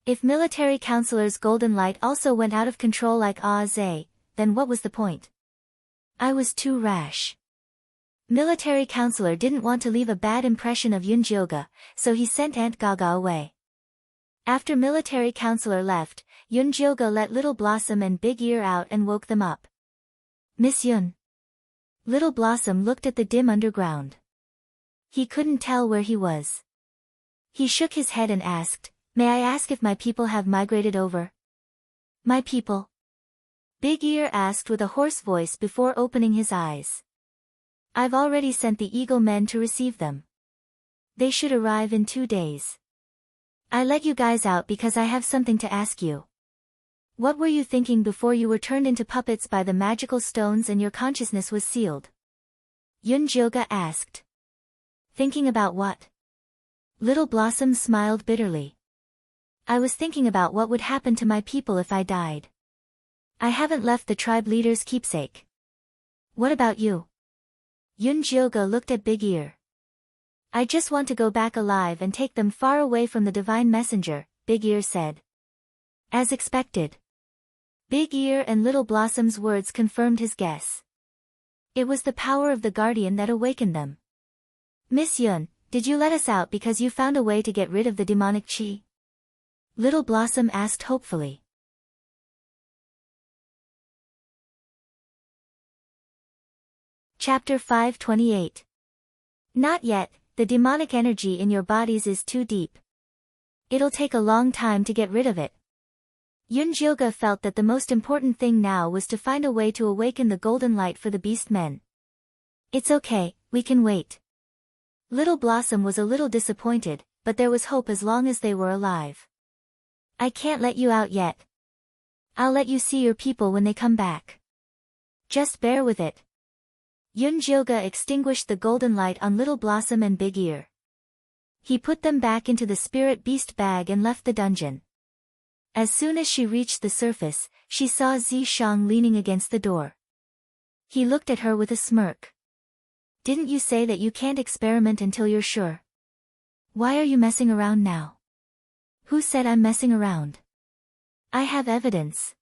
S1: If military counselor's golden light also went out of control like Aze, then what was the point? I was too rash. Military counselor didn't want to leave a bad impression of Yunjioga, so he sent Aunt Gaga away. After military counselor left, Yunjioga let Little Blossom and Big Ear out and woke them up. Miss Yun. Little Blossom looked at the dim underground. He couldn't tell where he was. He shook his head and asked, May I ask if my people have migrated over? My people? Big Ear asked with a hoarse voice before opening his eyes. I've already sent the Eagle Men to receive them. They should arrive in 2 days. I let you guys out because I have something to ask you. What were you thinking before you were turned into puppets by the magical stones and your consciousness was sealed? Yunjioga asked. Thinking about what? Little Blossom smiled bitterly. I was thinking about what would happen to my people if I died. I haven't left the tribe leader's keepsake. What about you? Yunjioga looked at Big Ear. I just want to go back alive and take them far away from the divine messenger, Big Ear said. As expected. Big Ear and Little Blossom's words confirmed his guess. It was the power of the guardian that awakened them. Miss Yun, did you let us out because you found a way to get rid of the demonic chi? Little Blossom asked hopefully. Chapter 528. Not yet, the demonic energy in your bodies is too deep. It'll take a long time to get rid of it. Yunjioga felt that the most important thing now was to find a way to awaken the golden light for the beast men. It's okay, we can wait. Little Blossom was a little disappointed, but there was hope as long as they were alive. I can't let you out yet. I'll let you see your people when they come back. Just bear with it. Yunjioga extinguished the golden light on Little Blossom and Big Ear. He put them back into the spirit beast bag and left the dungeon. As soon as she reached the surface, she saw Zishang leaning against the door. He looked at her with a smirk. Didn't you say that you can't experiment until you're sure? Why are you messing around now? Who said I'm messing around? I have evidence.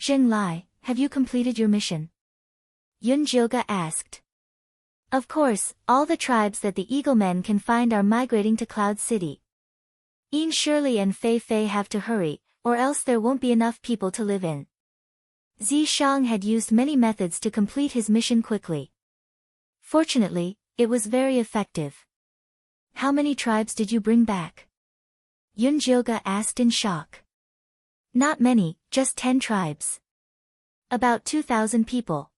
S1: Zheng Lai, have you completed your mission? Yunjioga asked. Of course, all the tribes that the Eagle Men can find are migrating to Cloud City. Yin Shirley and Fei Fei have to hurry, or else there won't be enough people to live in. Zishang had used many methods to complete his mission quickly. Fortunately, it was very effective. How many tribes did you bring back? Yunjioga asked in shock. Not many, just 10 tribes. About 2,000 people.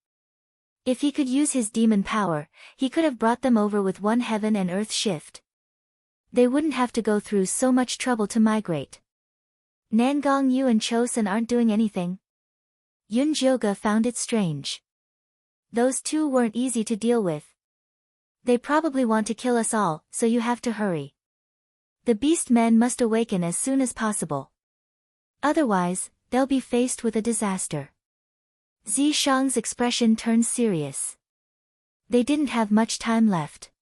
S1: If he could use his demon power, he could have brought them over with one heaven and earth shift. They wouldn't have to go through so much trouble to migrate. Nangong Yu and Chosun aren't doing anything. Yunjioga found it strange. Those two weren't easy to deal with. They probably want to kill us all, so you have to hurry. The beast men must awaken as soon as possible. Otherwise, they'll be faced with a disaster. Zishang's expression turned serious. They didn't have much time left.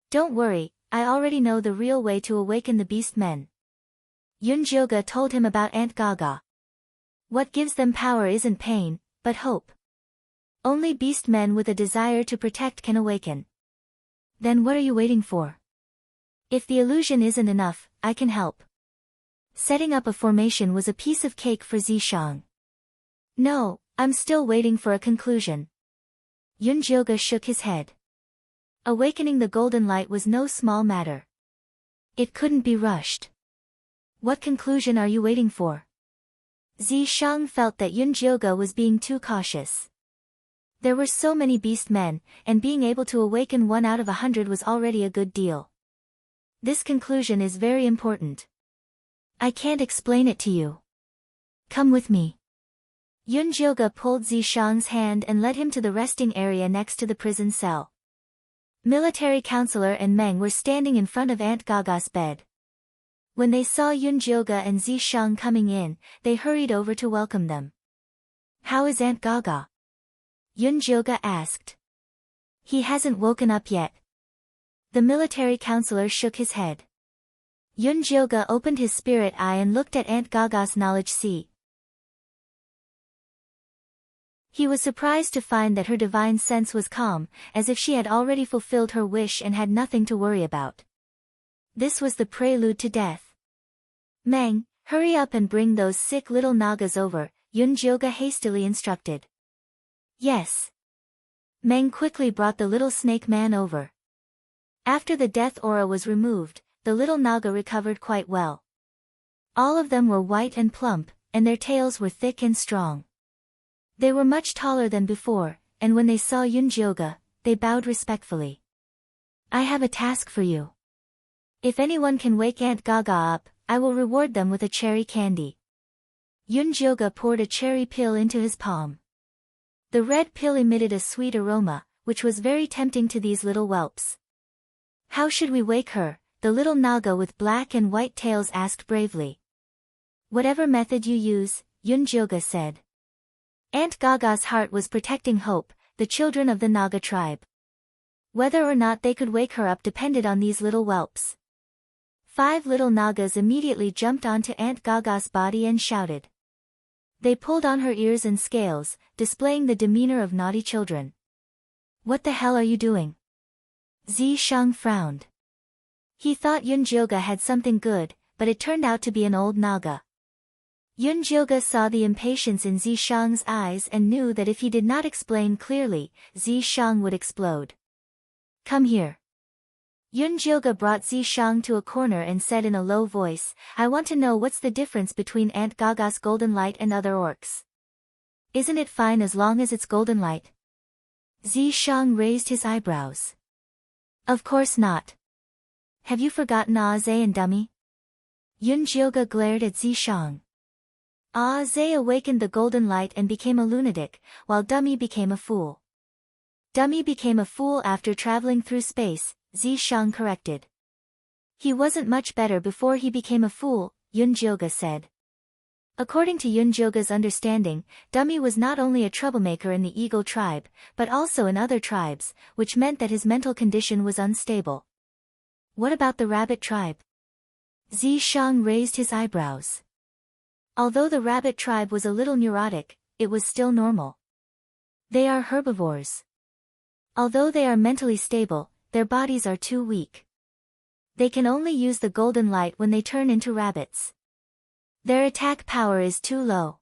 S1: Don't worry, I already know the real way to awaken the beast men. Yunjioga told him about Aunt Gaga. What gives them power isn't pain, but hope. Only beast men with a desire to protect can awaken. Then what are you waiting for? If the illusion isn't enough, I can help. Setting up a formation was a piece of cake for Zishang. No, I'm still waiting for a conclusion. Yunjioga shook his head. Awakening the golden light was no small matter. It couldn't be rushed. What conclusion are you waiting for? Zishang felt that Yunjioga was being too cautious. There were so many beast men, and being able to awaken 1 out of 100 was already a good deal. This conclusion is very important. I can't explain it to you. Come with me. Yunjioge pulled Zishang's hand and led him to the resting area next to the prison cell. Military counselor and Meng were standing in front of Aunt Gaga's bed. When they saw Yunjioge and Zishang coming in, they hurried over to welcome them. How is Aunt Gaga? Yunjioge asked. He hasn't woken up yet. The military counselor shook his head. Yunjioge opened his spirit eye and looked at Aunt Gaga's knowledge sea. He was surprised to find that her divine sense was calm, as if she had already fulfilled her wish and had nothing to worry about. This was the prelude to death. Meng, hurry up and bring those sick little Nagas over, Yunjioge hastily instructed. Yes. Meng quickly brought the little snake man over. After the death aura was removed, the little Naga recovered quite well. All of them were white and plump, and their tails were thick and strong. They were much taller than before, and when they saw Yunjioge, they bowed respectfully. I have a task for you. If anyone can wake Aunt Gaga up, I will reward them with a cherry candy. Yunjioge poured a cherry pill into his palm. The red pill emitted a sweet aroma, which was very tempting to these little whelps. How should we wake her? The little Naga with black and white tails asked bravely. Whatever method you use, Yunjioge said. Aunt Gaga's heart was protecting Hope, the children of the Naga tribe. Whether or not they could wake her up depended on these little whelps. 5 little Nagas immediately jumped onto Aunt Gaga's body and shouted. They pulled on her ears and scales, displaying the demeanor of naughty children. What the hell are you doing? Zishang frowned. He thought Yunjioge had something good, but it turned out to be an old Naga. Yunjioge saw the impatience in Zishang's eyes and knew that if he did not explain clearly, Zishang would explode. Come here. Yunjioge brought Zishang to a corner and said in a low voice, I want to know what's the difference between Aunt Gaga's golden light and other orcs. Isn't it fine as long as it's golden light? Zishang raised his eyebrows. Of course not. Have you forgotten Aze and Dummy? Yunjioge glared at Zishang. Aze awakened the golden light and became a lunatic, while Dummy became a fool. Dummy became a fool after traveling through space, Zishang corrected. He wasn't much better before he became a fool, Yunjioge said. According to Yunjioge's understanding, Dummy was not only a troublemaker in the Eagle tribe, but also in other tribes, which meant that his mental condition was unstable. What about the rabbit tribe? Zishang raised his eyebrows. Although the rabbit tribe was a little neurotic, it was still normal. They are herbivores. Although they are mentally stable, their bodies are too weak. They can only use the golden light when they turn into rabbits. Their attack power is too low.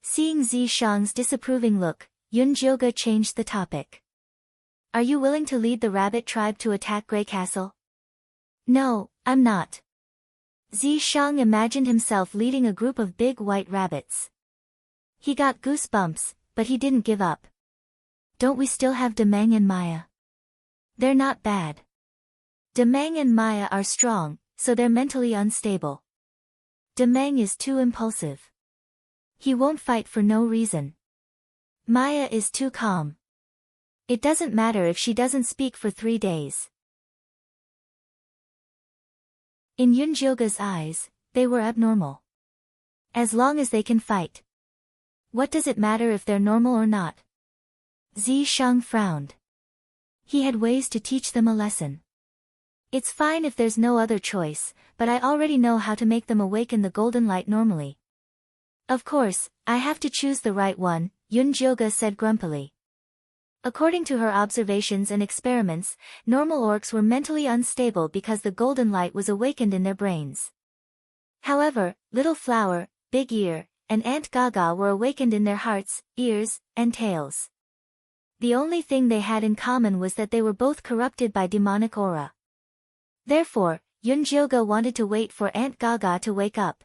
S1: Seeing Zishang's disapproving look, Yunjioge changed the topic. Are you willing to lead the rabbit tribe to attack Grey Castle? No, I'm not. Zishang imagined himself leading a group of big white rabbits. He got goosebumps, but he didn't give up. Don't we still have Demeng and Maya? They're not bad. Demeng and Maya are strong, so they're mentally unstable. Demeng is too impulsive. He won't fight for no reason. Maya is too calm. It doesn't matter if she doesn't speak for 3 days. In Yunjioge's eyes, they were abnormal. As long as they can fight. What does it matter if they're normal or not? Zishang frowned. He had ways to teach them a lesson. It's fine if there's no other choice, but I already know how to make them awaken the golden light normally. Of course, I have to choose the right one, Yunjioge said grumpily. According to her observations and experiments, normal orcs were mentally unstable because the golden light was awakened in their brains. However, Little Flower, Big Ear, and Aunt Gaga were awakened in their hearts, ears, and tails. The only thing they had in common was that they were both corrupted by demonic aura. Therefore, Yunjioge wanted to wait for Aunt Gaga to wake up.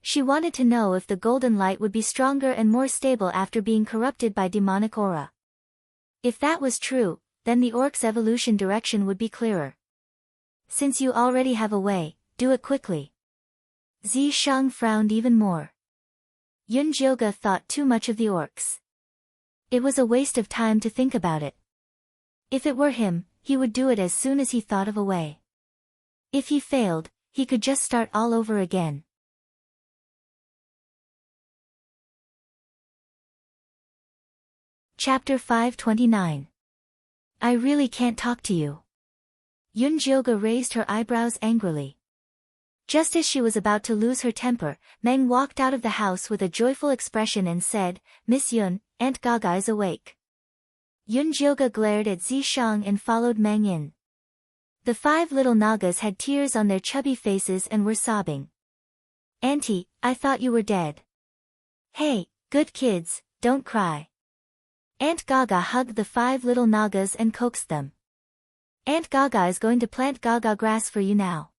S1: She wanted to know if the golden light would be stronger and more stable after being corrupted by demonic aura. If that was true, then the orc's evolution direction would be clearer. since you already have a way, do it quickly. Zishang frowned even more. Yunjioge thought too much of the orcs. It was a waste of time to think about it. If it were him, he would do it as soon as he thought of a way. If he failed, he could just start all over again. Chapter 529. I really can't talk to you. Yunjioge raised her eyebrows angrily. Just as she was about to lose her temper, Meng walked out of the house with a joyful expression and said, Miss Yun, Aunt Gaga is awake. Yunjioge glared at Zishang and followed Meng in. The 5 little Nagas had tears on their chubby faces and were sobbing. Auntie, I thought you were dead. Hey, good kids, don't cry. Aunt Gaga hugged the 5 little Nagas and coaxed them. Aunt Gaga is going to plant Gaga grass for you now.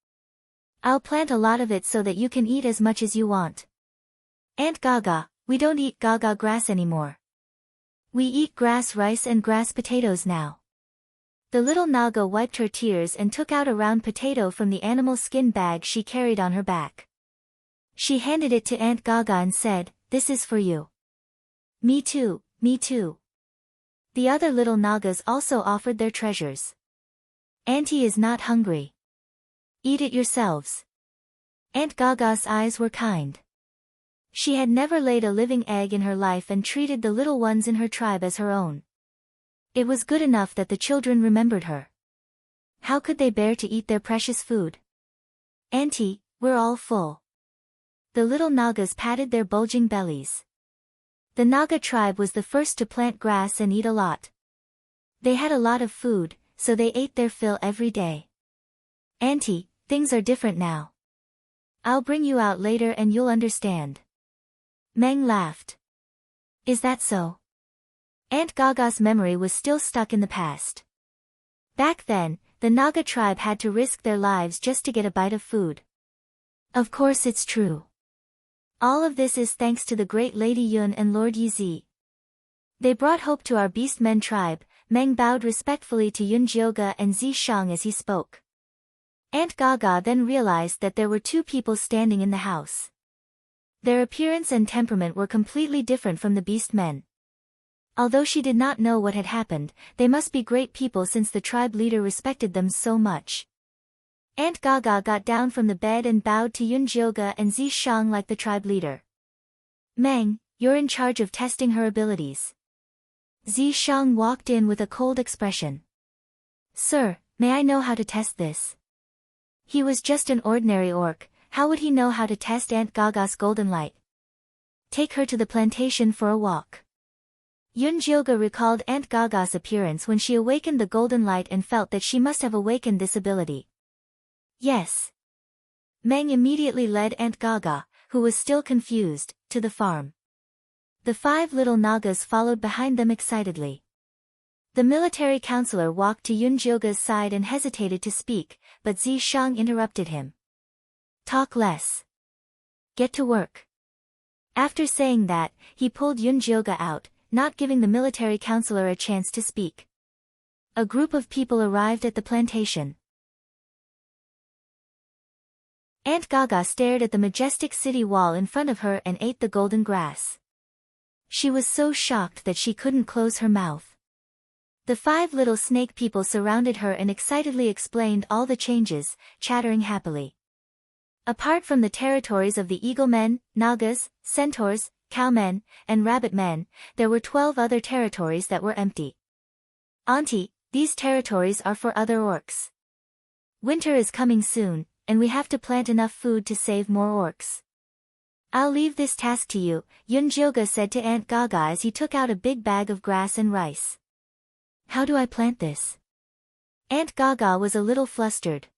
S1: I'll plant a lot of it so that you can eat as much as you want. Aunt Gaga, we don't eat Gaga grass anymore. We eat grass rice and grass potatoes now. The little Naga wiped her tears and took out a round potato from the animal skin bag she carried on her back. She handed it to Aunt Gaga and said, This is for you. Me too, me too. The other little Nagas also offered their treasures. Auntie is not hungry. Eat it yourselves. Aunt Gaga's eyes were kind. She had never laid a living egg in her life and treated the little ones in her tribe as her own. It was good enough that the children remembered her. How could they bear to eat their precious food? Auntie, we're all full. The little Nagas patted their bulging bellies. The Naga tribe was the first to plant grass and eat a lot. They had a lot of food, so they ate their fill every day. Auntie, things are different now. I'll bring you out later and you'll understand. Meng laughed. Is that so? Aunt Gaga's memory was still stuck in the past. Back then, the Naga tribe had to risk their lives just to get a bite of food. Of course it's true. All of this is thanks to the great Lady Yun and Lord Yizi. They brought hope to our Beastmen tribe. Meng bowed respectfully to Yunjioge and Zishang as he spoke. Aunt Gaga then realized that there were 2 people standing in the house. Their appearance and temperament were completely different from the Beastmen. Although she did not know what had happened, they must be great people since the tribe leader respected them so much. Aunt Gaga got down from the bed and bowed to Yunjioge and Zishang like the tribe leader. Meng, you're in charge of testing her abilities. Zishang walked in with a cold expression. Sir, may I know how to test this? He was just an ordinary orc, how would he know how to test Aunt Gaga's golden light? Take her to the plantation for a walk. Yunjioge recalled Aunt Gaga's appearance when she awakened the golden light and felt that she must have awakened this ability. Yes. Meng immediately led Aunt Gaga, who was still confused, to the farm. The 5 little Nagas followed behind them excitedly. The military counselor walked to Yunjioge's side and hesitated to speak, but Zishang interrupted him. Talk less. Get to work. After saying that, he pulled Yunjioge out, not giving the military counselor a chance to speak. A group of people arrived at the plantation. Aunt Gaga stared at the majestic city wall in front of her and ate the golden grass. She was so shocked that she couldn't close her mouth. The 5 little snake people surrounded her and excitedly explained all the changes, chattering happily. Apart from the territories of the Eaglemen, Nagas, Centaurs, Cowmen, and Rabbitmen, there were 12 other territories that were empty. Auntie, these territories are for other orcs. Winter is coming soon, and we have to plant enough food to save more orcs. I'll leave this task to you, Yunjioge said to Aunt Gaga as he took out a big bag of grass and rice. How do I plant this? Aunt Gaga was a little flustered.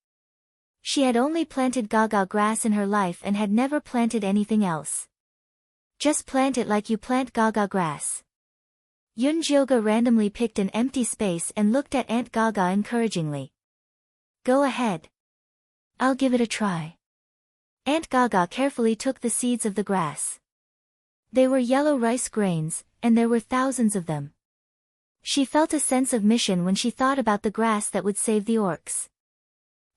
S1: She had only planted Gaga grass in her life and had never planted anything else. Just plant it like you plant Gaga grass. Yunjioge randomly picked an empty space and looked at Aunt Gaga encouragingly. Go ahead. I'll give it a try. Aunt Gaga carefully took the seeds of the grass. They were yellow rice grains, and there were thousands of them. She felt a sense of mission when she thought about the grass that would save the orcs.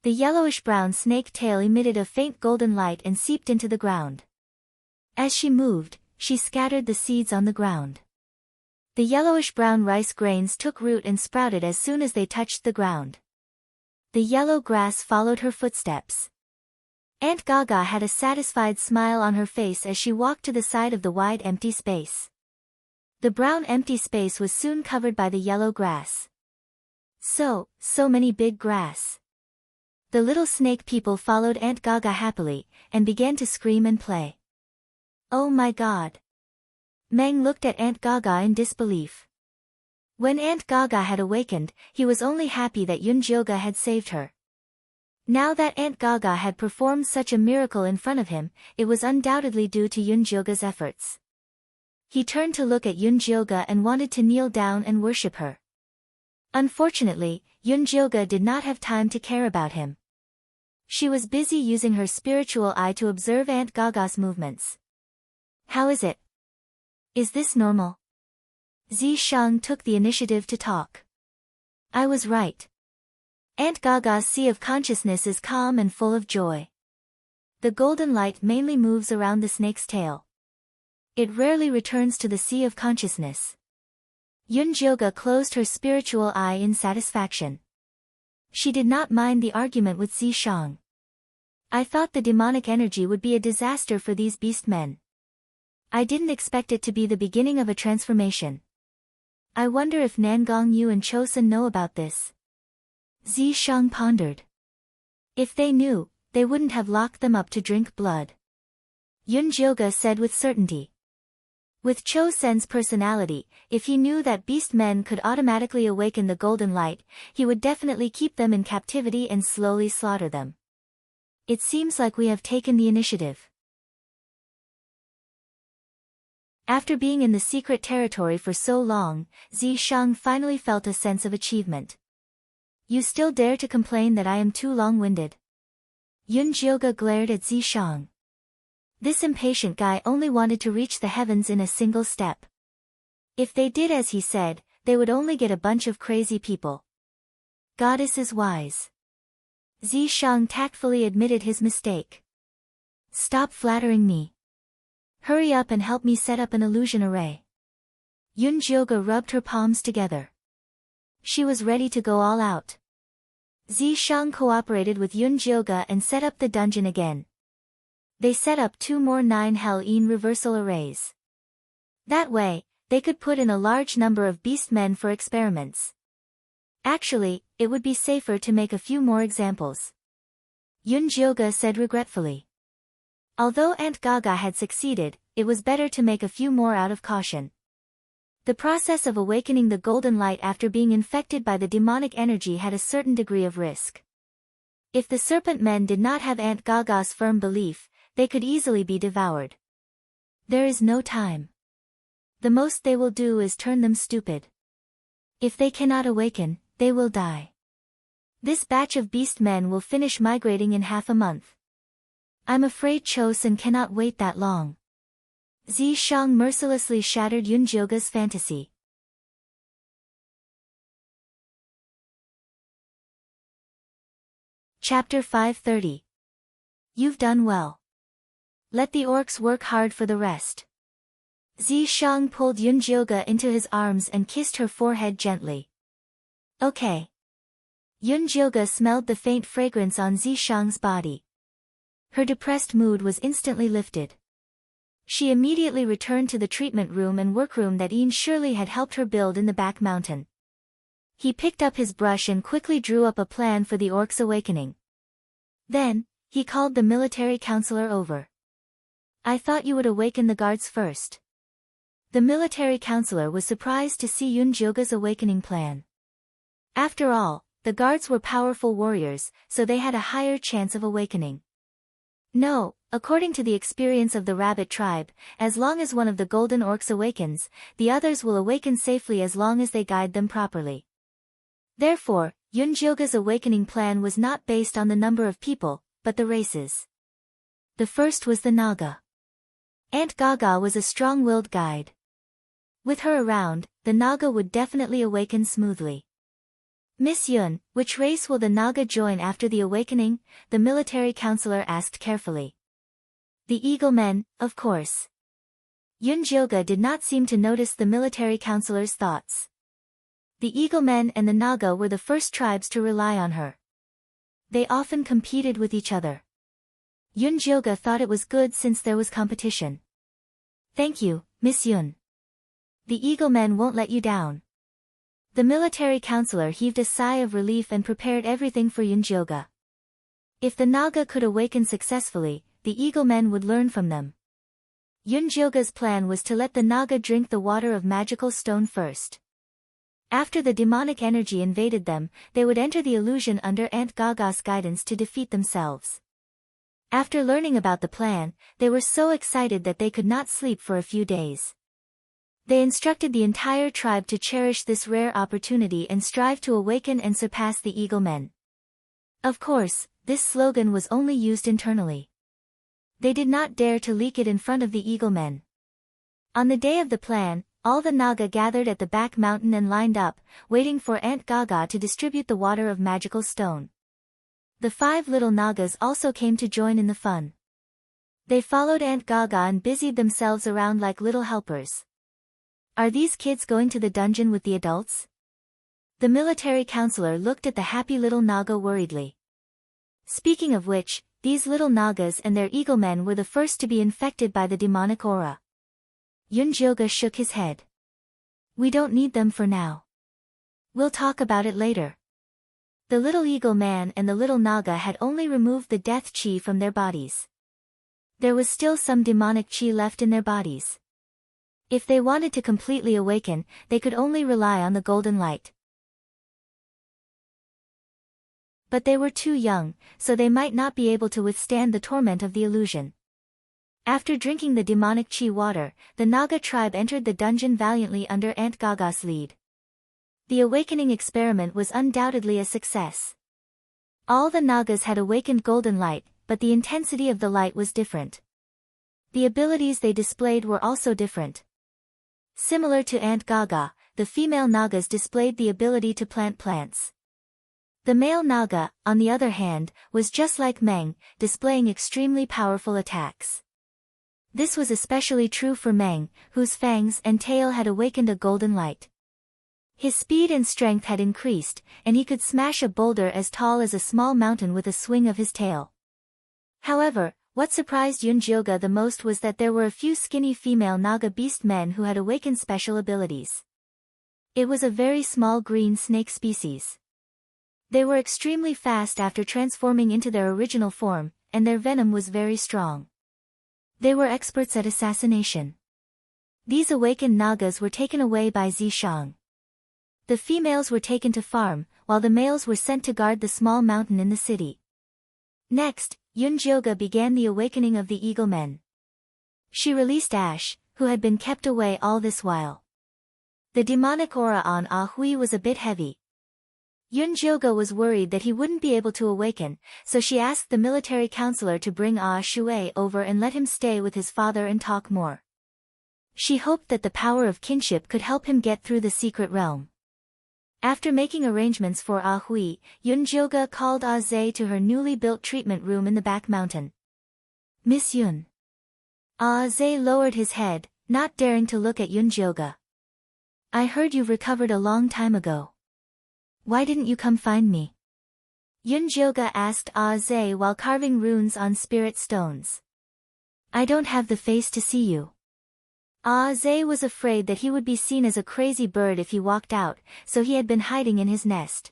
S1: The yellowish-brown snake tail emitted a faint golden light and seeped into the ground. As she moved, she scattered the seeds on the ground. The yellowish-brown rice grains took root and sprouted as soon as they touched the ground. The yellow grass followed her footsteps. Aunt Gaga had a satisfied smile on her face as she walked to the side of the wide empty space. The brown empty space was soon covered by the yellow grass. So many big grass. The little snake people followed Aunt Gaga happily, and began to scream and play. Oh my God! Meng looked at Aunt Gaga in disbelief. When Aunt Gaga had awakened, he was only happy that Yunjioga had saved her. Now that Aunt Gaga had performed such a miracle in front of him, it was undoubtedly due to Yunjioga's efforts. He turned to look at Yunjioga and wanted to kneel down and worship her. Unfortunately, Yunjioga did not have time to care about him. She was busy using her spiritual eye to observe Aunt Gaga's movements. How is it? Is this normal? Zishang took the initiative to talk. I was right. Aunt Gaga's sea of consciousness is calm and full of joy. The golden light mainly moves around the snake's tail. It rarely returns to the sea of consciousness. Yunjioga closed her spiritual eye in satisfaction. She did not mind the argument with Zishang. I thought the demonic energy would be a disaster for these beast men. I didn't expect it to be the beginning of a transformation. I wonder if Nangong Yu and Chosun know about this. Zishang pondered. If they knew, they wouldn't have locked them up to drink blood. Yunjioga said with certainty. With Chosun's personality, if he knew that beast men could automatically awaken the golden light, he would definitely keep them in captivity and slowly slaughter them. It seems like we have taken the initiative. After being in the secret territory for so long, Zishang finally felt a sense of achievement. You still dare to complain that I am too long-winded? Yunjioga glared at Zishang. This impatient guy only wanted to reach the heavens in a single step. If they did as he said, they would only get a bunch of crazy people. Goddess is wise. Zishang tactfully admitted his mistake. Stop flattering me. Hurry up and help me set up an illusion array. Yunjioga rubbed her palms together. She was ready to go all out. Zishang cooperated with Yunjioga and set up the dungeon again. They set up 2 more 9 Hell-in reversal arrays. That way, they could put in a large number of beast men for experiments. Actually, it would be safer to make a few more examples. Yunjioga said regretfully. Although Aunt Gaga had succeeded, it was better to make a few more out of caution. The process of awakening the golden light after being infected by the demonic energy had a certain degree of risk. If the serpent men did not have Aunt Gaga's firm belief, they could easily be devoured. There is no time. The most they will do is turn them stupid. If they cannot awaken, they will die. This batch of beast men will finish migrating in half a month. I'm afraid Chosun cannot wait that long. Zishang mercilessly shattered Yunjioga's fantasy. Chapter 530. You've done well. Let the orcs work hard for the rest. Zishang pulled Yunjioga into his arms and kissed her forehead gently. Okay. Yunjioga smelled the faint fragrance on Zishang's body. Her depressed mood was instantly lifted. She immediately returned to the treatment room and workroom that Ian Shirley had helped her build in the back mountain. He picked up his brush and quickly drew up a plan for the orcs' awakening. Then, he called the military counselor over. I thought you would awaken the guards first. The military counselor was surprised to see Yunjioga's awakening plan. After all, the guards were powerful warriors, so they had a higher chance of awakening. No, according to the experience of the rabbit tribe, as long as one of the golden orcs awakens, the others will awaken safely as long as they guide them properly. Therefore, Yunjioga's awakening plan was not based on the number of people, but the races. The first was the Naga. Aunt Gaga was a strong-willed guide. With her around, the Naga would definitely awaken smoothly. Miss Yun, which race will the Naga join after the awakening? The military counselor asked carefully. The Eagle Men, of course. Yun Jioga did not seem to notice the military counselor's thoughts. The Eagle Men and the Naga were the first tribes to rely on her. They often competed with each other. Yun Jioga thought it was good since there was competition. Thank you, Miss Yun. The Eagle Men won't let you down. The military counselor heaved a sigh of relief and prepared everything for Yun Jioga. If the Naga could awaken successfully, the Eagle Men would learn from them. Yun Jioga's plan was to let the Naga drink the water of magical stone first. After the demonic energy invaded them, they would enter the illusion under Aunt Gaga's guidance to defeat themselves. After learning about the plan, they were so excited that they could not sleep for a few days. They instructed the entire tribe to cherish this rare opportunity and strive to awaken and surpass the Eagle Men. Of course, this slogan was only used internally. They did not dare to leak it in front of the Eagle Men. On the day of the plan, all the Naga gathered at the back mountain and lined up, waiting for Aunt Gaga to distribute the water of magical stone. The 5 little Nagas also came to join in the fun. They followed Aunt Gaga and busied themselves around like little helpers. Are these kids going to the dungeon with the adults? The military counselor looked at the happy little Naga worriedly. Speaking of which, these little Nagas and their Eagle Men were the first to be infected by the demonic aura. Yun Jioga shook his head. We don't need them for now. We'll talk about it later. The little Eagle Man and the little Naga had only removed the death chi from their bodies. There was still some demonic chi left in their bodies. If they wanted to completely awaken, they could only rely on the golden light. But they were too young, so they might not be able to withstand the torment of the illusion. After drinking the demonic chi water, the Naga tribe entered the dungeon valiantly under Aunt Gaga's lead. The awakening experiment was undoubtedly a success. All the Nagas had awakened golden light, but the intensity of the light was different. The abilities they displayed were also different. Similar to Aunt Gaga, the female Nagas displayed the ability to plant plants. The male Naga, on the other hand, was just like Meng, displaying extremely powerful attacks. This was especially true for Meng, whose fangs and tail had awakened a golden light. His speed and strength had increased, and he could smash a boulder as tall as a small mountain with a swing of his tail. However, what surprised Yun Jioga the most was that there were a few skinny female Naga beast men who had awakened special abilities. It was a very small green snake species. They were extremely fast after transforming into their original form, and their venom was very strong. They were experts at assassination. These awakened Nagas were taken away by Zishang. The females were taken to farm, while the males were sent to guard the small mountain in the city. Next, Yun Jioga began the awakening of the Eagle Men. She released Ash, who had been kept away all this while. The demonic aura on Ah Hui was a bit heavy. Yun Jioga was worried that he wouldn't be able to awaken, so she asked the military counselor to bring Ah Shui over and let him stay with his father and talk more. She hoped that the power of kinship could help him get through the secret realm. After making arrangements for Ah Hui, Yun Jioga called Ah Zhe to her newly built treatment room in the back mountain. Miss Yun. Ah Zhe lowered his head, not daring to look at Yun Jioga. I heard you've recovered a long time ago. Why didn't you come find me? Yun Jioga asked Ah Zhe while carving runes on spirit stones. I don't have the face to see you. Ah Zhe was afraid that he would be seen as a crazy bird if he walked out, so he had been hiding in his nest.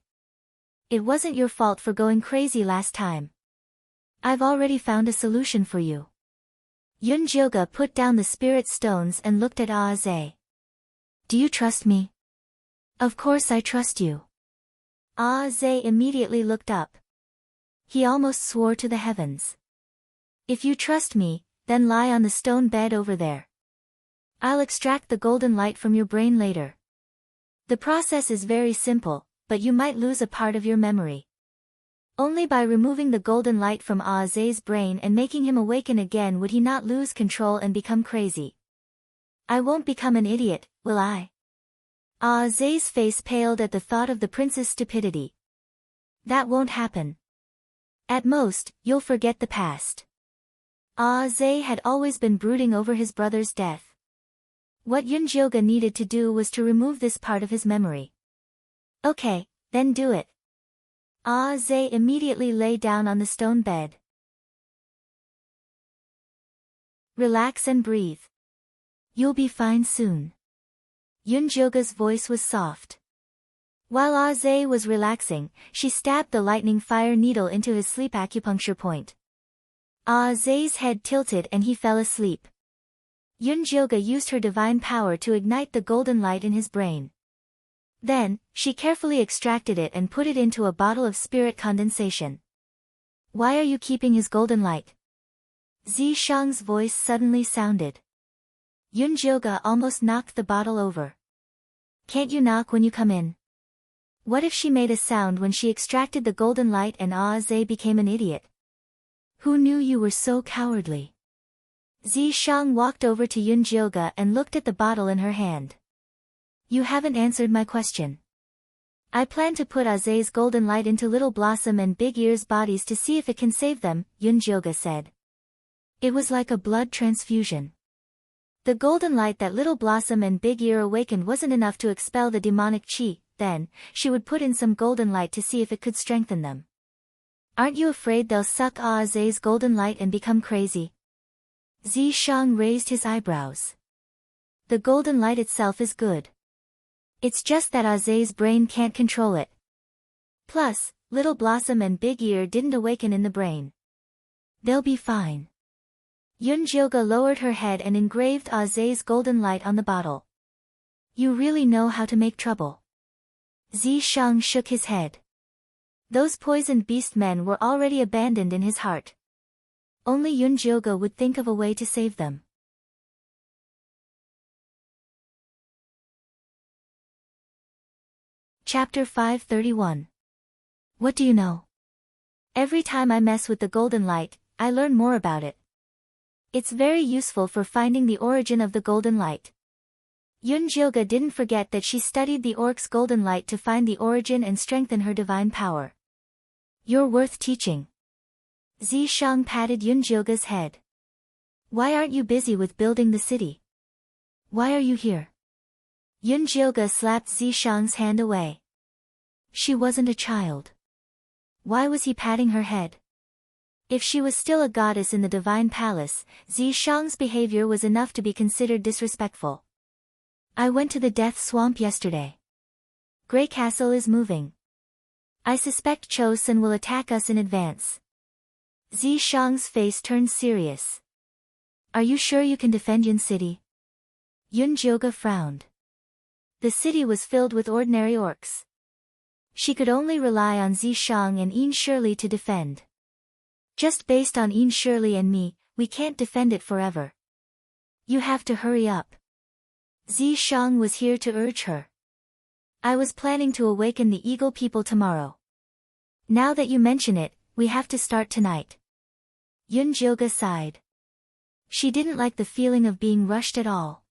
S1: It wasn't your fault for going crazy last time. I've already found a solution for you. Yun Jioga put down the spirit stones and looked at Ah Zhe. Do you trust me? Of course I trust you. Ah Zhe immediately looked up. He almost swore to the heavens. If you trust me, then lie on the stone bed over there. I'll extract the golden light from your brain later. The process is very simple, but you might lose a part of your memory. Only by removing the golden light from Ah Zhe's brain and making him awaken again would he not lose control and become crazy. I won't become an idiot, will I? Ah Zay's face paled at the thought of the prince's stupidity. That won't happen. At most, you'll forget the past. Ah Zay had always been brooding over his brother's death. What Yunjioge needed to do was to remove this part of his memory. Okay, then do it. Ah Zay immediately lay down on the stone bed. Relax and breathe. You'll be fine soon. Yunjioge's voice was soft. While Ah Zay was relaxing, she stabbed the lightning fire needle into his sleep acupuncture point. Ah Zay's head tilted and he fell asleep. Yunjioge used her divine power to ignite the golden light in his brain. Then, she carefully extracted it and put it into a bottle of spirit condensation. Why are you keeping his golden light? Zishang's voice suddenly sounded. Yunjioge almost knocked the bottle over. Can't you knock when you come in? What if she made a sound when she extracted the golden light and Ah Zay became an idiot? Who knew you were so cowardly? Zishang walked over to Yunjioge and looked at the bottle in her hand. You haven't answered my question. I plan to put Ah Zay's golden light into Little Blossom and Big Ear's bodies to see if it can save them, Yunjioge said. It was like a blood transfusion. The golden light that Little Blossom and Big Ear awakened wasn't enough to expel the demonic chi, then, she would put in some golden light to see if it could strengthen them. Aren't you afraid they'll suck Ah Zay's golden light and become crazy? Zishang raised his eyebrows. The golden light itself is good. It's just that Ah Zay's brain can't control it. Plus, Little Blossom and Big Ear didn't awaken in the brain. They'll be fine. Yunjioge lowered her head and engraved Ah Zay's golden light on the bottle. You really know how to make trouble. Zishang shook his head. Those poisoned beast men were already abandoned in his heart. Only Yunjioge would think of a way to save them. Chapter 531. What do you know? Every time I mess with the golden light, I learn more about it. It's very useful for finding the origin of the golden light. Yunjioge didn't forget that she studied the orc's golden light to find the origin and strengthen her divine power. You're worth teaching. Zishang patted Yunjioge's head. Why aren't you busy with building the city? Why are you here? Yunjioge slapped Zishang's hand away. She wasn't a child. Why was he patting her head? If she was still a goddess in the divine palace, Zishang's behavior was enough to be considered disrespectful. I went to the death swamp yesterday. Grey Castle is moving. I suspect Chosun will attack us in advance. Zishang's face turned serious. Are you sure you can defend Yun City? Yunjioge frowned. The city was filled with ordinary orcs. She could only rely on Zishang and Yin Shirley to defend. Just based on Yin Shirley and me, we can't defend it forever. You have to hurry up. Zishang was here to urge her. I was planning to awaken the Eagle people tomorrow. Now that you mention it, we have to start tonight. Yunjioge sighed. She didn't like the feeling of being rushed at all.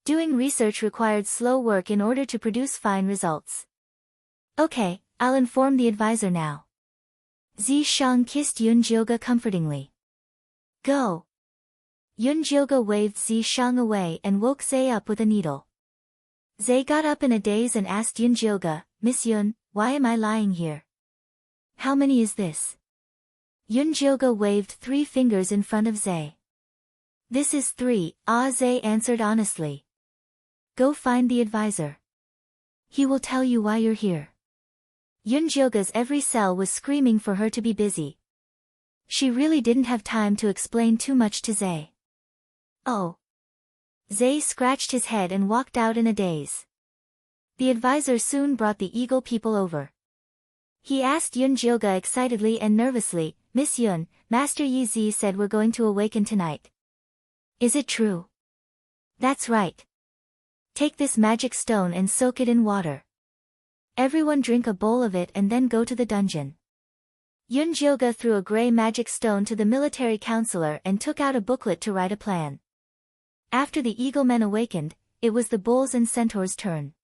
S1: Doing research required slow work in order to produce fine results. Okay, I'll inform the advisor now. Zishang kissed Yunjioge comfortingly. Go. Yunjioge waved Zishang away and woke Zay up with a needle. Zay got up in a daze and asked Yunjioge, Miss Yun, why am I lying here? How many is this? Yunjioge waved 3 fingers in front of Zay. This is 3, Ah Zay answered honestly. Go find the advisor. He will tell you why you're here. Yunjioge's every cell was screaming for her to be busy. She really didn't have time to explain too much to Zay. Oh. Zay scratched his head and walked out in a daze. The advisor soon brought the Eagle people over. He asked Yunjioge excitedly and nervously, Miss Yun, Master Yi Zi said we're going to awaken tonight. Is it true? That's right. Take this magic stone and soak it in water. Everyone drink a bowl of it and then go to the dungeon. Yunjioge threw a grey magic stone to the military counselor and took out a booklet to write a plan. After the Eagle men awakened, it was the bulls and centaurs' turn.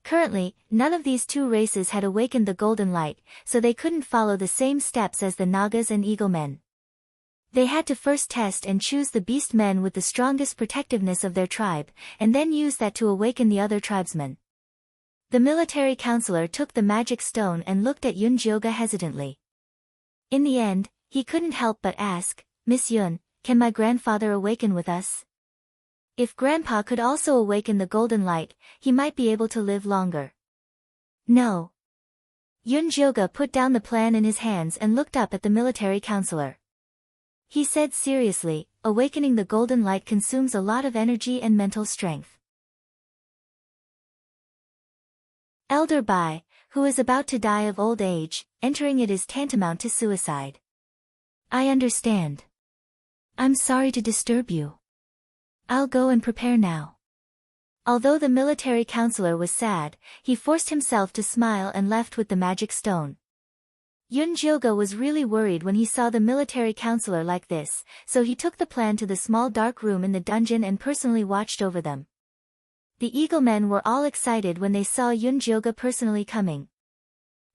S1: Currently, none of these two races had awakened the golden light, so they couldn't follow the same steps as the Nagas and Eaglemen. They had to first test and choose the beast men with the strongest protectiveness of their tribe, and then use that to awaken the other tribesmen. The military counselor took the magic stone and looked at Yun Jioga hesitantly. In the end, he couldn't help but ask, "Miss Yun, can my grandfather awaken with us? If Grandpa could also awaken the golden light, he might be able to live longer." "No." Yun Jioga put down the plan in his hands and looked up at the military counselor. He said seriously, "Awakening the golden light consumes a lot of energy and mental strength. Elder Bai, who is about to die of old age, entering it is tantamount to suicide." "I understand. I'm sorry to disturb you. I'll go and prepare now." Although the military counselor was sad, he forced himself to smile and left with the magic stone. Yun Jioga was really worried when he saw the military counselor like this, so he took the plan to the small dark room in the dungeon and personally watched over them. The Eaglemen were all excited when they saw Yun Jioga personally coming.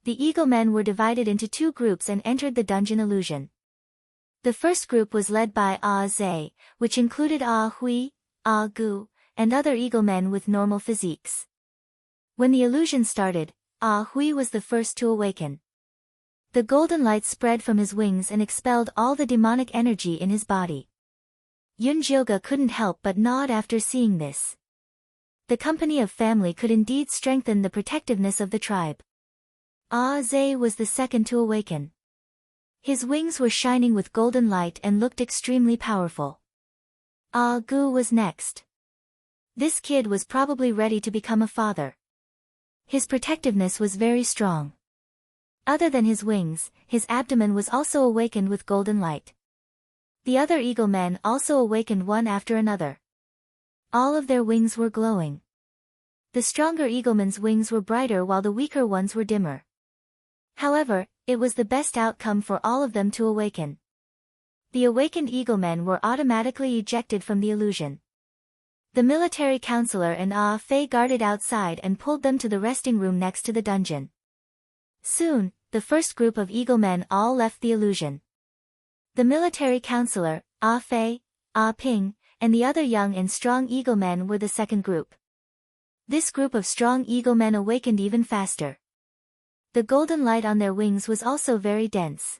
S1: The Eaglemen were divided into two groups and entered the dungeon illusion. The first group was led by Ah Zhe, which included Ah Hui, Ah Gu, and other Eaglemen with normal physiques. When the illusion started, Ah Hui was the first to awaken. The golden light spread from his wings and expelled all the demonic energy in his body. Yun Jioga couldn't help but nod after seeing this. The company of family could indeed strengthen the protectiveness of the tribe. Ah Zhe was the second to awaken. His wings were shining with golden light and looked extremely powerful. Ah Gu was next. This kid was probably ready to become a father. His protectiveness was very strong. Other than his wings, his abdomen was also awakened with golden light. The other Eaglemen also awakened one after another. All of their wings were glowing. The stronger Eaglemen's wings were brighter while the weaker ones were dimmer. However, it was the best outcome for all of them to awaken. The awakened Eaglemen were automatically ejected from the illusion. The military counselor and Ah Fei guarded outside and pulled them to the resting room next to the dungeon. Soon, the first group of Eaglemen all left the illusion. The military counselor, Ah Fei, Ah Ping, and the other young and strong Eaglemen were the second group. This group of strong Eaglemen awakened even faster. The golden light on their wings was also very dense.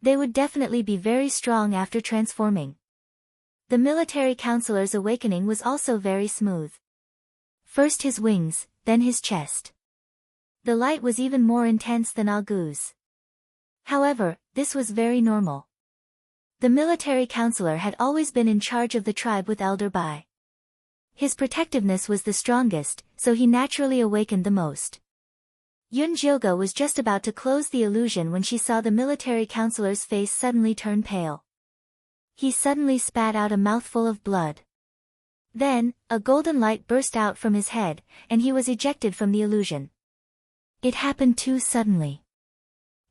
S1: They would definitely be very strong after transforming. The military counselor's awakening was also very smooth. First his wings, then his chest. The light was even more intense than Ah Gu's. However, this was very normal. The military counselor had always been in charge of the tribe with Elder Bai. His protectiveness was the strongest, so he naturally awakened the most. Yun Jioga was just about to close the illusion when she saw the military counselor's face suddenly turn pale. He suddenly spat out a mouthful of blood. Then, a golden light burst out from his head, and he was ejected from the illusion. It happened too suddenly.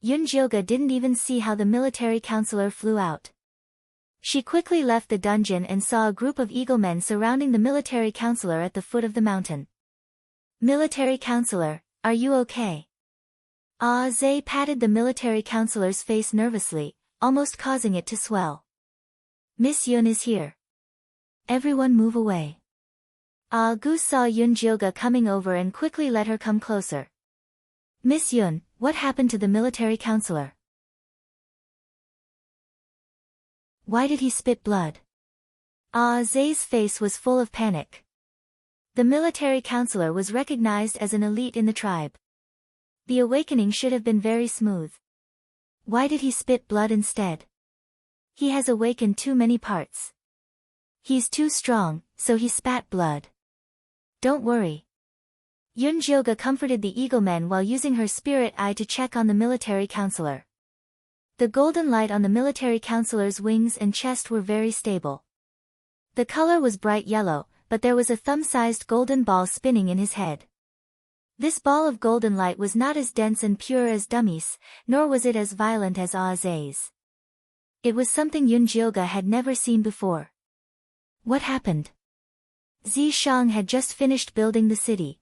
S1: Yun Jioga didn't even see how the military counselor flew out. She quickly left the dungeon and saw a group of Eaglemen surrounding the military counselor at the foot of the mountain. "Military counselor, are you okay?" Ah Zhe patted the military counselor's face nervously, almost causing it to swell. "Miss Yun is here. Everyone move away." Ah Gu saw Yun Jioga coming over and quickly let her come closer. "Miss Yun, what happened to the military counselor? Why did he spit blood?" Ah Zhe's face was full of panic. The military counselor was recognized as an elite in the tribe. The awakening should have been very smooth. Why did he spit blood instead? He has awakened too many parts. He's too strong, so he spat blood. Don't worry. Yun Jioga comforted the Eaglemen while using her spirit eye to check on the military counselor. The golden light on the military counselor's wings and chest were very stable. The color was bright yellow, but there was a thumb-sized golden ball spinning in his head. This ball of golden light was not as dense and pure as Dummy's, nor was it as violent as Ah Zhe's. It was something Yun Jioga had never seen before. What happened? Zi Shang had just finished building the city.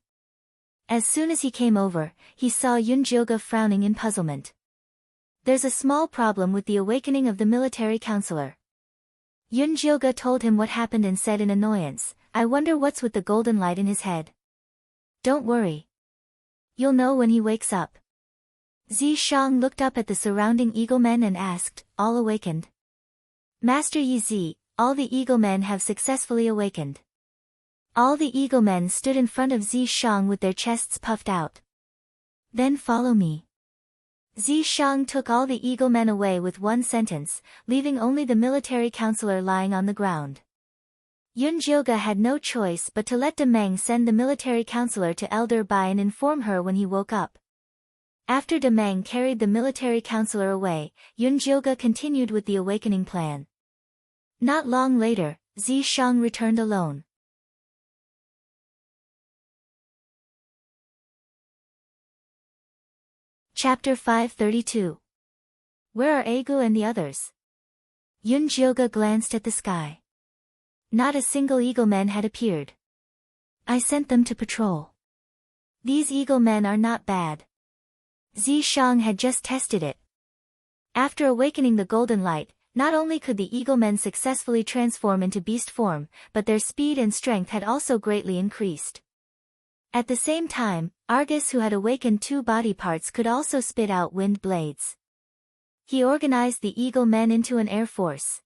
S1: As soon as he came over, he saw Yunjioge frowning in puzzlement. There's a small problem with the awakening of the military counselor. Yunjioge told him what happened and said in annoyance, I wonder what's with the golden light in his head. Don't worry. You'll know when he wakes up. Zishang looked up at the surrounding eaglemen and asked, all awakened? Master Yi Zi, all the eaglemen have successfully awakened. All the eaglemen stood in front of Zishang with their chests puffed out. Then follow me. Zishang took all the eaglemen away with one sentence, leaving only the military counselor lying on the ground. Yunjioge had no choice but to let Demeng send the military counselor to Elder Bai and inform her when he woke up. After Demeng carried the military counselor away, Yunjioge continued with the awakening plan. Not long later, Zishang returned alone. Chapter 532. Where are Egu and the others? Yunjioge glanced at the sky. Not a single eagleman had appeared. I sent them to patrol. These eaglemen are not bad. Zishang had just tested it. After awakening the golden light, not only could the eaglemen successfully transform into beast form, but their speed and strength had also greatly increased. At the same time, Argus, who had awakened 2 body parts, could also spit out wind blades. He organized the eagle men into an air force.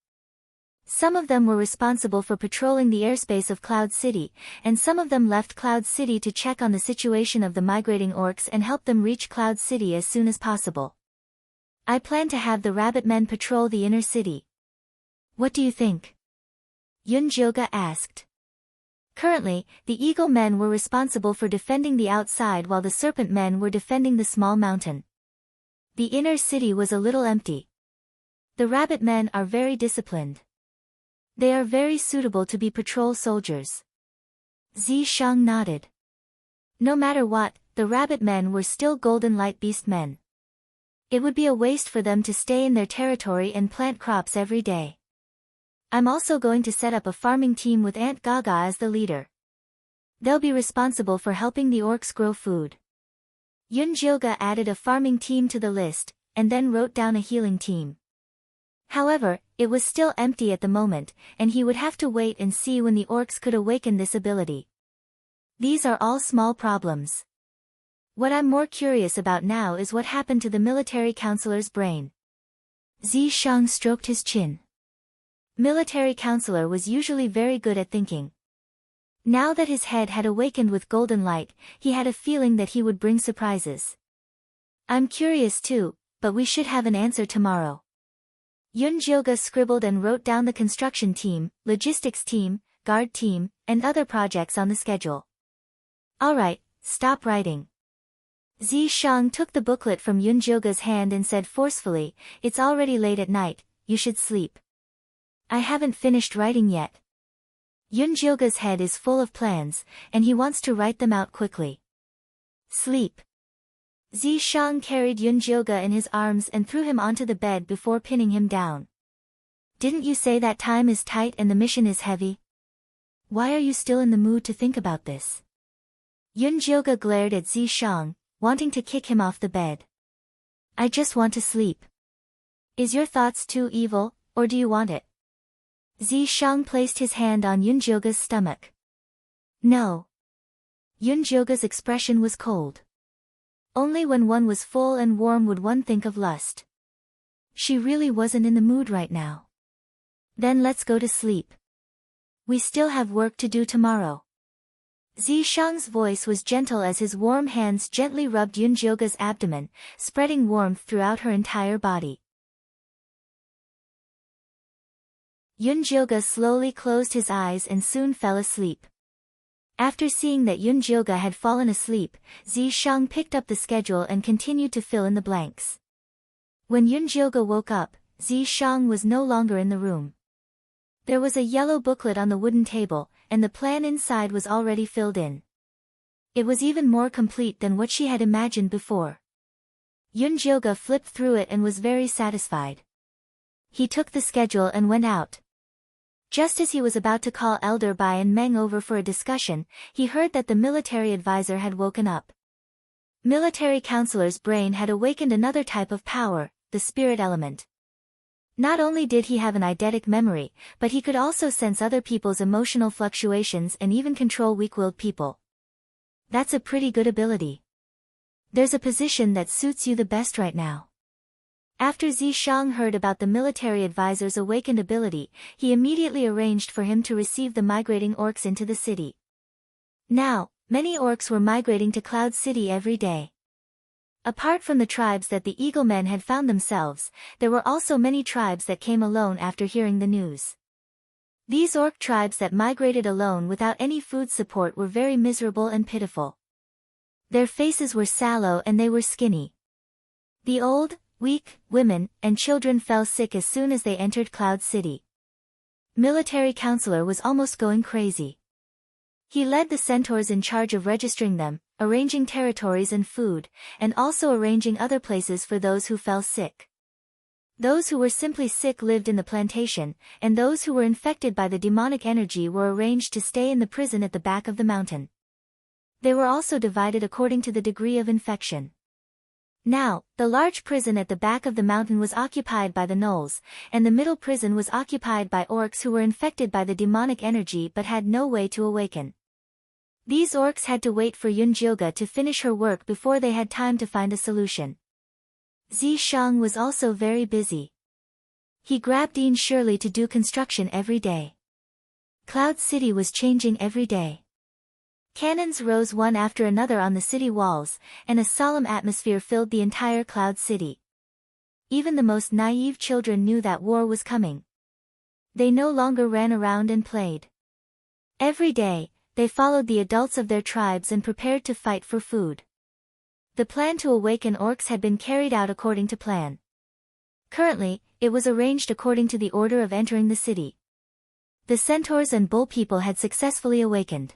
S1: Some of them were responsible for patrolling the airspace of Cloud City, and some of them left Cloud City to check on the situation of the migrating orcs and help them reach Cloud City as soon as possible. I plan to have the rabbit men patrol the inner city. What do you think? Yunjioge asked. Currently, the eagle men were responsible for defending the outside while the serpent men were defending the small mountain. The inner city was a little empty. The rabbit men are very disciplined. They are very suitable to be patrol soldiers. Zishang nodded. No matter what, the rabbit men were still golden light beast men. It would be a waste for them to stay in their territory and plant crops every day. I'm also going to set up a farming team with Aunt Gaga as the leader. They'll be responsible for helping the orcs grow food. Yunjioge added a farming team to the list, and then wrote down a healing team. However, it was still empty at the moment, and he would have to wait and see when the orcs could awaken this ability. These are all small problems. What I'm more curious about now is what happened to the military counselor's brain. Zishang stroked his chin. Military counselor was usually very good at thinking. Now that his head had awakened with golden light, he had a feeling that he would bring surprises. I'm curious too, but we should have an answer tomorrow. Yunjioge scribbled and wrote down the construction team, logistics team, guard team, and other projects on the schedule. Alright, stop writing. Zishang took the booklet from Yunjioge's hand and said forcefully, it's already late at night, you should sleep. I haven't finished writing yet. Yunjioge's head is full of plans, and he wants to write them out quickly. Sleep. Zishang carried Yunjioge in his arms and threw him onto the bed before pinning him down. Didn't you say that time is tight and the mission is heavy? Why are you still in the mood to think about this? Yunjioge glared at Zishang, wanting to kick him off the bed. I just want to sleep. Is your thoughts too evil, or do you want it? Zishang placed his hand on Yunjioge's stomach. No. Yunjioge's expression was cold. Only when one was full and warm would one think of lust. She really wasn't in the mood right now. Then let's go to sleep. We still have work to do tomorrow. Zishang's voice was gentle as his warm hands gently rubbed Yunjioge's abdomen, spreading warmth throughout her entire body. Yunjioge slowly closed his eyes and soon fell asleep. After seeing that Yunjioge had fallen asleep, Zishang picked up the schedule and continued to fill in the blanks. When Yunjioge woke up, Zishang was no longer in the room. There was a yellow booklet on the wooden table, and the plan inside was already filled in. It was even more complete than what she had imagined before. Yunjioge flipped through it and was very satisfied. He took the schedule and went out. Just as he was about to call Elder Bai and Meng over for a discussion, he heard that the military advisor had woken up. Military counselor's brain had awakened another type of power, the spirit element. Not only did he have an eidetic memory, but he could also sense other people's emotional fluctuations and even control weak-willed people. That's a pretty good ability. There's a position that suits you the best right now. After Zishang heard about the military advisor's awakened ability, he immediately arranged for him to receive the migrating orcs into the city. Now, many orcs were migrating to Cloud City every day. Apart from the tribes that the Eagle Men had found themselves, there were also many tribes that came alone after hearing the news. These orc tribes that migrated alone without any food support were very miserable and pitiful. Their faces were sallow and they were skinny. The old, weak, women, and children fell sick as soon as they entered Cloud City. Military counselor was almost going crazy. He led the centaurs in charge of registering them, arranging territories and food, and also arranging other places for those who fell sick. Those who were simply sick lived in the plantation, and those who were infected by the demonic energy were arranged to stay in the prison at the back of the mountain. They were also divided according to the degree of infection. Now, the large prison at the back of the mountain was occupied by the gnolls, and the middle prison was occupied by orcs who were infected by the demonic energy but had no way to awaken. These orcs had to wait for Yunjioga to finish her work before they had time to find a solution. Zishang was also very busy. He grabbed Dean Shirley to do construction every day. Cloud City was changing every day. Cannons rose one after another on the city walls, and a solemn atmosphere filled the entire Cloud City. Even the most naive children knew that war was coming. They no longer ran around and played. Every day, they followed the adults of their tribes and prepared to fight for food. The plan to awaken orcs had been carried out according to plan. Currently, it was arranged according to the order of entering the city. The centaurs and bull people had successfully awakened.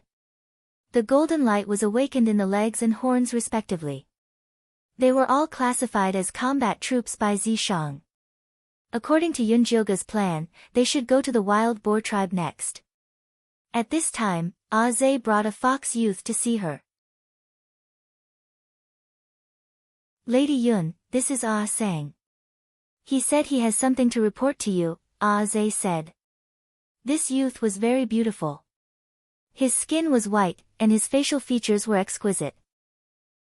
S1: The golden light was awakened in the legs and horns respectively. They were all classified as combat troops by Zishang. According to Yunjioga's plan, they should go to the wild boar tribe next. At this time, Zhe brought a fox youth to see her. Lady Yun, this is Sang. He said he has something to report to you, Zhe said. This youth was very beautiful. His skin was white, and his facial features were exquisite.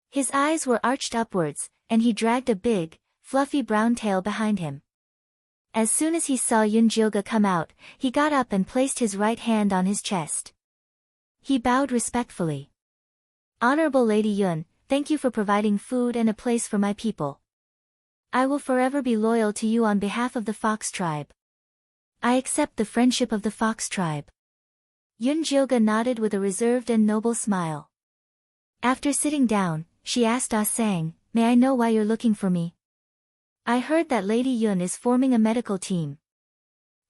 S1: His eyes were arched upwards, and he dragged a big, fluffy brown tail behind him. As soon as he saw Yunjioga come out, he got up and placed his right hand on his chest. He bowed respectfully. Honorable Lady Yun, thank you for providing food and a place for my people. I will forever be loyal to you on behalf of the Fox tribe. I accept the friendship of the Fox tribe. Yunjioga nodded with a reserved and noble smile. After sitting down, she asked Sang, may I know why you're looking for me? I heard that Lady Yun is forming a medical team.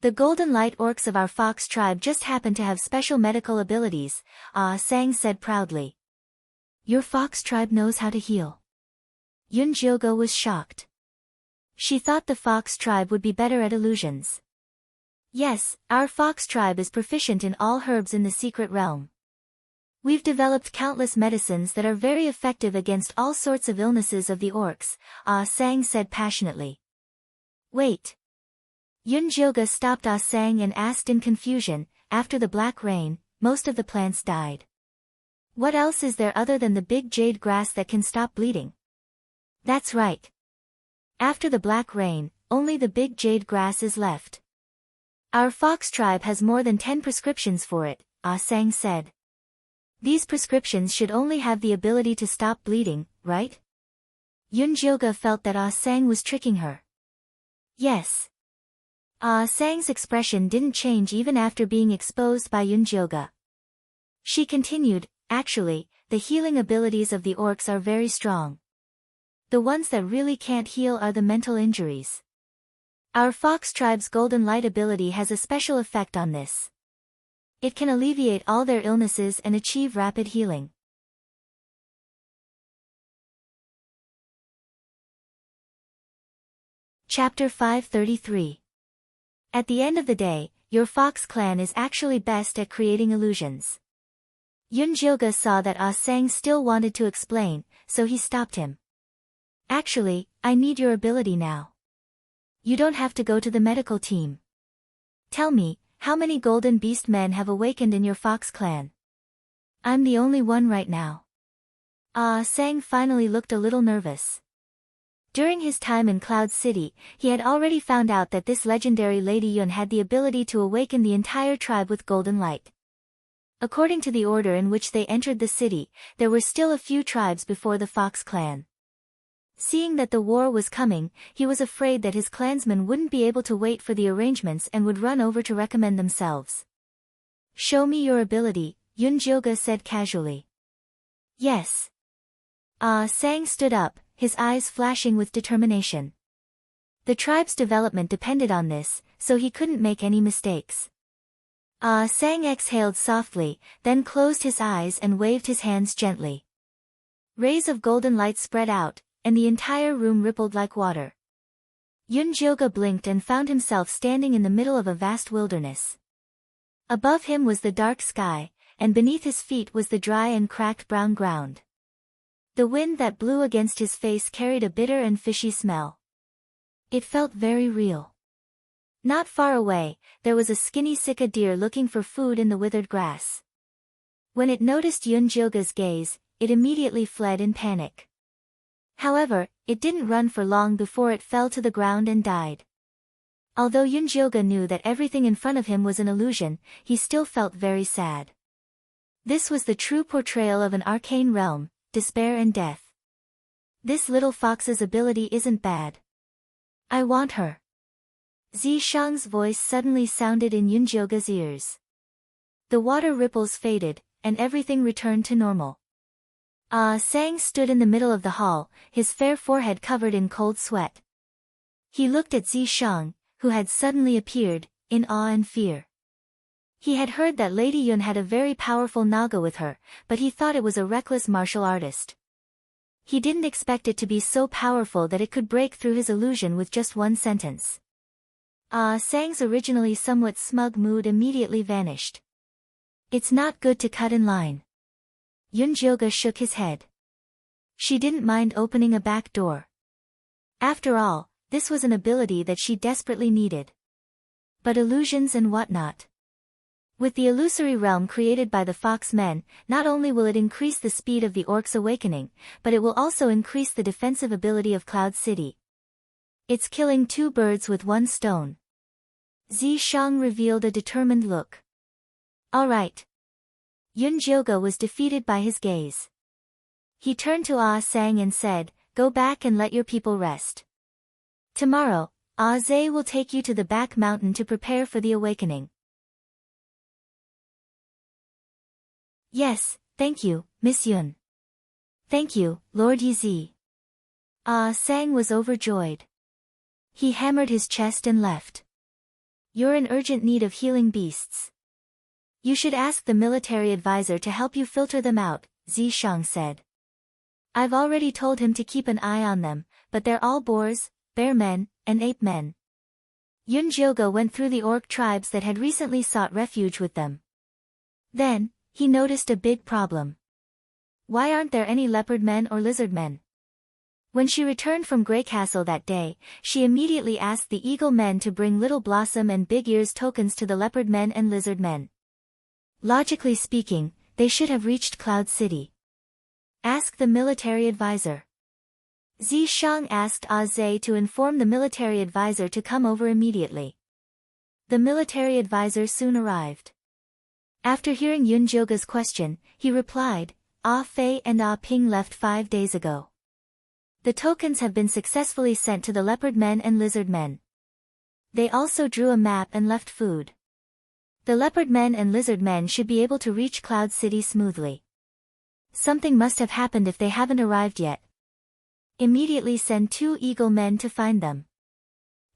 S1: The Golden Light Orcs of our Fox tribe just happen to have special medical abilities, Sang said proudly. Your Fox tribe knows how to heal. Yunjioga was shocked. She thought the Fox tribe would be better at illusions. Yes, our Fox tribe is proficient in all herbs in the secret realm. We've developed countless medicines that are very effective against all sorts of illnesses of the orcs, Sang said passionately. Wait. Yunjioga stopped Sang and asked in confusion, after the black rain, most of the plants died. What else is there other than the big jade grass that can stop bleeding? That's right. After the black rain, only the big jade grass is left. Our Fox tribe has more than 10 prescriptions for it, Sang said. These prescriptions should only have the ability to stop bleeding, right? Yunjioga felt that Sang was tricking her. Yes. Sang's expression didn't change even after being exposed by Yunjioga. She continued, actually, the healing abilities of the orcs are very strong. The ones that really can't heal are the mental injuries. Our Fox tribe's golden light ability has a special effect on this. It can alleviate all their illnesses and achieve rapid healing. Chapter 533. At the end of the day, your Fox clan is actually best at creating illusions. Yunjioga saw that Sang still wanted to explain, so he stopped him. Actually, I need your ability now. You don't have to go to the medical team. Tell me, how many golden beast men have awakened in your fox clan? I'm the only one right now. Ah Sang finally looked a little nervous. During his time in Cloud City, he had already found out that this legendary Lady Yun had the ability to awaken the entire tribe with golden light. According to the order in which they entered the city, there were still a few tribes before the Fox clan. Seeing that the war was coming, he was afraid that his clansmen wouldn't be able to wait for the arrangements and would run over to recommend themselves. Show me your ability, Yun Jioga said casually. Yes. Ah Sang stood up, his eyes flashing with determination. The tribe's development depended on this, so he couldn't make any mistakes. Ah Sang exhaled softly, then closed his eyes and waved his hands gently. Rays of golden light spread out, and the entire room rippled like water. Yun Jioga blinked and found himself standing in the middle of a vast wilderness. Above him was the dark sky, and beneath his feet was the dry and cracked brown ground. The wind that blew against his face carried a bitter and fishy smell. It felt very real. Not far away, there was a skinny sika deer looking for food in the withered grass. When it noticed Yun Jioga's gaze, it immediately fled in panic. However, it didn't run for long before it fell to the ground and died. Although Yun Jioga knew that everything in front of him was an illusion, he still felt very sad. This was the true portrayal of an arcane realm, despair and death. This little fox's ability isn't bad. I want her. Zishang's voice suddenly sounded in Yun Jioga's ears. The water ripples faded, and everything returned to normal. Ah Sang stood in the middle of the hall, his fair forehead covered in cold sweat. He looked at Zishang, who had suddenly appeared, in awe and fear. He had heard that Lady Yun had a very powerful Naga with her, but he thought it was a reckless martial artist. He didn't expect it to be so powerful that it could break through his illusion with just one sentence. Ah Sang's originally somewhat smug mood immediately vanished. It's not good to cut in line. Yun Jioga shook his head. She didn't mind opening a back door. After all, this was an ability that she desperately needed. But illusions and whatnot. With the illusory realm created by the Fox Men, not only will it increase the speed of the Orc's awakening, but it will also increase the defensive ability of Cloud City. It's killing two birds with one stone. Zishang revealed a determined look. Alright. Yun Jioga was defeated by his gaze. He turned to Ah Sang and said, Go back and let your people rest. Tomorrow, Ah Zhe will take you to the back mountain to prepare for the awakening. Yes, thank you, Miss Yun. Thank you, Lord Yizi. Ah Sang was overjoyed. He hammered his chest and left. You're in urgent need of healing beasts. You should ask the military advisor to help you filter them out, Zishang said. I've already told him to keep an eye on them, but they're all boars, bear men, and ape men. Yun Jioga went through the orc tribes that had recently sought refuge with them. Then, he noticed a big problem. Why aren't there any leopard men or lizard men? When she returned from Grey Castle that day, she immediately asked the eagle men to bring Little Blossom and Big Ear's tokens to the leopard men and lizard men. Logically speaking, they should have reached Cloud City. Ask the military advisor. Zishang asked Ah Zhe to inform the military advisor to come over immediately. The military advisor soon arrived. After hearing Yun Jioga's question, he replied, Ah Fei and Ah Ping left 5 days ago. The tokens have been successfully sent to the leopard men and lizard men. They also drew a map and left food. The leopard men and lizard men should be able to reach Cloud City smoothly. Something must have happened if they haven't arrived yet. Immediately send 2 eagle men to find them.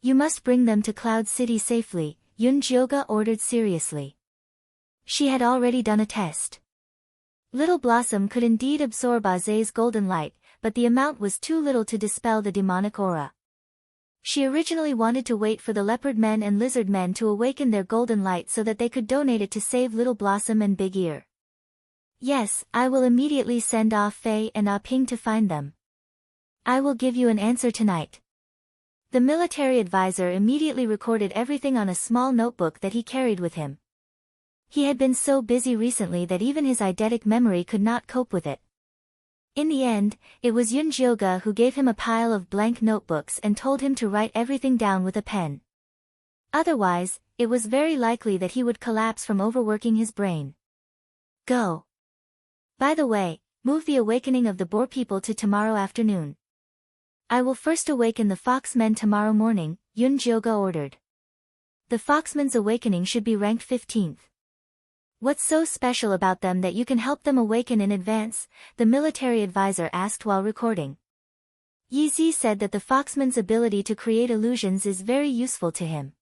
S1: You must bring them to Cloud City safely, Yun Jioga ordered seriously. She had already done a test. Little Blossom could indeed absorb Ah Ze's golden light, but the amount was too little to dispel the demonic aura. She originally wanted to wait for the leopard men and lizard men to awaken their golden light so that they could donate it to save Little Blossom and Big Ear. Yes, I will immediately send off Fei and Ah Ping to find them. I will give you an answer tonight. The military advisor immediately recorded everything on a small notebook that he carried with him. He had been so busy recently that even his eidetic memory could not cope with it. In the end, it was Yun Jioge who gave him a pile of blank notebooks and told him to write everything down with a pen. Otherwise, it was very likely that he would collapse from overworking his brain. Go. By the way, move the awakening of the Boar people to tomorrow afternoon. I will first awaken the Foxmen tomorrow morning, Yun Jioge ordered. The Foxmen's awakening should be ranked 15th. What's so special about them that you can help them awaken in advance? The military advisor asked while recording. Yi Zi said that the Foxman's ability to create illusions is very useful to him.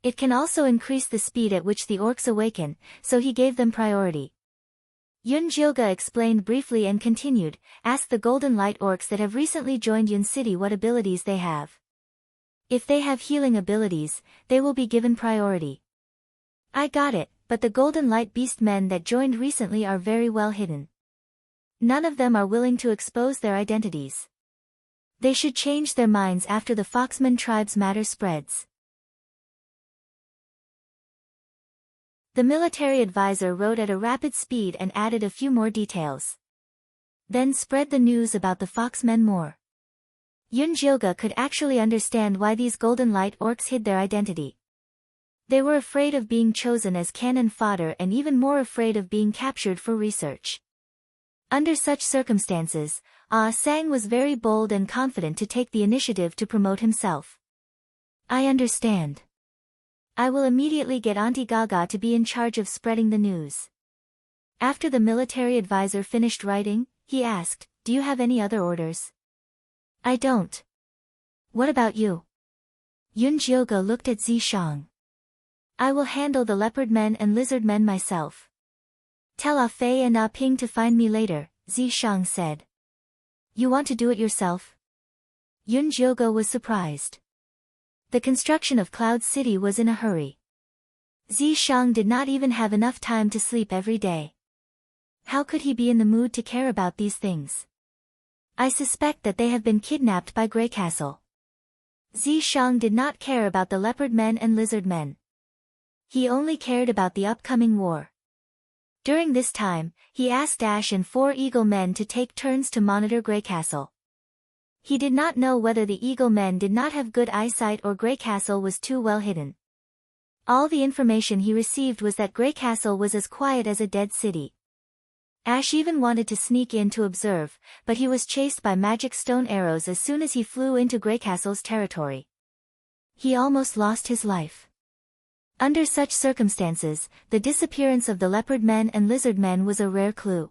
S1: It can also increase the speed at which the orcs awaken, so he gave them priority. Yun Jioge explained briefly and continued, ask the Golden Light orcs that have recently joined Yun City what abilities they have. If they have healing abilities, they will be given priority. I got it, but the Golden Light Beast men that joined recently are very well hidden. None of them are willing to expose their identities. They should change their minds after the Foxman tribe's matter spreads. The military advisor wrote at a rapid speed and added a few more details. Then spread the news about the Foxmen more. Yun Jioge could actually understand why these Golden Light orcs hid their identity. They were afraid of being chosen as cannon fodder and even more afraid of being captured for research. Under such circumstances, Ah Sang was very bold and confident to take the initiative to promote himself. I understand. I will immediately get Auntie Gaga to be in charge of spreading the news. After the military advisor finished writing, he asked, do you have any other orders? I don't. What about you? Yun Jioge looked at Zishang. I will handle the leopard men and lizard men myself. Tell Ah Fei and Ah Ping to find me later, Zishang said. You want to do it yourself? Yun Jioge was surprised. The construction of Cloud City was in a hurry. Zishang did not even have enough time to sleep every day. How could he be in the mood to care about these things? I suspect that they have been kidnapped by Grey Castle. Zishang did not care about the leopard men and lizard men. He only cared about the upcoming war. During this time, he asked Ash and 4 Eagle men to take turns to monitor Grey Castle. He did not know whether the Eagle men did not have good eyesight or Grey Castle was too well hidden. All the information he received was that Grey Castle was as quiet as a dead city. Ash even wanted to sneak in to observe, but he was chased by magic stone arrows as soon as he flew into Grey Castle's territory. He almost lost his life. Under such circumstances, the disappearance of the leopard men and lizard men was a rare clue.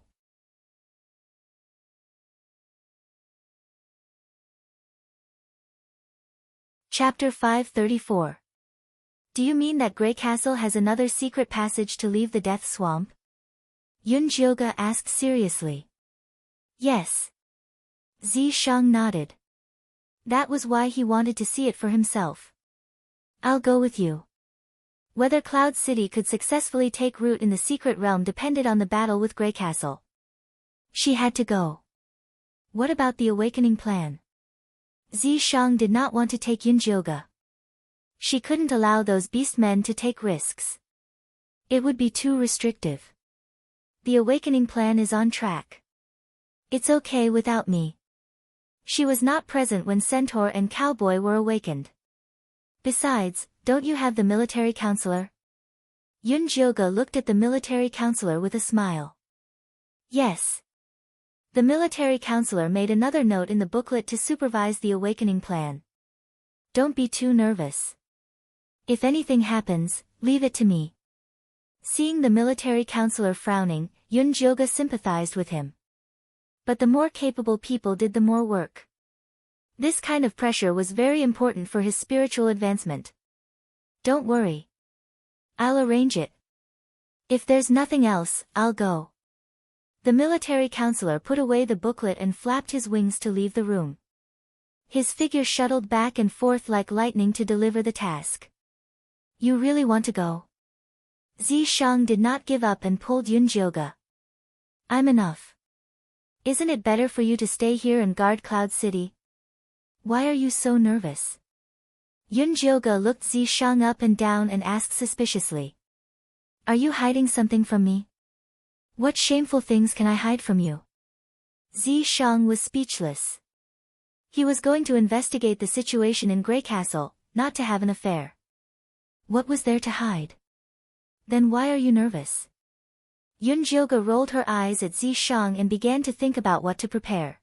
S1: Chapter 534. Do you mean that Grey Castle has another secret passage to leave the Death Swamp? Yun Jioge asked seriously. Yes. Zishang nodded. That was why he wanted to see it for himself. I'll go with you. Whether Cloud City could successfully take root in the secret realm depended on the battle with Grey Castle. She had to go. What about the awakening plan? Zishang did not want to take Yun Jioge. She couldn't allow those beast men to take risks. It would be too restrictive. The awakening plan is on track. It's okay without me. She was not present when Centaur and Cowboy were awakened. Besides, don't you have the military counselor? Yun Jioge looked at the military counselor with a smile. Yes. The military counselor made another note in the booklet to supervise the awakening plan. Don't be too nervous. If anything happens, leave it to me. Seeing the military counselor frowning, Yun Jioge sympathized with him. But the more capable people did the more work. This kind of pressure was very important for his spiritual advancement. Don't worry. I'll arrange it. If there's nothing else, I'll go. The military counselor put away the booklet and flapped his wings to leave the room. His figure shuttled back and forth like lightning to deliver the task. You really want to go? Zishang did not give up and pulled Yun Jioge. I'm enough. Isn't it better for you to stay here and guard Cloud City? Why are you so nervous? Yunjioge looked Zishang up and down and asked suspiciously. Are you hiding something from me? What shameful things can I hide from you? Zishang was speechless. He was going to investigate the situation in Grey Castle, not to have an affair. What was there to hide? Then why are you nervous? Yunjioge rolled her eyes at Zishang and began to think about what to prepare.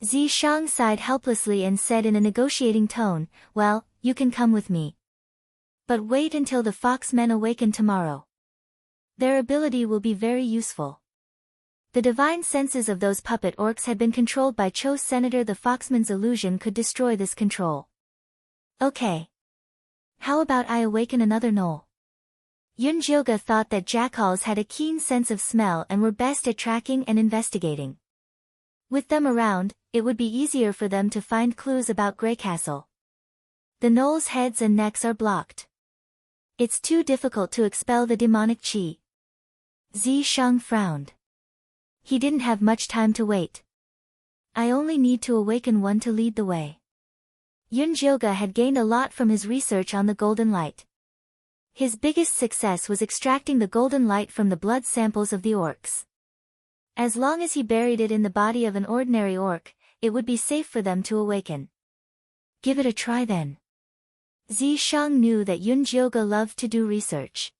S1: Zishang sighed helplessly and said in a negotiating tone, well, you can come with me. But wait until the foxmen awaken tomorrow. Their ability will be very useful. The divine senses of those puppet orcs had been controlled by Cho's senator. The foxman's illusion could destroy this control. Okay. How about I awaken another gnoll? Yunjioge thought that jackals had a keen sense of smell and were best at tracking and investigating. With them around, it would be easier for them to find clues about Grey Castle. The gnolls' heads and necks are blocked. It's too difficult to expel the demonic chi. Zishang frowned. He didn't have much time to wait. I only need to awaken one to lead the way. Yunjioge had gained a lot from his research on the golden light. His biggest success was extracting the golden light from the blood samples of the orcs. As long as he buried it in the body of an ordinary orc, it would be safe for them to awaken. Give it a try then. Zishang knew that Yunjioge loved to do research.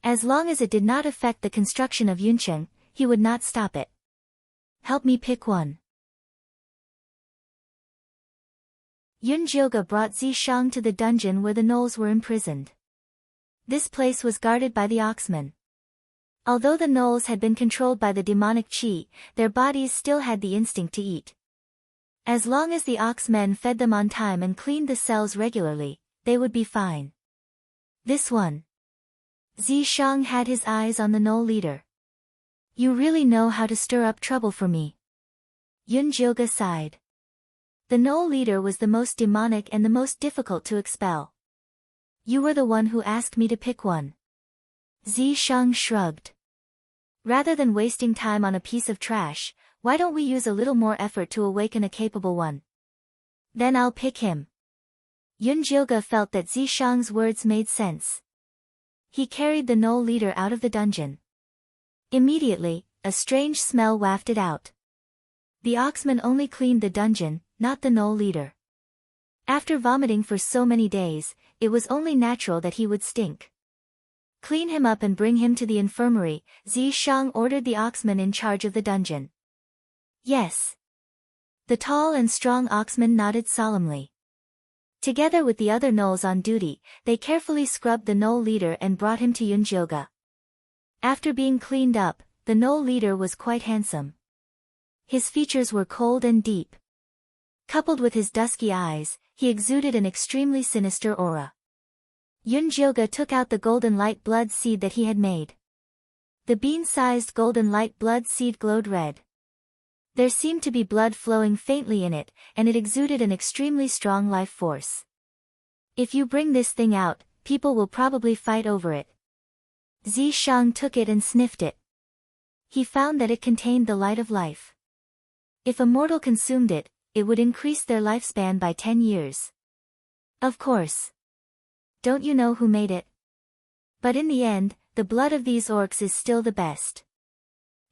S1: As long as it did not affect the construction of Yuncheng, he would not stop it. Help me pick one. Yunjioge brought Zishang to the dungeon where the gnolls were imprisoned. This place was guarded by the oxmen. Although the gnolls had been controlled by the demonic chi, their bodies still had the instinct to eat. As long as the oxmen fed them on time and cleaned the cells regularly, they would be fine. This one. Zishang had his eyes on the gnoll leader. You really know how to stir up trouble for me. Yunjioge sighed. The gnoll leader was the most demonic and the most difficult to expel. You were the one who asked me to pick one. Zishang shrugged. Rather than wasting time on a piece of trash, why don't we use a little more effort to awaken a capable one? Then I'll pick him. Yunjioge felt that Zishang's words made sense. He carried the gnoll leader out of the dungeon. Immediately, a strange smell wafted out. The oxman only cleaned the dungeon, not the gnoll leader. After vomiting for so many days, it was only natural that he would stink. Clean him up and bring him to the infirmary, Zishang ordered the oxman in charge of the dungeon. Yes. The tall and strong oxman nodded solemnly. Together with the other gnolls on duty, they carefully scrubbed the gnoll leader and brought him to Yunjioge. After being cleaned up, the gnoll leader was quite handsome. His features were cold and deep. Coupled with his dusky eyes, he exuded an extremely sinister aura. Yunjioge took out the golden light blood seed that he had made. The bean-sized golden light blood seed glowed red. There seemed to be blood flowing faintly in it, and it exuded an extremely strong life force. If you bring this thing out, people will probably fight over it. Zishang took it and sniffed it. He found that it contained the light of life. If a mortal consumed it, it would increase their lifespan by 10 years. Of course. Don't you know who made it? But in the end, the blood of these orcs is still the best.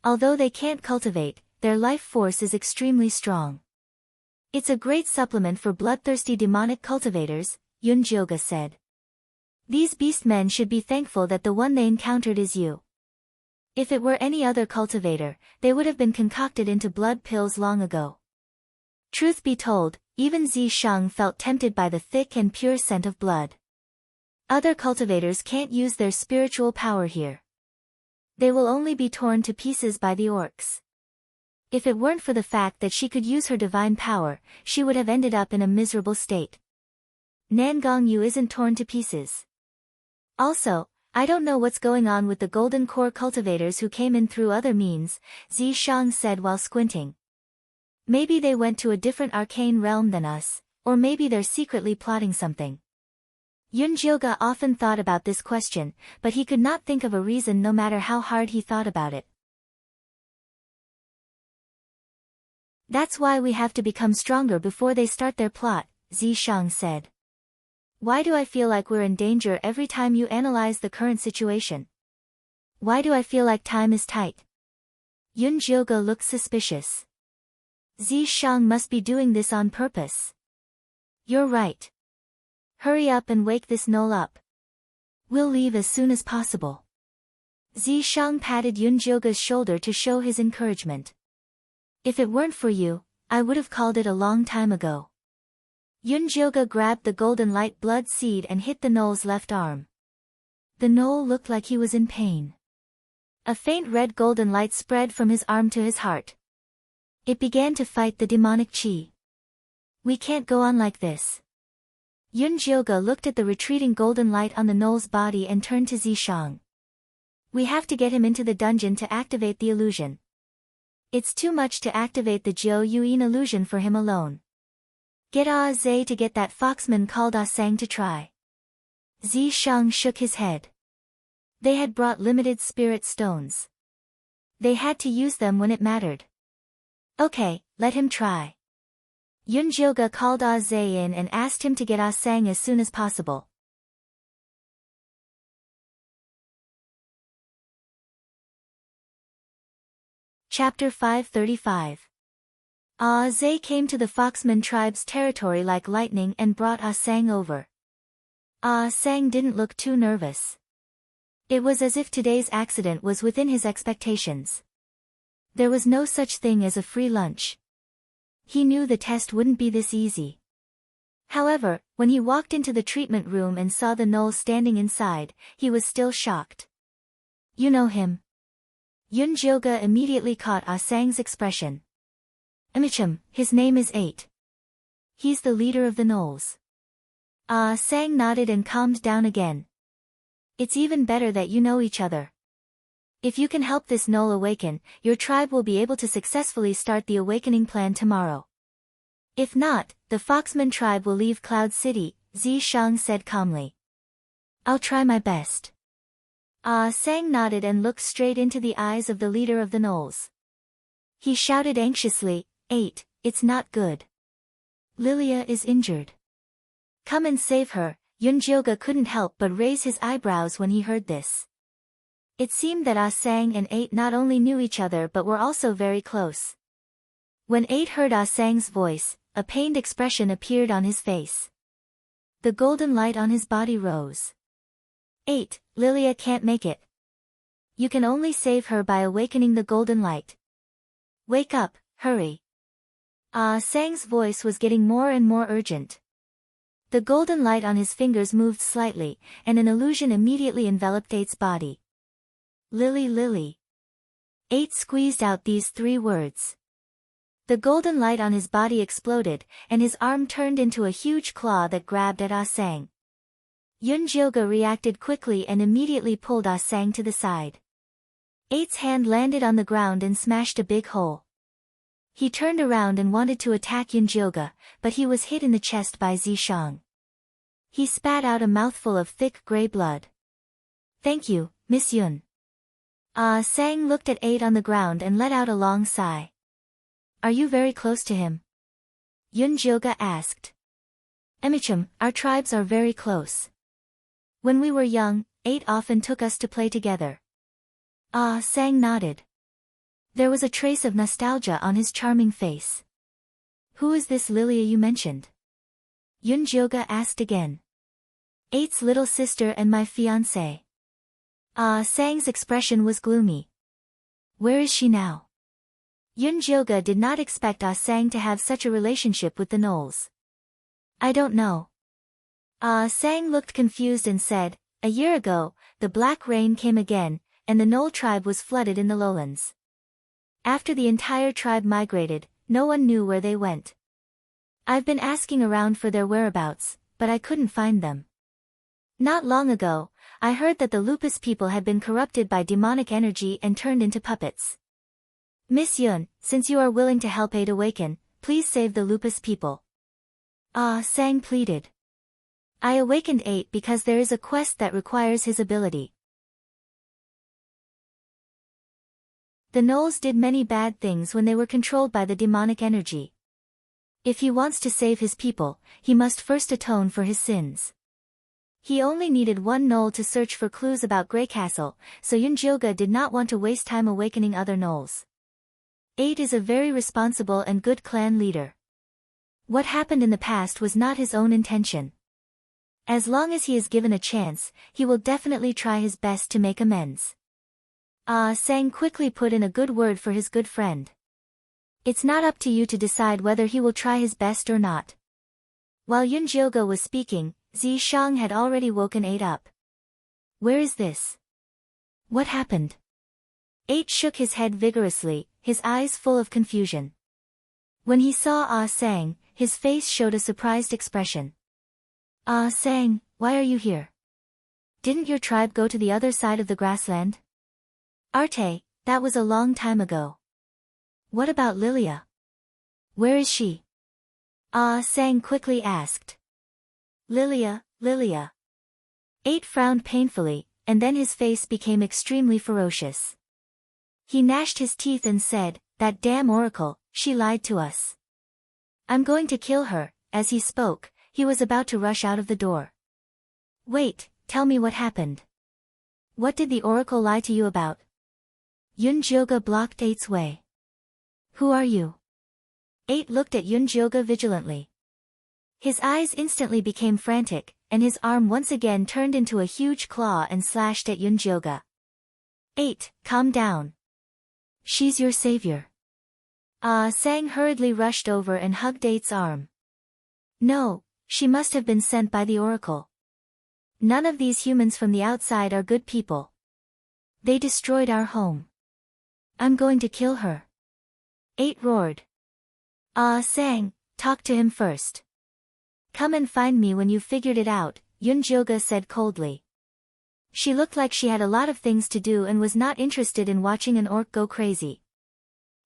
S1: Although they can't cultivate, their life force is extremely strong. It's a great supplement for bloodthirsty demonic cultivators, Yunjioge said. These beastmen should be thankful that the one they encountered is you. If it were any other cultivator, they would have been concocted into blood pills long ago. Truth be told, even Zishang felt tempted by the thick and pure scent of blood. Other cultivators can't use their spiritual power here. They will only be torn to pieces by the orcs. If it weren't for the fact that she could use her divine power, she would have ended up in a miserable state. Nangong Yu isn't torn to pieces. Also, I don't know what's going on with the golden core cultivators who came in through other means, Zishang said while squinting. Maybe they went to a different arcane realm than us, or maybe they're secretly plotting something. Yunjioge often thought about this question, but he could not think of a reason no matter how hard he thought about it. That's why we have to become stronger before they start their plot, Zishang said. Why do I feel like we're in danger every time you analyze the current situation? Why do I feel like time is tight? Yun Jioge looked suspicious. Zishang must be doing this on purpose. You're right. Hurry up and wake this knoll up. We'll leave as soon as possible. Zishang patted Yun Jioge's shoulder to show his encouragement. If it weren't for you, I would have called it a long time ago. Yun Jioge grabbed the golden light blood seed and hit the knoll's left arm. The knoll looked like he was in pain. A faint red golden light spread from his arm to his heart. It began to fight the demonic chi. We can't go on like this. Yun Jioge looked at the retreating golden light on the knoll's body and turned to Zishang. We have to get him into the dungeon to activate the illusion. It's too much to activate the Jiu Yuan illusion for him alone. Get Ah Zhe to get that foxman called Ah Sang to try. Zishang shook his head. They had brought limited spirit stones. They had to use them when it mattered. Okay, let him try. Yun Jioge called Ah Zhe in and asked him to get Ah Sang as soon as possible. Chapter 535. Ah Zhe came to the Foxman tribe's territory like lightning and brought Ah Sang over. Ah Sang didn't look too nervous. It was as if today's accident was within his expectations. There was no such thing as a free lunch. He knew the test wouldn't be this easy. However, when he walked into the treatment room and saw the knoll standing inside, he was still shocked. You know him? Yun Jioge immediately caught Ah Sang's expression. His name is 8. He's the leader of the gnolls. Ah Sang nodded and calmed down again. It's even better that you know each other. If you can help this gnoll awaken, your tribe will be able to successfully start the awakening plan tomorrow. If not, the Foxman tribe will leave Cloud City, Zishang said calmly. I'll try my best. Ah Sang nodded and looked straight into the eyes of the leader of the gnolls. He shouted anxiously, 8, it's not good. Lilia is injured. Come and save her. Yun Jioge couldn't help but raise his eyebrows when he heard this. It seemed that Ah Sang and 8 not only knew each other but were also very close. When 8 heard Ah Sang's voice, a pained expression appeared on his face. The golden light on his body rose. 8, Lilia can't make it. You can only save her by awakening the golden light. Wake up, hurry. Ah Sang's voice was getting more and more urgent. The golden light on his fingers moved slightly, and an illusion immediately enveloped 8's body. Lily, Lily. 8 squeezed out these 3 words. The golden light on his body exploded, and his arm turned into a huge claw that grabbed at Ah Sang. Yun Jioge reacted quickly and immediately pulled Ah Sang to the side. 8's hand landed on the ground and smashed a big hole. He turned around and wanted to attack Yun Jioge, but he was hit in the chest by Zishang. He spat out a mouthful of thick gray blood. Thank you, Miss Yun. Ah Sang looked at 8 on the ground and let out a long sigh. Are you very close to him? Yun Jioge asked. Our tribes are very close. When we were young, 8 often took us to play together. Ah Sang nodded. There was a trace of nostalgia on his charming face. Who is this Lilia you mentioned? Yun Jioge asked again. 8's little sister and my fiancé. Ah Sang's expression was gloomy. Where is she now? Yun Jioge did not expect Ah Sang to have such a relationship with the gnolls. I don't know. Ah Sang looked confused and said, a year ago, the black rain came again, and the gnoll tribe was flooded in the lowlands. After the entire tribe migrated, no one knew where they went. I've been asking around for their whereabouts, but I couldn't find them. Not long ago, I heard that the Lupus people had been corrupted by demonic energy and turned into puppets. Miss Yun, since you are willing to help 8 awaken, please save the Lupus people. Ah Sang pleaded. I awakened 8 because there is a quest that requires his ability. The gnolls did many bad things when they were controlled by the demonic energy. If he wants to save his people, he must first atone for his sins. He only needed one gnoll to search for clues about Grey Castle, so Yunjioge did not want to waste time awakening other gnolls. 8 is a very responsible and good clan leader. What happened in the past was not his own intention. As long as he is given a chance, he will definitely try his best to make amends. Sang quickly put in a good word for his good friend. It's not up to you to decide whether he will try his best or not. While Yunjioge was speaking, Zishang had already woken 8 up. Where is this? What happened? 8 shook his head vigorously, his eyes full of confusion. When he saw Sang, his face showed a surprised expression. Sang, why are you here? Didn't your tribe go to the other side of the grassland? Arte, that was a long time ago. What about Lilia? Where is she? Sang quickly asked. Lilia. 8 frowned painfully, and then his face became extremely ferocious. He gnashed his teeth and said, that damn oracle, she lied to us. I'm going to kill her. As he spoke, he was about to rush out of the door. Wait, tell me what happened. What did the oracle lie to you about? Yunjioge blocked 8's way. Who are you? 8 looked at Yunjioge vigilantly. His eyes instantly became frantic, and his arm once again turned into a huge claw and slashed at Yunjioge. 8, calm down. She's your savior. Sang hurriedly rushed over and hugged 8's arm. No, she must have been sent by the oracle. None of these humans from the outside are good people. They destroyed our home. I'm going to kill her. 8 roared. Sang, talk to him first. Come and find me when you've figured it out, Yunjioge said coldly. She looked like she had a lot of things to do and was not interested in watching an orc go crazy.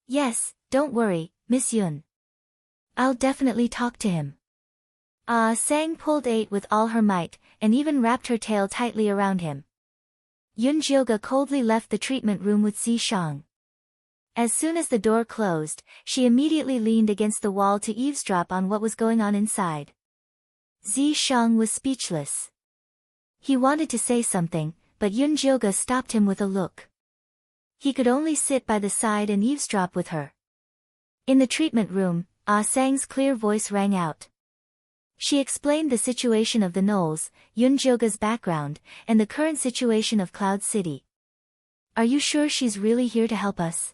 S1: Yes, don't worry, Miss Yun. I'll definitely talk to him. Sang pulled 8 with all her might, and even wrapped her tail tightly around him. Yunjioge coldly left the treatment room with Zishang. As soon as the door closed, she immediately leaned against the wall to eavesdrop on what was going on inside. Zishang was speechless. He wanted to say something, but Yunjioge stopped him with a look. He could only sit by the side and eavesdrop with her. In the treatment room, Sang's clear voice rang out. She explained the situation of the gnolls, Yunjioge's background, and the current situation of Cloud City. Are you sure she's really here to help us?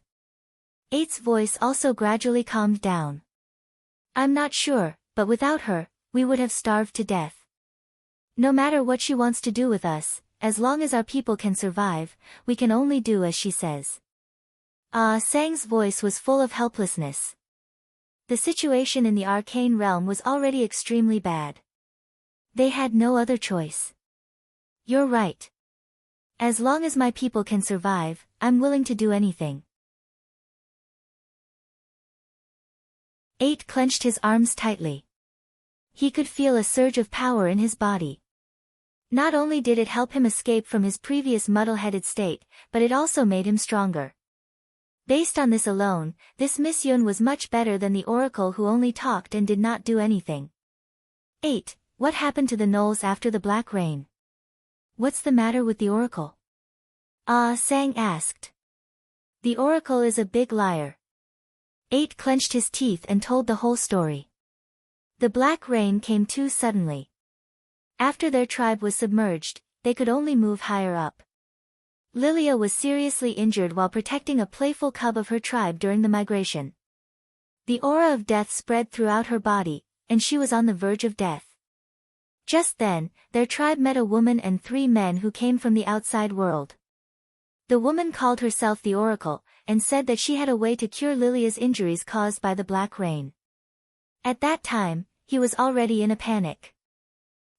S1: 8's voice also gradually calmed down. I'm not sure, but without her, we would have starved to death. No matter what she wants to do with us, as long as our people can survive, we can only do as she says. Sang's voice was full of helplessness. The situation in the arcane realm was already extremely bad. They had no other choice. You're right. As long as my people can survive, I'm willing to do anything. 8 clenched his arms tightly. He could feel a surge of power in his body. Not only did it help him escape from his previous muddle-headed state, but it also made him stronger. Based on this alone, this Miss Yun was much better than the oracle who only talked and did not do anything. 8. What happened to the gnolls after the black rain? What's the matter with the oracle? Sang asked. The oracle is a big liar. 8 clenched his teeth and told the whole story. The black rain came too suddenly. After their tribe was submerged, they could only move higher up. Lilia was seriously injured while protecting a playful cub of her tribe during the migration. The aura of death spread throughout her body, and she was on the verge of death. Just then, their tribe met a woman and 3 men who came from the outside world. The woman called herself the Oracle, and said that she had a way to cure Lilia's injuries caused by the black rain. At that time, he was already in a panic.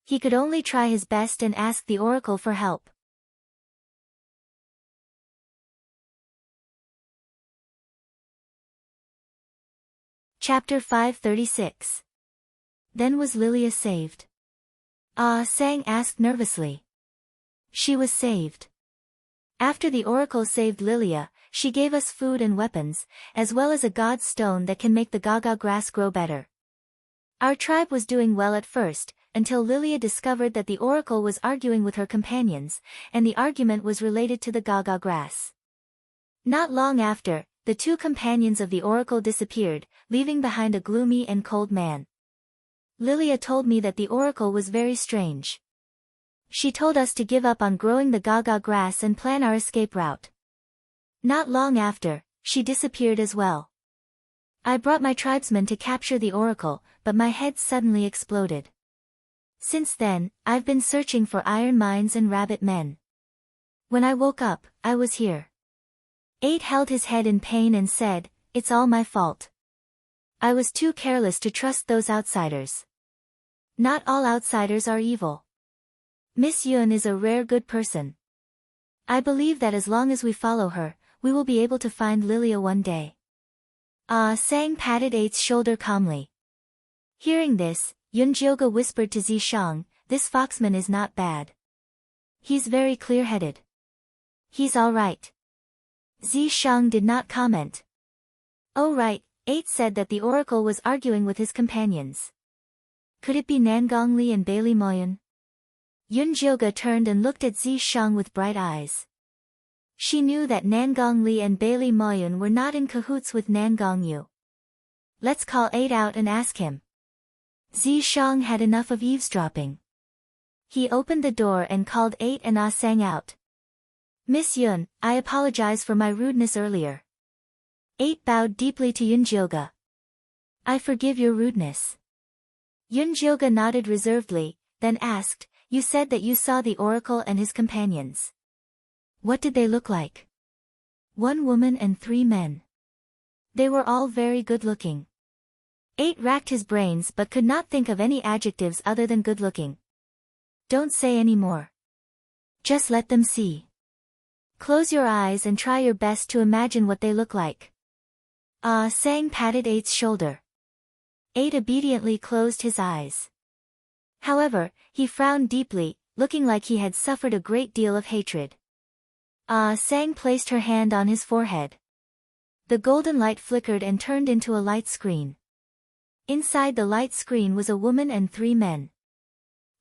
S1: He could only try his best and ask the Oracle for help. Chapter 536. Then was Lilia saved? Sang asked nervously. She was saved. After the Oracle saved Lilia, she gave us food and weapons, as well as a god's stone that can make the gaga grass grow better. Our tribe was doing well at first, until Lilia discovered that the oracle was arguing with her companions, and the argument was related to the gaga grass. Not long after, the two companions of the oracle disappeared, leaving behind a gloomy and cold man. Lilia told me that the oracle was very strange. She told us to give up on growing the gaga grass and plan our escape route. Not long after, she disappeared as well. I brought my tribesmen to capture the oracle, but my head suddenly exploded. Since then, I've been searching for iron mines and rabbit men. When I woke up, I was here. 8 held his head in pain and said, "It's all my fault. I was too careless to trust those outsiders." Not all outsiders are evil. Miss Yun is a rare good person. I believe that as long as we follow her, we will be able to find Lilia one day. Ah Sang patted 8's shoulder calmly. Hearing this, Yunjioga whispered to Zishang, "This foxman is not bad. He's very clear-headed. He's all right." Zishang did not comment. "Oh right," 8 said that the oracle was arguing with his companions. Could it be Nangongli and Bailey Moyun? Yunjioga turned and looked at Zishang with bright eyes. She knew that Nangongli and Bailey Moyun were not in cahoots with Nangongyu. Let's call 8 out and ask him. Zishang had enough of eavesdropping. He opened the door and called 8 and Ah Sang out. "Miss Yun, I apologize for my rudeness earlier." 8 bowed deeply to Yunjioga. "I forgive your rudeness." Yunjioga nodded reservedly, then asked, "You said that you saw the oracle and his companions. What did they look like?" "1 woman and 3 men. They were all very good-looking." 8 racked his brains but could not think of any adjectives other than good-looking. "Don't say any more. Just let them see. Close your eyes and try your best to imagine what they look like." Ah Sang patted 8's shoulder. 8 obediently closed his eyes. However, he frowned deeply, looking like he had suffered a great deal of hatred. Ah Sang placed her hand on his forehead. The golden light flickered and turned into a light screen. Inside the light screen was a woman and 3 men.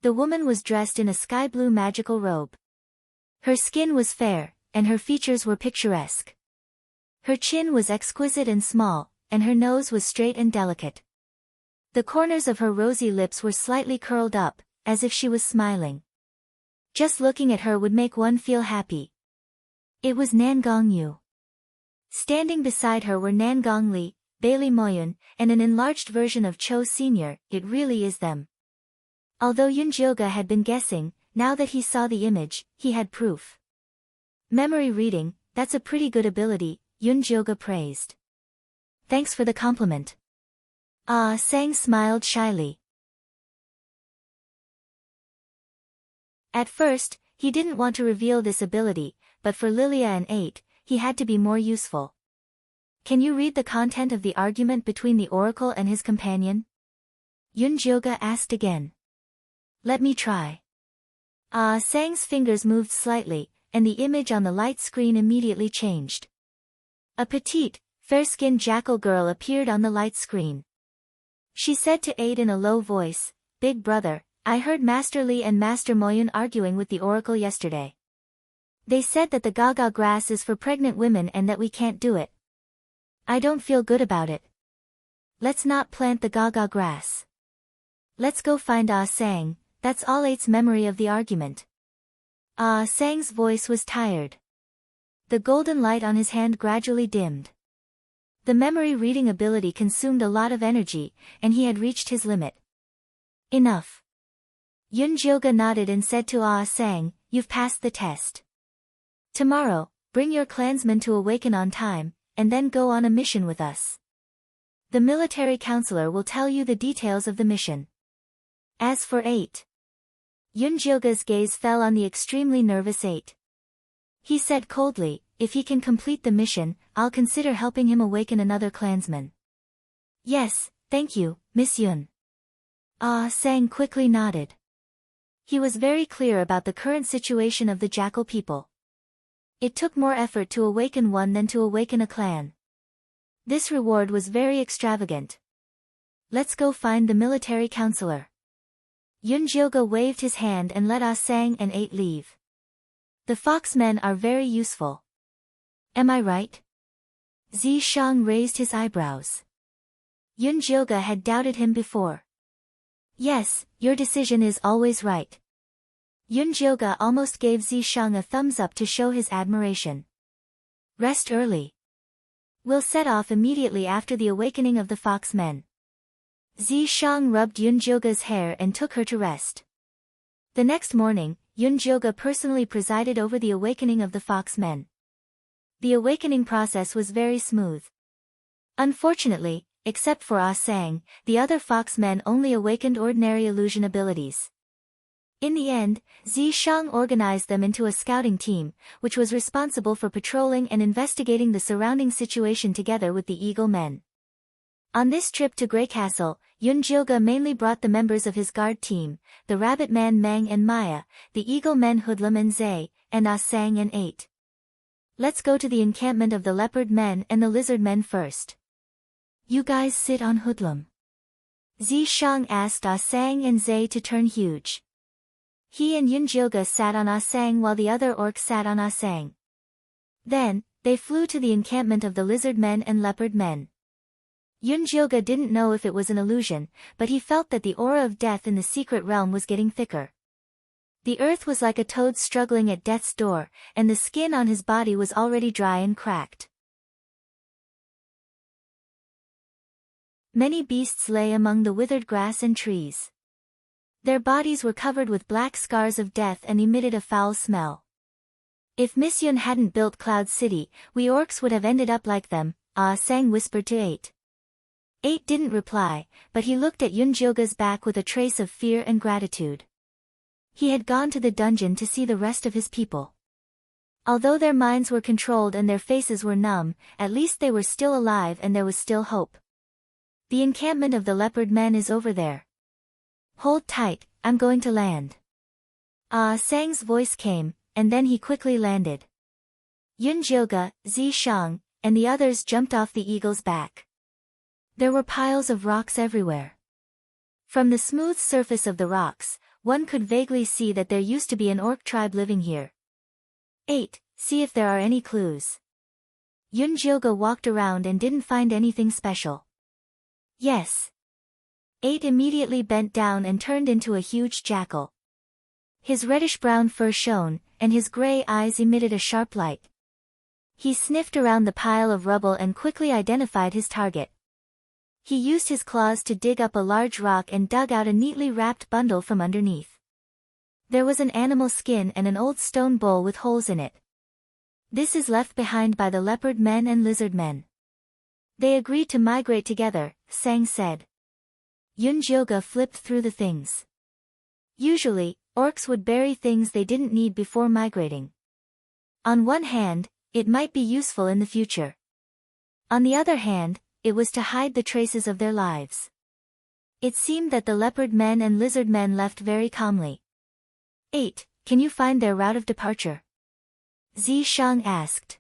S1: The woman was dressed in a sky-blue magical robe. Her skin was fair, and her features were picturesque. Her chin was exquisite and small, and her nose was straight and delicate. The corners of her rosy lips were slightly curled up, as if she was smiling. Just looking at her would make one feel happy. It was Nangongyu. Standing beside her were Nangongli, Bailey Moyun, and an enlarged version of Cho Sr. It really is them. Although Yunjioga had been guessing, now that he saw the image, he had proof. "Memory reading, that's a pretty good ability," Yunjioga praised. "Thanks for the compliment." Ah Sang smiled shyly. At first, he didn't want to reveal this ability, but for Lilia and 8, he had to be more useful. "Can you read the content of the argument between the oracle and his companion?" Yunjioga asked again. "Let me try." Ah Sang's fingers moved slightly, and the image on the light screen immediately changed. A petite, fair-skinned jackal girl appeared on the light screen. She said to 8 in a low voice, "Big brother, I heard Master Li and Master Moyun arguing with the oracle yesterday. They said that the gaga grass is for pregnant women and that we can't do it. I don't feel good about it. Let's not plant the gaga grass. Let's go find Ah Sang." That's all 8's memory of the argument. Ah Sang's voice was tired. The golden light on his hand gradually dimmed. The memory reading ability consumed a lot of energy, and he had reached his limit. Enough. Yunjioga nodded and said to Ah Sang, "You've passed the test. Tomorrow, bring your clansmen to awaken on time, and then go on a mission with us. The military counselor will tell you the details of the mission." As for 8. Yunjioga's gaze fell on the extremely nervous 8. He said coldly, "If he can complete the mission, I'll consider helping him awaken another clansman." "Yes, thank you, Miss Yun." Ah Sang quickly nodded. He was very clear about the current situation of the jackal people. It took more effort to awaken one than to awaken a clan. This reward was very extravagant. Let's go find the military counselor. Yunjioga waved his hand and let Ah Sang and 8 leave. The foxmen are very useful. Am I right? Zishang raised his eyebrows. Yunjioga had doubted him before. Yes, your decision is always right. Yunjioga almost gave Zishang a thumbs up to show his admiration. Rest early. We'll set off immediately after the awakening of the foxmen. Zishang rubbed Yunjioga's hair and took her to rest. The next morning, Yunjioga personally presided over the awakening of the foxmen. The awakening process was very smooth. Unfortunately, except for Ah Sang, the other foxmen only awakened ordinary illusion abilities. In the end, Zishang organized them into a scouting team, which was responsible for patrolling and investigating the surrounding situation together with the Eagle Men. On this trip to Grey Castle, Yunjioga mainly brought the members of his guard team, the Rabbit Man Meng and Maya, the Eagle Men Hoodlum and Zay, and Ah Sang and 8. Let's go to the encampment of the Leopard Men and the Lizard Men first. You guys sit on Hoodlum. Zishang asked Ah Sang and Zay to turn huge. He and Yunjioga sat on Ah Sang while the other orcs sat on Ah Sang. Then, they flew to the encampment of the Lizard Men and Leopard Men. Yunjioga didn't know if it was an illusion, but he felt that the aura of death in the secret realm was getting thicker. The earth was like a toad struggling at death's door, and the skin on his body was already dry and cracked. Many beasts lay among the withered grass and trees. Their bodies were covered with black scars of death and emitted a foul smell. If Miss Yun hadn't built Cloud City, we orcs would have ended up like them, Ah Sang whispered to 8. 8 didn't reply, but he looked at Yunjioga's back with a trace of fear and gratitude. He had gone to the dungeon to see the rest of his people. Although their minds were controlled and their faces were numb, at least they were still alive and there was still hope. The encampment of the Leopard Men is over there. Hold tight, I'm going to land. Ah Sang's voice came, and then he quickly landed. Yunjioga, Zishang, and the others jumped off the eagle's back. There were piles of rocks everywhere. From the smooth surface of the rocks, one could vaguely see that there used to be an orc tribe living here. 8. See if there are any clues. Yunjioga walked around and didn't find anything special. Yes. 8 immediately bent down and turned into a huge jackal. His reddish-brown fur shone, and his gray eyes emitted a sharp light. He sniffed around the pile of rubble and quickly identified his target. He used his claws to dig up a large rock and dug out a neatly wrapped bundle from underneath. There was an animal skin and an old stone bowl with holes in it. This is left behind by the Leopard Men and Lizard Men. They agreed to migrate together, Sang said. Yunjioga flipped through the things. Usually, orcs would bury things they didn't need before migrating. On one hand, it might be useful in the future. On the other hand, it was to hide the traces of their lives. It seemed that the Leopard Men and Lizard Men left very calmly. 8. Can you find their route of departure? Zishang asked.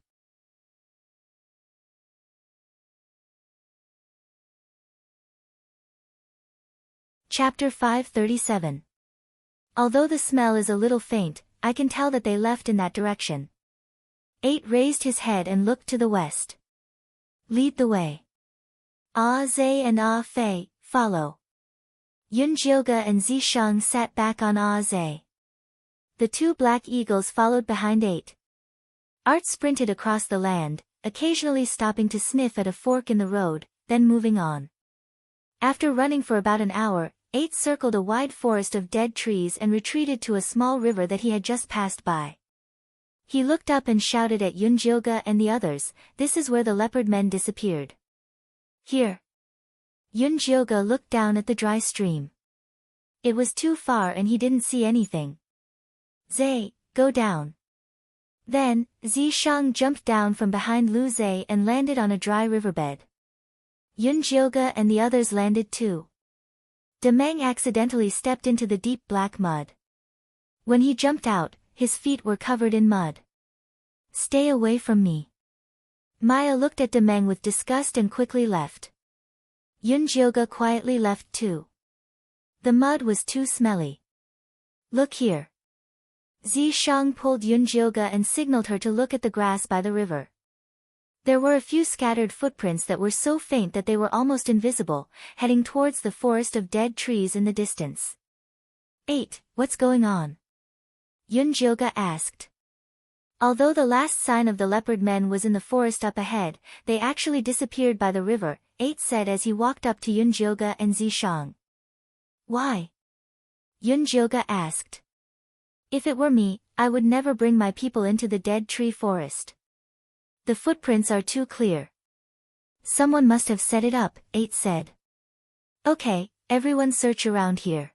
S1: Chapter 537. Although the smell is a little faint, I can tell that they left in that direction. 8 raised his head and looked to the west. Lead the way. Ah Zay and Ah Fei, follow. Yunjioga and Zishang sat back on Ah Zay. The 2 black eagles followed behind 8. Art sprinted across the land, occasionally stopping to sniff at a fork in the road, then moving on. After running for about an hour, 8 circled a wide forest of dead trees and retreated to a small river that he had just passed by. He looked up and shouted at Yunjioga and the others, "This is where the Leopard Men disappeared." Here. Yunjioga looked down at the dry stream. It was too far and he didn't see anything. Zay, go down. Then, Zishang jumped down from behind Lu Zay and landed on a dry riverbed. Yunjioga and the others landed too. Demeng accidentally stepped into the deep black mud. When he jumped out, his feet were covered in mud. Stay away from me. Maya looked at Demeng with disgust and quickly left. Yunjioga quietly left too. The mud was too smelly. Look here. Zishang pulled Yunjioga and signaled her to look at the grass by the river. There were a few scattered footprints that were so faint that they were almost invisible, heading towards the forest of dead trees in the distance. 8. What's going on? Yunjioga asked. Although the last sign of the leopard men was in the forest up ahead, they actually disappeared by the river, 8 said as he walked up to Yunjioga and Zishang. Why? Yunjioga asked. If it were me, I would never bring my people into the dead tree forest. The footprints are too clear. Someone must have set it up, 8 said. Okay, everyone search around here.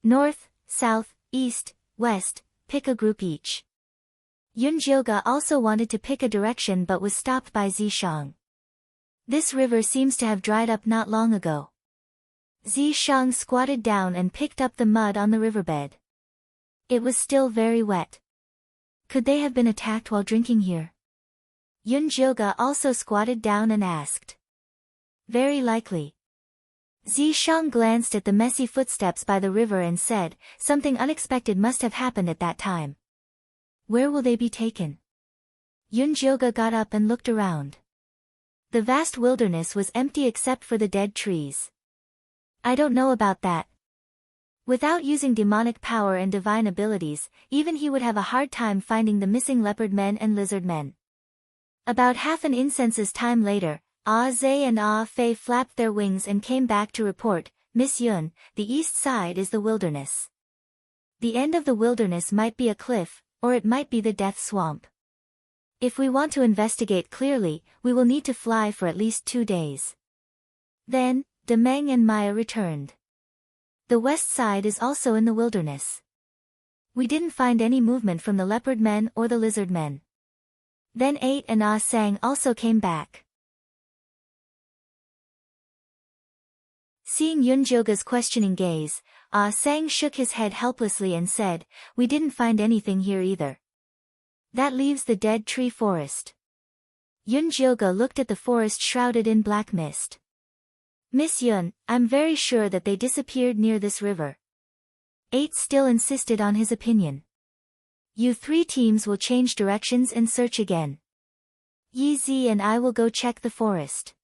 S1: North, south, east, west, pick a group each. Yunjioga also wanted to pick a direction but was stopped by Zishang. This river seems to have dried up not long ago. Zishang squatted down and picked up the mud on the riverbed. It was still very wet. Could they have been attacked while drinking here? Yunjioga also squatted down and asked. Very likely. Zishang glanced at the messy footsteps by the river and said, something unexpected must have happened at that time. Where will they be taken? Yunjioga got up and looked around. The vast wilderness was empty except for the dead trees. I don't know about that. Without using demonic power and divine abilities, even he would have a hard time finding the missing leopard men and lizard men. About half an incense's time later, Ah Zhe and Ah Fei flapped their wings and came back to report, Miss Yun, the east side is the wilderness. The end of the wilderness might be a cliff, or it might be the death swamp. If we want to investigate clearly, we will need to fly for at least 2 days. Then, Demeng and Maya returned. The west side is also in the wilderness. We didn't find any movement from the leopard men or the lizard men. Then 8 and Ah Sang also came back. Seeing Yunjioga's questioning gaze, Ah Sang shook his head helplessly and said, we didn't find anything here either. That leaves the dead tree forest. Yunjioga looked at the forest shrouded in black mist. Miss Yun, I'm very sure that they disappeared near this river. 8 still insisted on his opinion. You 3 teams will change directions and search again. Yi Zi and I will go check the forest.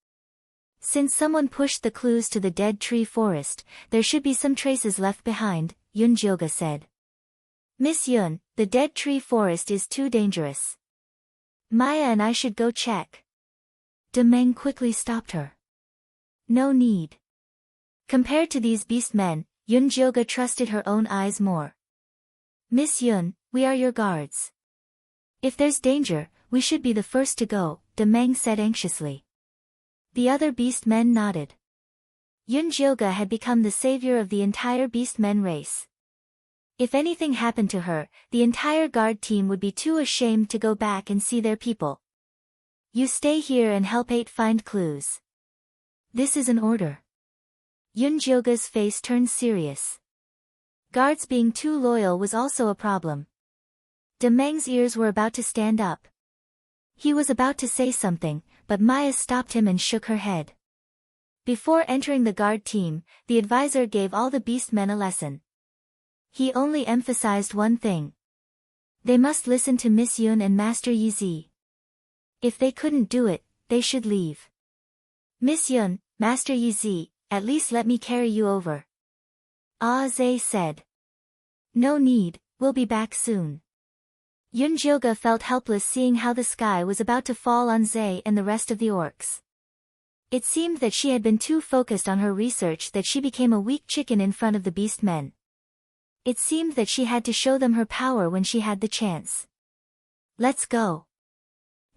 S1: Since someone pushed the clues to the dead tree forest, there should be some traces left behind, Yunjioga said. Miss Yun, the dead tree forest is too dangerous. Maya and I should go check. Demeng quickly stopped her. No need. Compared to these beast men, Yunjioga trusted her own eyes more. Miss Yun, we are your guards. If there's danger, we should be the first to go, Demeng said anxiously. The other beast men nodded. Yunjioga had become the savior of the entire beast men race. If anything happened to her, the entire guard team would be too ashamed to go back and see their people. You stay here and help 8 find clues. This is an order. Yunjioga's face turned serious. Guards being too loyal was also a problem. Demeng's ears were about to stand up. He was about to say something, but Maya stopped him and shook her head. Before entering the guard team, the advisor gave all the beast men a lesson. He only emphasized one thing. They must listen to Miss Yun and Master Yi Zi. If they couldn't do it, they should leave. Miss Yun, Master Yi Zi, at least let me carry you over. Ah Zhe said. No need, we'll be back soon. Yunjioga felt helpless seeing how the sky was about to fall on Zhe and the rest of the orcs. It seemed that she had been too focused on her research that she became a weak chicken in front of the beast men. It seemed that she had to show them her power when she had the chance. Let's go.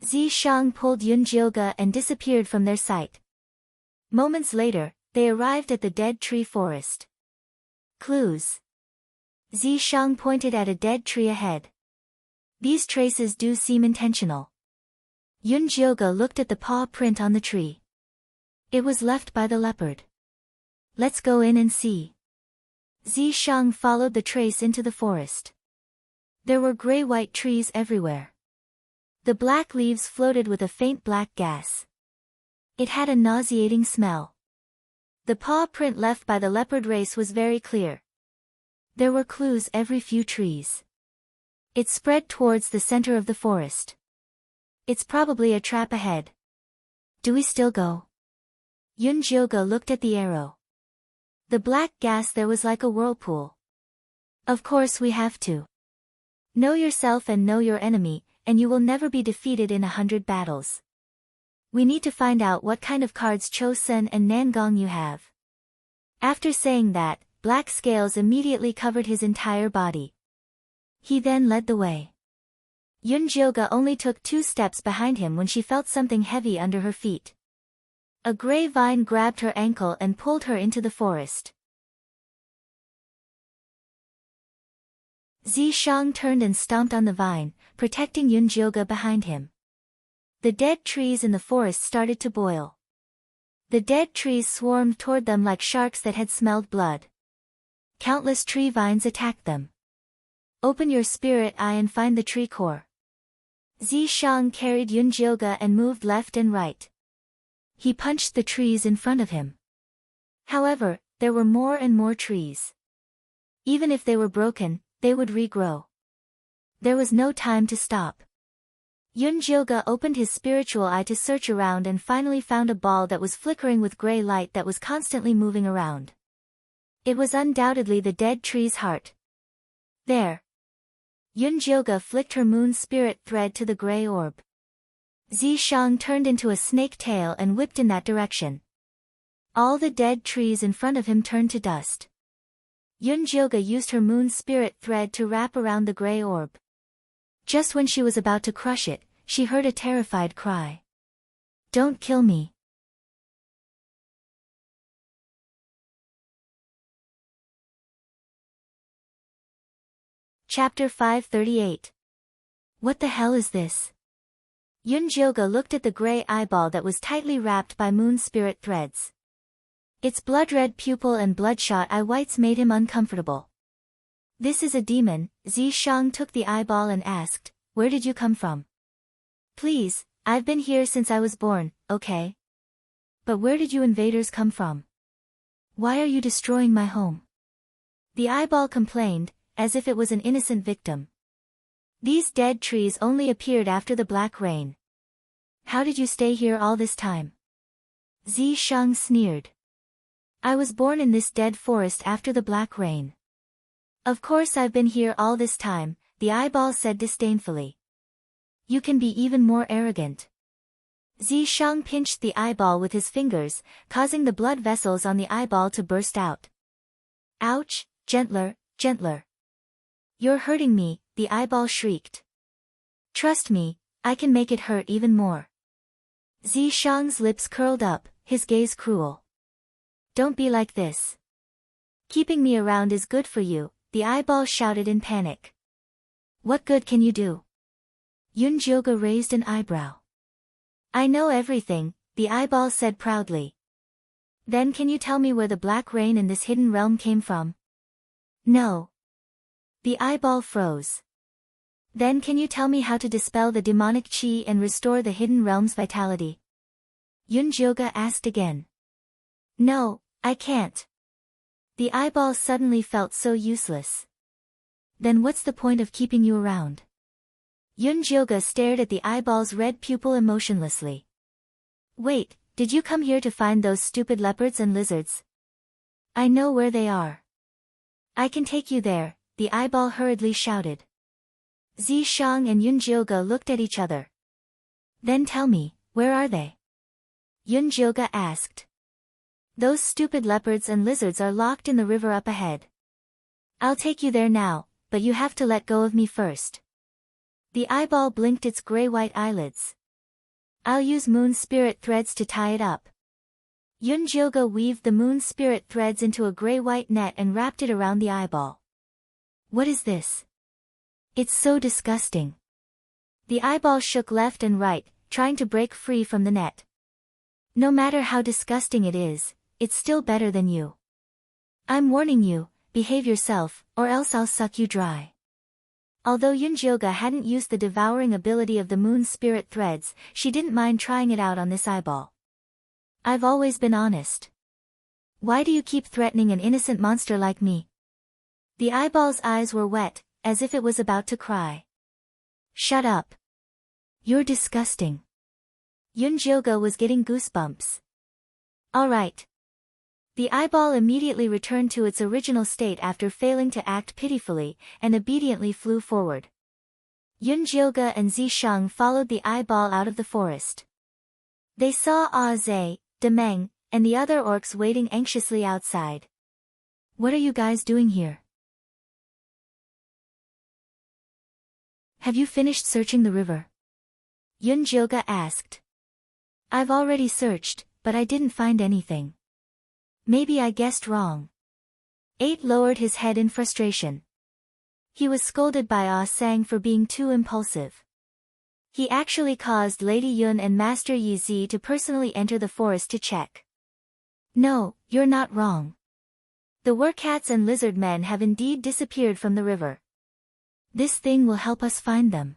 S1: Zishang pulled Yunjioga and disappeared from their sight. Moments later, they arrived at the dead tree forest. Clues. Zishang pointed at a dead tree ahead. These traces do seem intentional. Yunjioga looked at the paw print on the tree. It was left by the leopard. Let's go in and see. Zishang followed the trace into the forest. There were gray-white trees everywhere. The black leaves floated with a faint black gas. It had a nauseating smell. The paw print left by the leopard race was very clear. There were clues every few trees. It spread towards the center of the forest. It's probably a trap ahead. Do we still go? Yunjioge looked at the arrow. The black gas there was like a whirlpool. Of course we have to. Know yourself and know your enemy, and you will never be defeated in 100 battles. We need to find out what kind of cards Chosen and Nangong you have. After saying that, black scales immediately covered his entire body. He then led the way. Yunjioge only took 2 steps behind him when she felt something heavy under her feet. A gray vine grabbed her ankle and pulled her into the forest. Zishang turned and stomped on the vine, protecting Yunjioge behind him. The dead trees in the forest started to boil. The dead trees swarmed toward them like sharks that had smelled blood. Countless tree vines attacked them. Open your spirit eye and find the tree core. Zishang carried Yunjioge and moved left and right. He punched the trees in front of him. However, there were more and more trees. Even if they were broken, they would regrow. There was no time to stop. Yunjioge opened his spiritual eye to search around and finally found a ball that was flickering with gray light that was constantly moving around. It was undoubtedly the dead tree's heart. There. Yunjioge flicked her moon spirit thread to the gray orb. Zishang turned into a snake tail and whipped in that direction. All the dead trees in front of him turned to dust. Yunjioge used her moon spirit thread to wrap around the gray orb. Just when she was about to crush it, she heard a terrified cry. Don't kill me. Chapter 538. What the hell is this? Yunjioge looked at the gray eyeball that was tightly wrapped by moon spirit threads. Its blood-red pupil and bloodshot eye whites made him uncomfortable. This is a demon. Zishang took the eyeball and asked, where did you come from? Please, I've been here since I was born, okay? But where did you invaders come from? Why are you destroying my home? The eyeball complained, as if it was an innocent victim. These dead trees only appeared after the black rain. How did you stay here all this time? Zishang sneered. I was born in this dead forest after the black rain. Of course I've been here all this time, the eyeball said disdainfully. You can be even more arrogant. Zishang pinched the eyeball with his fingers, causing the blood vessels on the eyeball to burst out. Ouch, gentler, gentler. You're hurting me, the eyeball shrieked. Trust me, I can make it hurt even more. Zishang's lips curled up, his gaze cruel. Don't be like this. Keeping me around is good for you, the eyeball shouted in panic. What good can you do? Yunjioge raised an eyebrow. I know everything, the eyeball said proudly. Then can you tell me where the black rain in this hidden realm came from? No. The eyeball froze. Then can you tell me how to dispel the demonic chi and restore the hidden realm's vitality? Yunjioge asked again. No, I can't. The eyeball suddenly felt so useless. Then what's the point of keeping you around? Yunjioge stared at the eyeball's red pupil emotionlessly. Wait, did you come here to find those stupid leopards and lizards? I know where they are. I can take you there, the eyeball hurriedly shouted. Zishang and Yunjioge looked at each other. Then tell me, where are they? Yunjioge asked. Those stupid leopards and lizards are locked in the river up ahead. I'll take you there now, but you have to let go of me first. The eyeball blinked its gray-white eyelids. I'll use moon spirit threads to tie it up. Yunjioge weaved the moon spirit threads into a gray-white net and wrapped it around the eyeball. What is this? It's so disgusting. The eyeball shook left and right, trying to break free from the net. No matter how disgusting it is, it's still better than you. I'm warning you, behave yourself, or else I'll suck you dry. Although Yunjioga hadn't used the devouring ability of the moon's spirit threads, she didn't mind trying it out on this eyeball. I've always been honest. Why do you keep threatening an innocent monster like me? The eyeball's eyes were wet, as if it was about to cry. Shut up. You're disgusting. Yunjioga was getting goosebumps. Alright. The eyeball immediately returned to its original state after failing to act pitifully, and obediently flew forward. Yunjioga and Zishang followed the eyeball out of the forest. They saw Zhe, Demeng, and the other orcs waiting anxiously outside. What are you guys doing here? Have you finished searching the river? Yunjioga asked. I've already searched, but I didn't find anything. Maybe I guessed wrong. 8 lowered his head in frustration. He was scolded by Ah Sang for being too impulsive. He actually caused Lady Yun and Master Yi Zi to personally enter the forest to check. No, you're not wrong. The wercats and lizard men have indeed disappeared from the river. This thing will help us find them.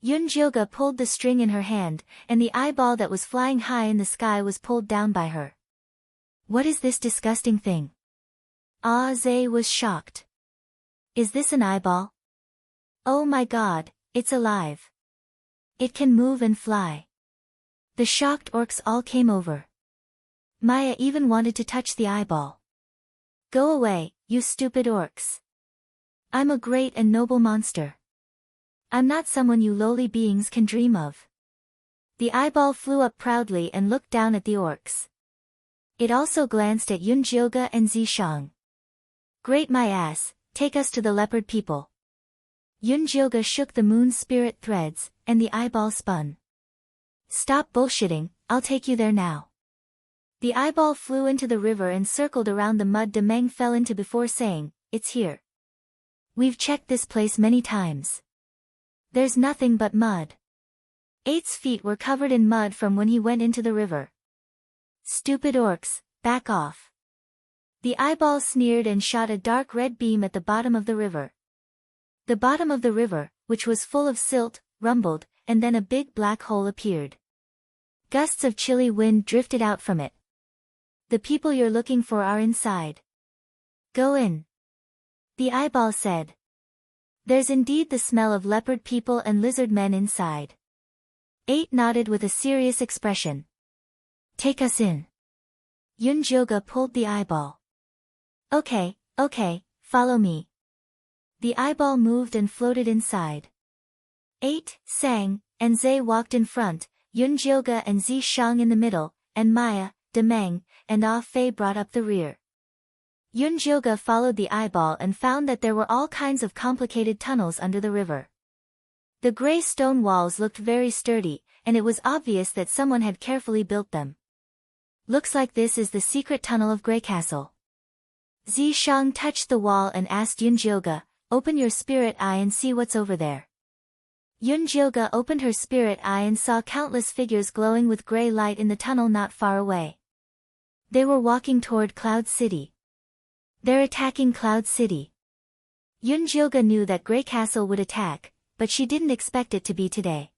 S1: Yunjioga pulled the string in her hand, and the eyeball that was flying high in the sky was pulled down by her. What is this disgusting thing? Zhe was shocked. Is this an eyeball? Oh my god, it's alive. It can move and fly. The shocked orcs all came over. Maya even wanted to touch the eyeball. Go away, you stupid orcs. I'm a great and noble monster. I'm not someone you lowly beings can dream of. The eyeball flew up proudly and looked down at the orcs. It also glanced at Yunjioga and Zishang. Great my ass, take us to the leopard people. Yunjioga shook the moon's spirit threads, and the eyeball spun. Stop bullshitting, I'll take you there now. The eyeball flew into the river and circled around the mud Demeng fell into before saying, It's here. We've checked this place many times. There's nothing but mud. 8's feet were covered in mud from when he went into the river. Stupid orcs, back off. The eyeball sneered and shot a dark red beam at the bottom of the river. The bottom of the river, which was full of silt, rumbled, and then a big black hole appeared. Gusts of chilly wind drifted out from it. The people you're looking for are inside. Go in. The eyeball said. There's indeed the smell of leopard people and lizard men inside. 8 nodded with a serious expression. Take us in. Yunjioga pulled the eyeball. Okay, follow me. The eyeball moved and floated inside. 8, Sang, and Zhe walked in front, Yunjioga and Zishang in the middle, and Maya, Demeng, and Ah Fei brought up the rear. Yunjioga followed the eyeball and found that there were all kinds of complicated tunnels under the river. The gray stone walls looked very sturdy, and it was obvious that someone had carefully built them. Looks like this is the secret tunnel of Grey Castle. Zishang touched the wall and asked Yunjioga, Open your spirit eye and see what's over there. Yunjioga opened her spirit eye and saw countless figures glowing with gray light in the tunnel not far away. They were walking toward Cloud City. They're attacking Cloud City. Yunjioga knew that Grey Castle would attack, but she didn't expect it to be today.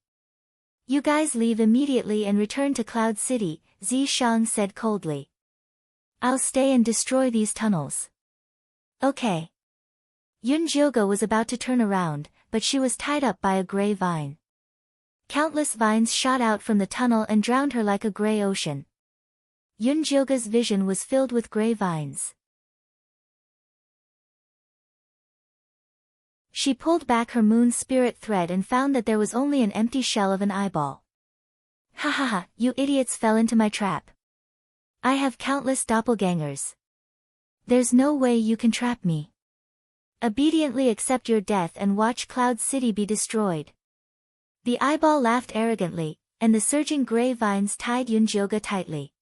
S1: You guys leave immediately and return to Cloud City, Zishang said coldly. I'll stay and destroy these tunnels. Okay. Yunjioga was about to turn around, but she was tied up by a gray vine. Countless vines shot out from the tunnel and drowned her like a gray ocean. Yunjioga's vision was filled with gray vines. She pulled back her moon spirit thread and found that there was only an empty shell of an eyeball. Ha ha ha, you idiots fell into my trap. I have countless doppelgangers. There's no way you can trap me. Obediently accept your death and watch Cloud City be destroyed. The eyeball laughed arrogantly, and the surging gray vines tied Yunjioga tightly.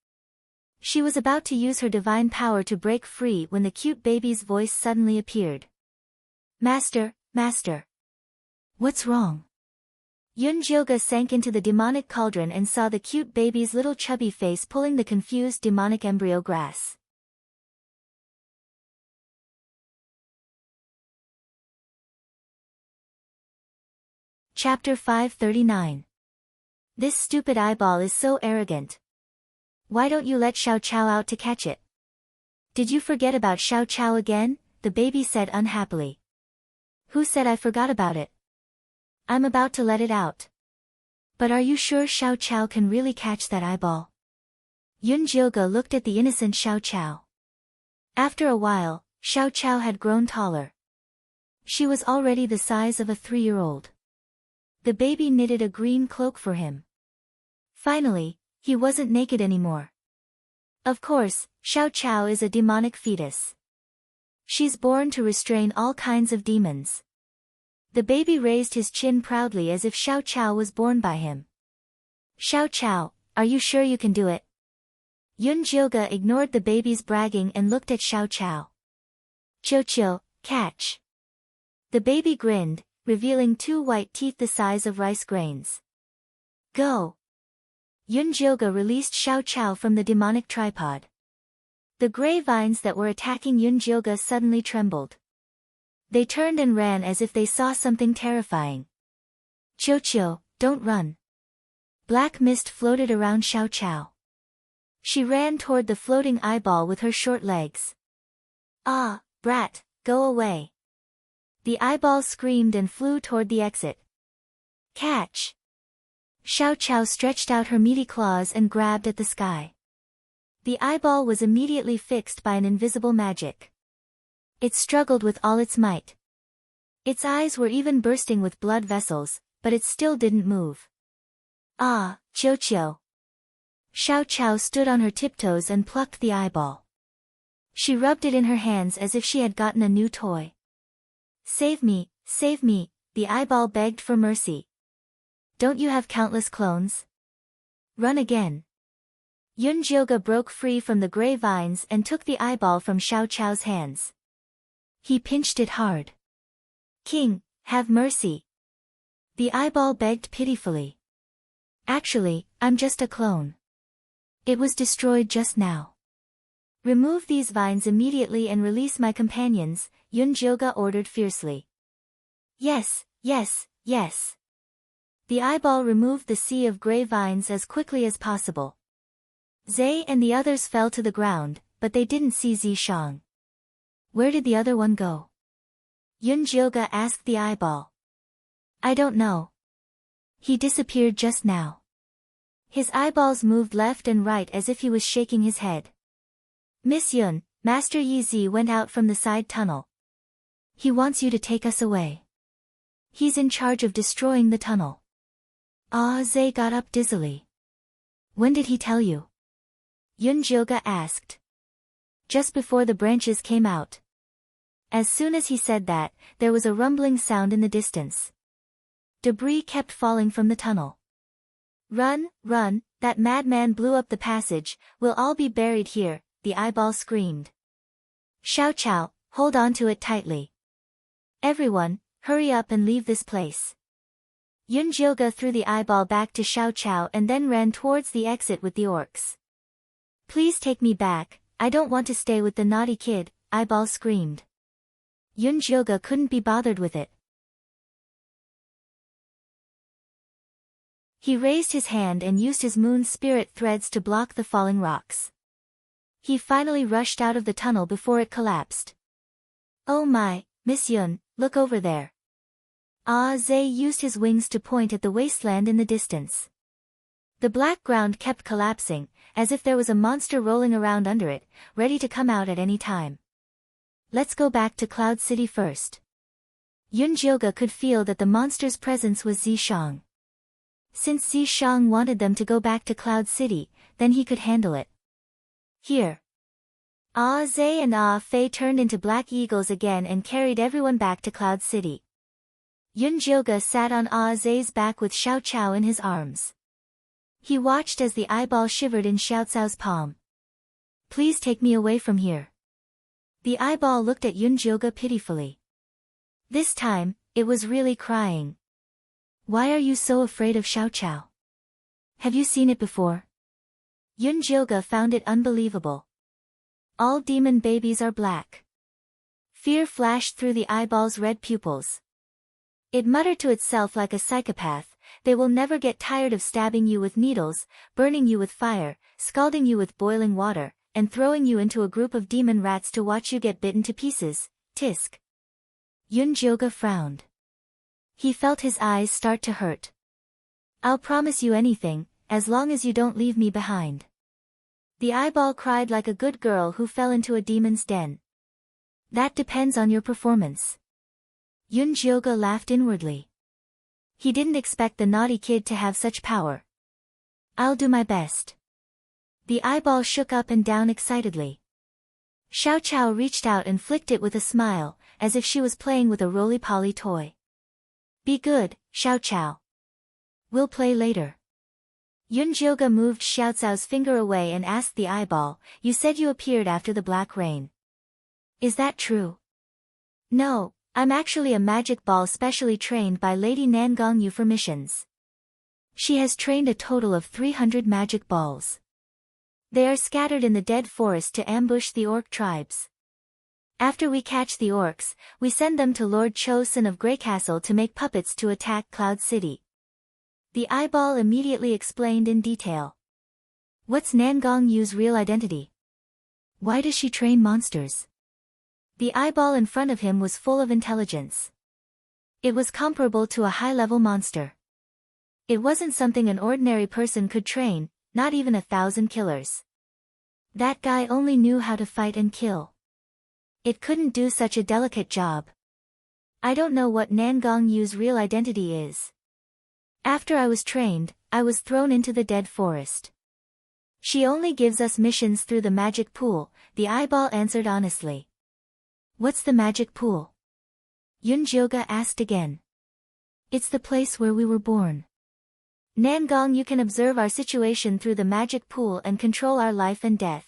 S1: She was about to use her divine power to break free when the cute baby's voice suddenly appeared. Master, Master. What's wrong? Yunjioga sank into the demonic cauldron and saw the cute baby's little chubby face pulling the confused demonic embryo grass. Chapter 539. This stupid eyeball is so arrogant. Why don't you let Xiao Chao out to catch it? Did you forget about Xiao Chao again? The baby said unhappily. Who said I forgot about it? I'm about to let it out. But are you sure Xiao Chao can really catch that eyeball? Yun Jioge looked at the innocent Xiao Chao. After a while, Xiao Chao had grown taller. She was already the size of a 3-year-old. The baby knitted a green cloak for him. Finally, he wasn't naked anymore. Of course, Xiao Chao is a demonic fetus. She's born to restrain all kinds of demons. The baby raised his chin proudly as if Xiao Chao was born by him. Xiao Chao, are you sure you can do it? Yun Jioge ignored the baby's bragging and looked at Xiao Chao. Cho, catch. The baby grinned, revealing 2 white teeth the size of rice grains. Go! Yun Jioge released Xiao Chao from the demonic tripod. The gray vines that were attacking Yun Jioge suddenly trembled. They turned and ran as if they saw something terrifying. Cho, don't run. Black mist floated around Xiao Chao. She ran toward the floating eyeball with her short legs. Ah, brat, go away. The eyeball screamed and flew toward the exit. Catch! Xiao Chao stretched out her meaty claws and grabbed at the sky. The eyeball was immediately fixed by an invisible magic. It struggled with all its might. Its eyes were even bursting with blood vessels, but it still didn't move. Ah, Cho. Xiao Chao stood on her tiptoes and plucked the eyeball. She rubbed it in her hands as if she had gotten a new toy. Save me, the eyeball begged for mercy. Don't you have countless clones? Run again. Yun Jioge broke free from the gray vines and took the eyeball from Xiao Chao's hands. He pinched it hard. King, have mercy. The eyeball begged pitifully. Actually, I'm just a clone. It was destroyed just now. Remove these vines immediately and release my companions, Yun Jioge ordered fiercely. Yes. The eyeball removed the sea of gray vines as quickly as possible. Zhe and the others fell to the ground, but they didn't see Zishang. Where did the other one go? Yun Jioge asked the eyeball. I don't know. He disappeared just now. His eyeballs moved left and right as if he was shaking his head. Miss Yun, Master Yi Zi went out from the side tunnel. He wants you to take us away. He's in charge of destroying the tunnel. Zhe got up dizzily. When did he tell you? Yun Jioge asked. Just before the branches came out. As soon as he said that, there was a rumbling sound in the distance. Debris kept falling from the tunnel. Run, that madman blew up the passage, we'll all be buried here, the eyeball screamed. Xiao Chao, hold on to it tightly. Everyone, hurry up and leave this place. Yun Jioge threw the eyeball back to Xiao Chao and then ran towards the exit with the orcs. Please take me back, I don't want to stay with the naughty kid, eyeball screamed. Yun Jioge couldn't be bothered with it. He raised his hand and used his moon spirit threads to block the falling rocks. He finally rushed out of the tunnel before it collapsed. Oh my, Miss Yun, look over there. Zhe used his wings to point at the wasteland in the distance. The black ground kept collapsing, as if there was a monster rolling around under it, ready to come out at any time. Let's go back to Cloud City first. Yun Jioge could feel that the monster's presence was Zishang. Since Zishang wanted them to go back to Cloud City, then he could handle it. Here. Zhe and Fei turned into black eagles again and carried everyone back to Cloud City. Yun Jioge sat on Zhe's back with Xiao Chao in his arms. He watched as the eyeball shivered in Xiao Cao's palm. Please take me away from here. The eyeball looked at Yun Jioge pitifully. This time, it was really crying. Why are you so afraid of Xiao Chao? Have you seen it before? Yun Jioge found it unbelievable. All demon babies are black. Fear flashed through the eyeball's red pupils. It muttered to itself like a psychopath, "They will never get tired of stabbing you with needles, burning you with fire, scalding you with boiling water, and throwing you into a group of demon rats to watch you get bitten to pieces." Tisk. Yunjioga frowned. He felt his eyes start to hurt. "I'll promise you anything, as long as you don't leave me behind." The eyeball cried like a good girl who fell into a demon's den. "That depends on your performance." Yunjioga laughed inwardly. He didn't expect the naughty kid to have such power. "I'll do my best." The eyeball shook up and down excitedly. Xiao Chao reached out and flicked it with a smile, as if she was playing with a roly-poly toy. "Be good, Xiao Chao. We'll play later." Yunjioga moved Xiao Cao's finger away and asked the eyeball, "You said you appeared after the black rain. Is that true?" "No, I'm actually a magic ball specially trained by Lady Nangongyu for missions. She has trained a total of 300 magic balls. They are scattered in the dead forest to ambush the orc tribes. After we catch the orcs, we send them to Lord Chosun of Grey Castle to make puppets to attack Cloud City." The eyeball immediately explained in detail. "What's Nangongyu's real identity? Why does she train monsters?" The eyeball in front of him was full of intelligence. It was comparable to a high-level monster. It wasn't something an ordinary person could train, not even 1,000 killers. That guy only knew how to fight and kill. It couldn't do such a delicate job. "I don't know what Nangongyu's real identity is. After I was trained, I was thrown into the dead forest. She only gives us missions through the magic pool," the eyeball answered honestly. "What's the magic pool?" Yunjioga asked again. "It's the place where we were born. Nangongyu can observe our situation through the magic pool and control our life and death."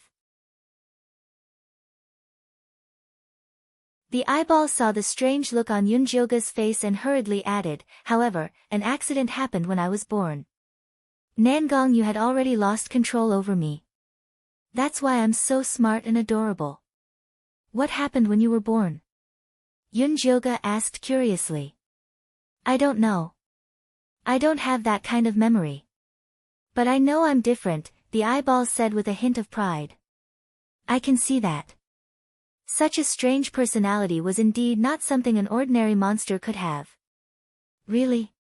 S1: The eyeball saw the strange look on Yunjioga's face and hurriedly added, "However, an accident happened when I was born. Nangongyu had already lost control over me. That's why I'm so smart and adorable." "What happened when you were born?" Yunjioga asked curiously. "I don't know. I don't have that kind of memory. But I know I'm different," the eyeball said with a hint of pride. "I can see that." Such a strange personality was indeed not something an ordinary monster could have. "Really?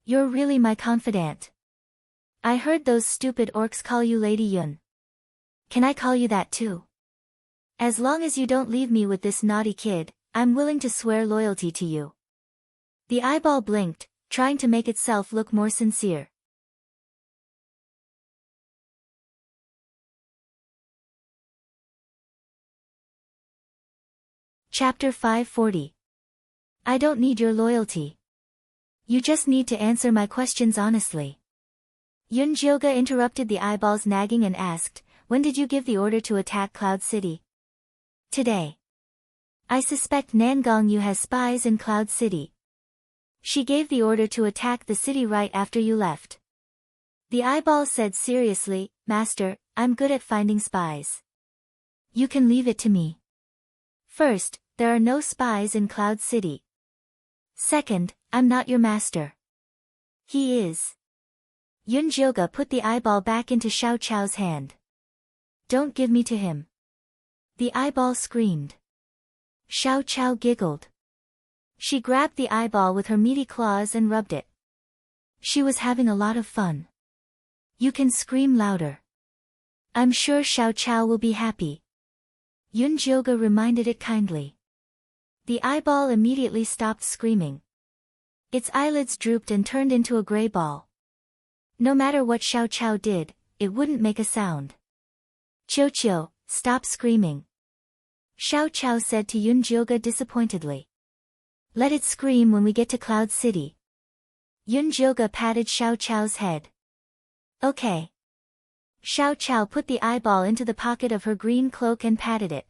S1: You're really my confidant. I heard those stupid orcs call you Lady Yun. Can I call you that too? As long as you don't leave me with this naughty kid, I'm willing to swear loyalty to you." The eyeball blinked, trying to make itself look more sincere. Chapter 540. I don't need your loyalty. You just need to answer my questions honestly. Yunjioga interrupted the eyeball's nagging and asked, "When did you give the order to attack Cloud City?" "Today. I suspect Nangongyu has spies in Cloud City. She gave the order to attack the city right after you left." The eyeball said seriously, "Master, I'm good at finding spies. You can leave it to me. First, there are no spies in Cloud City. Second, I'm not your master." "He is." Yunjioga put the eyeball back into Xiao Chao's hand. "Don't give me to him." The eyeball screamed. Xiao Chao giggled. She grabbed the eyeball with her meaty claws and rubbed it. She was having a lot of fun. "You can scream louder. I'm sure Xiao Chao will be happy." Yunjioga reminded it kindly. The eyeball immediately stopped screaming. Its eyelids drooped and turned into a gray ball. No matter what Xiao Chao did, it wouldn't make a sound. "Qiu, stop screaming," Xiao Chao said to Yunjioga disappointedly. "Let it scream when we get to Cloud City." Yunjioga patted Xiao Chao's head. "Okay." Xiao Chao put the eyeball into the pocket of her green cloak and patted it.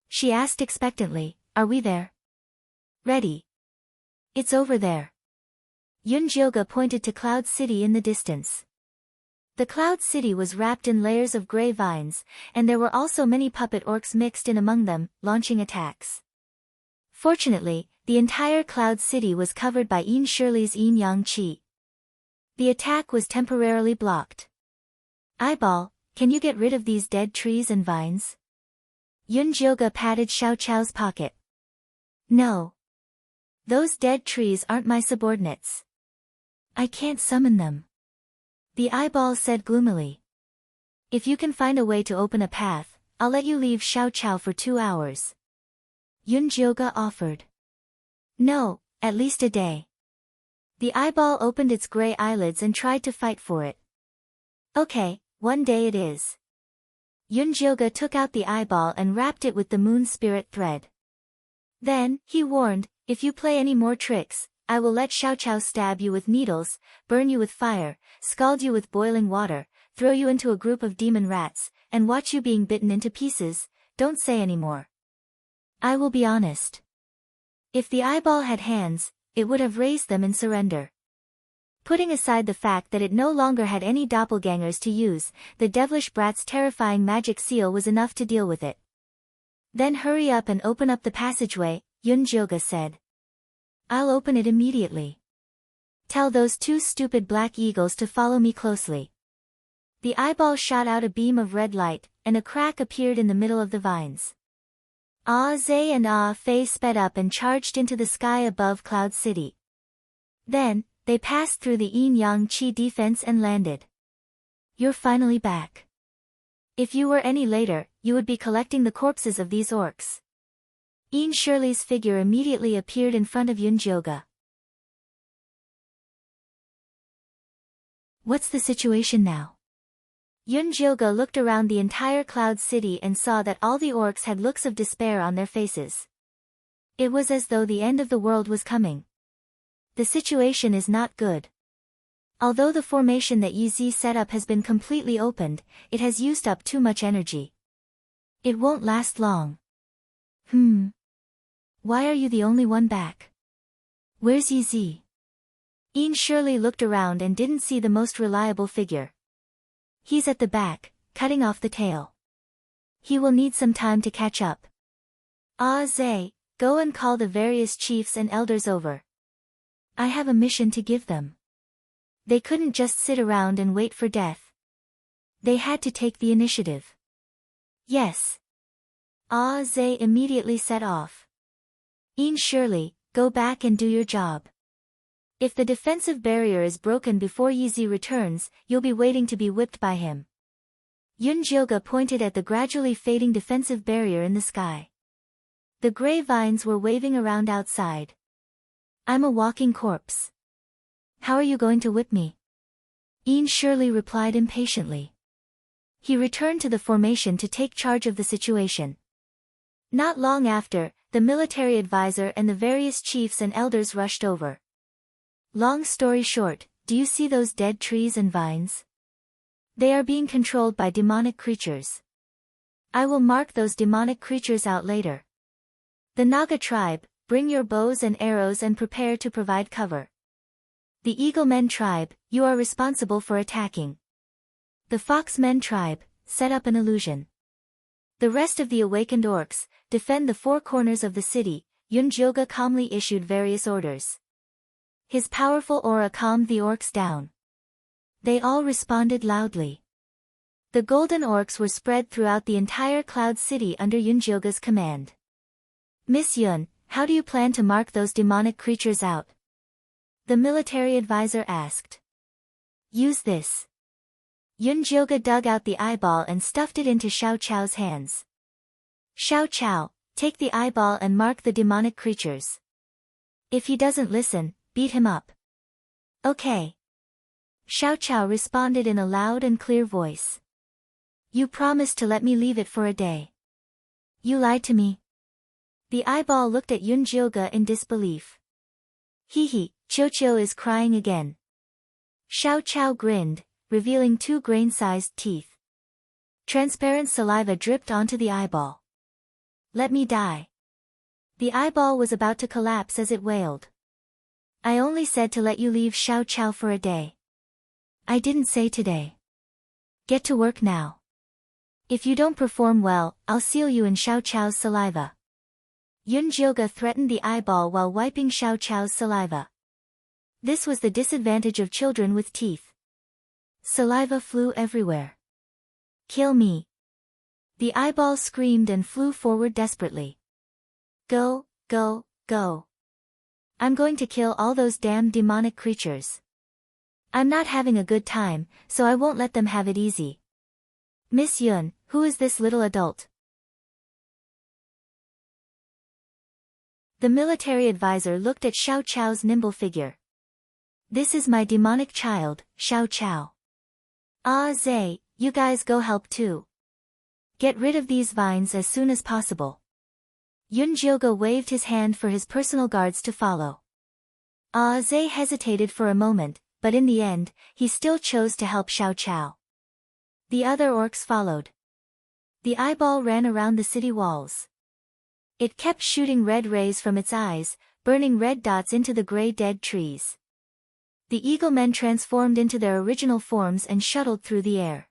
S1: She asked expectantly, "Are we there?" "Ready. It's over there." Yunjioga pointed to Cloud City in the distance. The Cloud City was wrapped in layers of gray vines, and there were also many puppet orcs mixed in among them, launching attacks. Fortunately, the entire Cloud City was covered by Yin Shirley's Yin Yang Qi. The attack was temporarily blocked. Eyeball, can you get rid of these dead trees and vines? Yun Jioge patted Xiao Chao's pocket. No. Those dead trees aren't my subordinates. I can't summon them. The eyeball said gloomily. If you can find a way to open a path, I'll let you leave Xiao Chao for 2 hours. Yun Jioge offered. No, at least a day. The eyeball opened its gray eyelids and tried to fight for it. Okay, 1 day it is. Yun Jioge took out the eyeball and wrapped it with the moon spirit thread. Then, he warned, if you play any more tricks, I will let Xiao Chao stab you with needles, burn you with fire, scald you with boiling water, throw you into a group of demon rats, and watch you being bitten into pieces. Don't say any more. I will be honest. If the eyeball had hands, it would have raised them in surrender. Putting aside the fact that it no longer had any doppelgangers to use, the devilish brat's terrifying magic seal was enough to deal with it. Then hurry up and open up the passageway, Yun Jioge said. I'll open it immediately. Tell those 2 stupid black eagles to follow me closely. The eyeball shot out a beam of red light, and a crack appeared in the middle of the vines. Ah Zhe and Ah Fei sped up and charged into the sky above Cloud City. Then, they passed through the Yin Yang Qi defense and landed. You're finally back. If you were any later, you would be collecting the corpses of these orcs. Yin Shirley's figure immediately appeared in front of Yun Jioge. What's the situation now? Yun Jioge looked around the entire Cloud City and saw that all the orcs had looks of despair on their faces. It was as though the end of the world was coming. The situation is not good. Although the formation that Yi set up has been completely opened, it has used up too much energy. It won't last long. Why are you the only one back? Where's Yi? Yin Shirley looked around and didn't see the most reliable figure. He's at the back, cutting off the tail. He will need some time to catch up. Ah Zhe, go and call the various chiefs and elders over. I have a mission to give them. They couldn't just sit around and wait for death. They had to take the initiative. Yes. Ah Zhe immediately set off. Yin Shirley, go back and do your job. If the defensive barrier is broken before Yi returns, you'll be waiting to be whipped by him. Yun Jioge pointed at the gradually fading defensive barrier in the sky. The gray vines were waving around outside. I'm a walking corpse. How are you going to whip me? Yin Shirley replied impatiently. He returned to the formation to take charge of the situation. Not long after, the military advisor and the various chiefs and elders rushed over. Long story short, do you see those dead trees and vines? They are being controlled by demonic creatures. I will mark those demonic creatures out later. The Naga tribe, bring your bows and arrows and prepare to provide cover. The Eaglemen tribe, you are responsible for attacking. The Foxmen tribe, set up an illusion. The rest of the awakened orcs, defend the 4 corners of the city. Yun Jioge calmly issued various orders. His powerful aura calmed the orcs down. They all responded loudly. The golden orcs were spread throughout the entire Cloud City under Yun Jioge's command. Miss Yun, how do you plan to mark those demonic creatures out? The military advisor asked. Use this. Yun Jioge dug out the eyeball and stuffed it into Xiao Chao's hands. Xiao Chao, take the eyeball and mark the demonic creatures. If he doesn't listen, beat him up. Okay. Xiao Chao responded in a loud and clear voice. You promised to let me leave it for a day. You lied to me. The eyeball looked at Yun Jioge in disbelief. Hee, Qiu is crying again. Xiao Chao grinned, revealing 2 grain-sized teeth. Transparent saliva dripped onto the eyeball. Let me die. The eyeball was about to collapse as it wailed. I only said to let you leave Xiao Chao for a day. I didn't say today. Get to work now. If you don't perform well, I'll seal you in Xiao Chao's saliva. Yunjioga threatened the eyeball while wiping Xiao Chao's saliva. This was the disadvantage of children with teeth. Saliva flew everywhere. Kill me. The eyeball screamed and flew forward desperately. Go, go, go. I'm going to kill all those damn demonic creatures. I'm not having a good time, so I won't let them have it easy. Miss Yun, who is this little adult? The military advisor looked at Xiao Chao's nimble figure. This is my demonic child, Xiao Chao. Ah Zay, you guys go help too. Get rid of these vines as soon as possible. Yunjioga waved his hand for his personal guards to follow. Ah Zay hesitated for a moment, but in the end, he still chose to help Xiao Chao. The other orcs followed. The eyeball ran around the city walls. It kept shooting red rays from its eyes, burning red dots into the gray dead trees. The eagle men transformed into their original forms and shuttled through the air.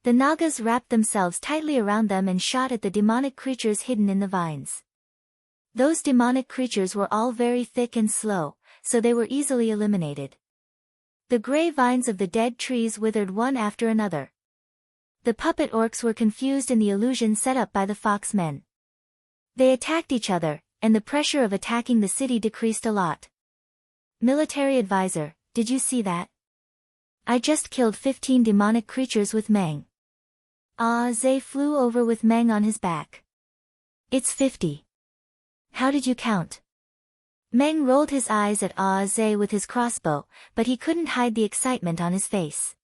S1: The Nagas wrapped themselves tightly around them and shot at the demonic creatures hidden in the vines. Those demonic creatures were all very thick and slow, so they were easily eliminated. The gray vines of the dead trees withered one after another. The puppet orcs were confused in the illusion set up by the fox men. They attacked each other, and the pressure of attacking the city decreased a lot. Military advisor, did you see that? I just killed 15 demonic creatures with Meng. Ah Zay flew over with Meng on his back. It's 50. How did you count? Meng rolled his eyes at Ah Zay with his crossbow, but he couldn't hide the excitement on his face.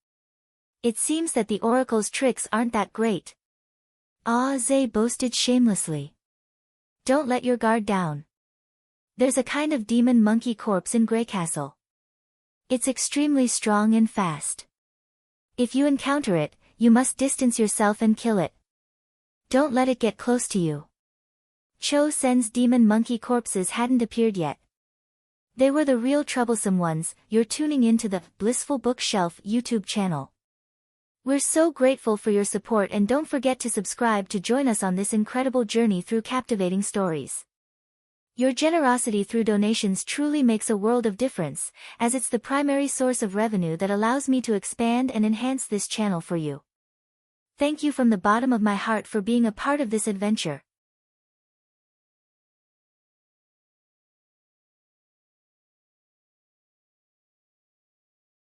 S1: It seems that the oracle's tricks aren't that great. Ah Zay boasted shamelessly. Don't let your guard down. There's a kind of demon monkey corpse in Grey Castle. It's extremely strong and fast. If you encounter it, you must distance yourself and kill it. Don't let it get close to you. Cho Sen's demon monkey corpses hadn't appeared yet. They were the real troublesome ones. You're tuning into the Blissful Bookshelf YouTube channel. We're so grateful for your support, and don't forget to subscribe to join us on this incredible journey through captivating stories. Your generosity through donations truly makes a world of difference, as it's the primary source of revenue that allows me to expand and enhance this channel for you. Thank you from the bottom of my heart for being a part of this adventure.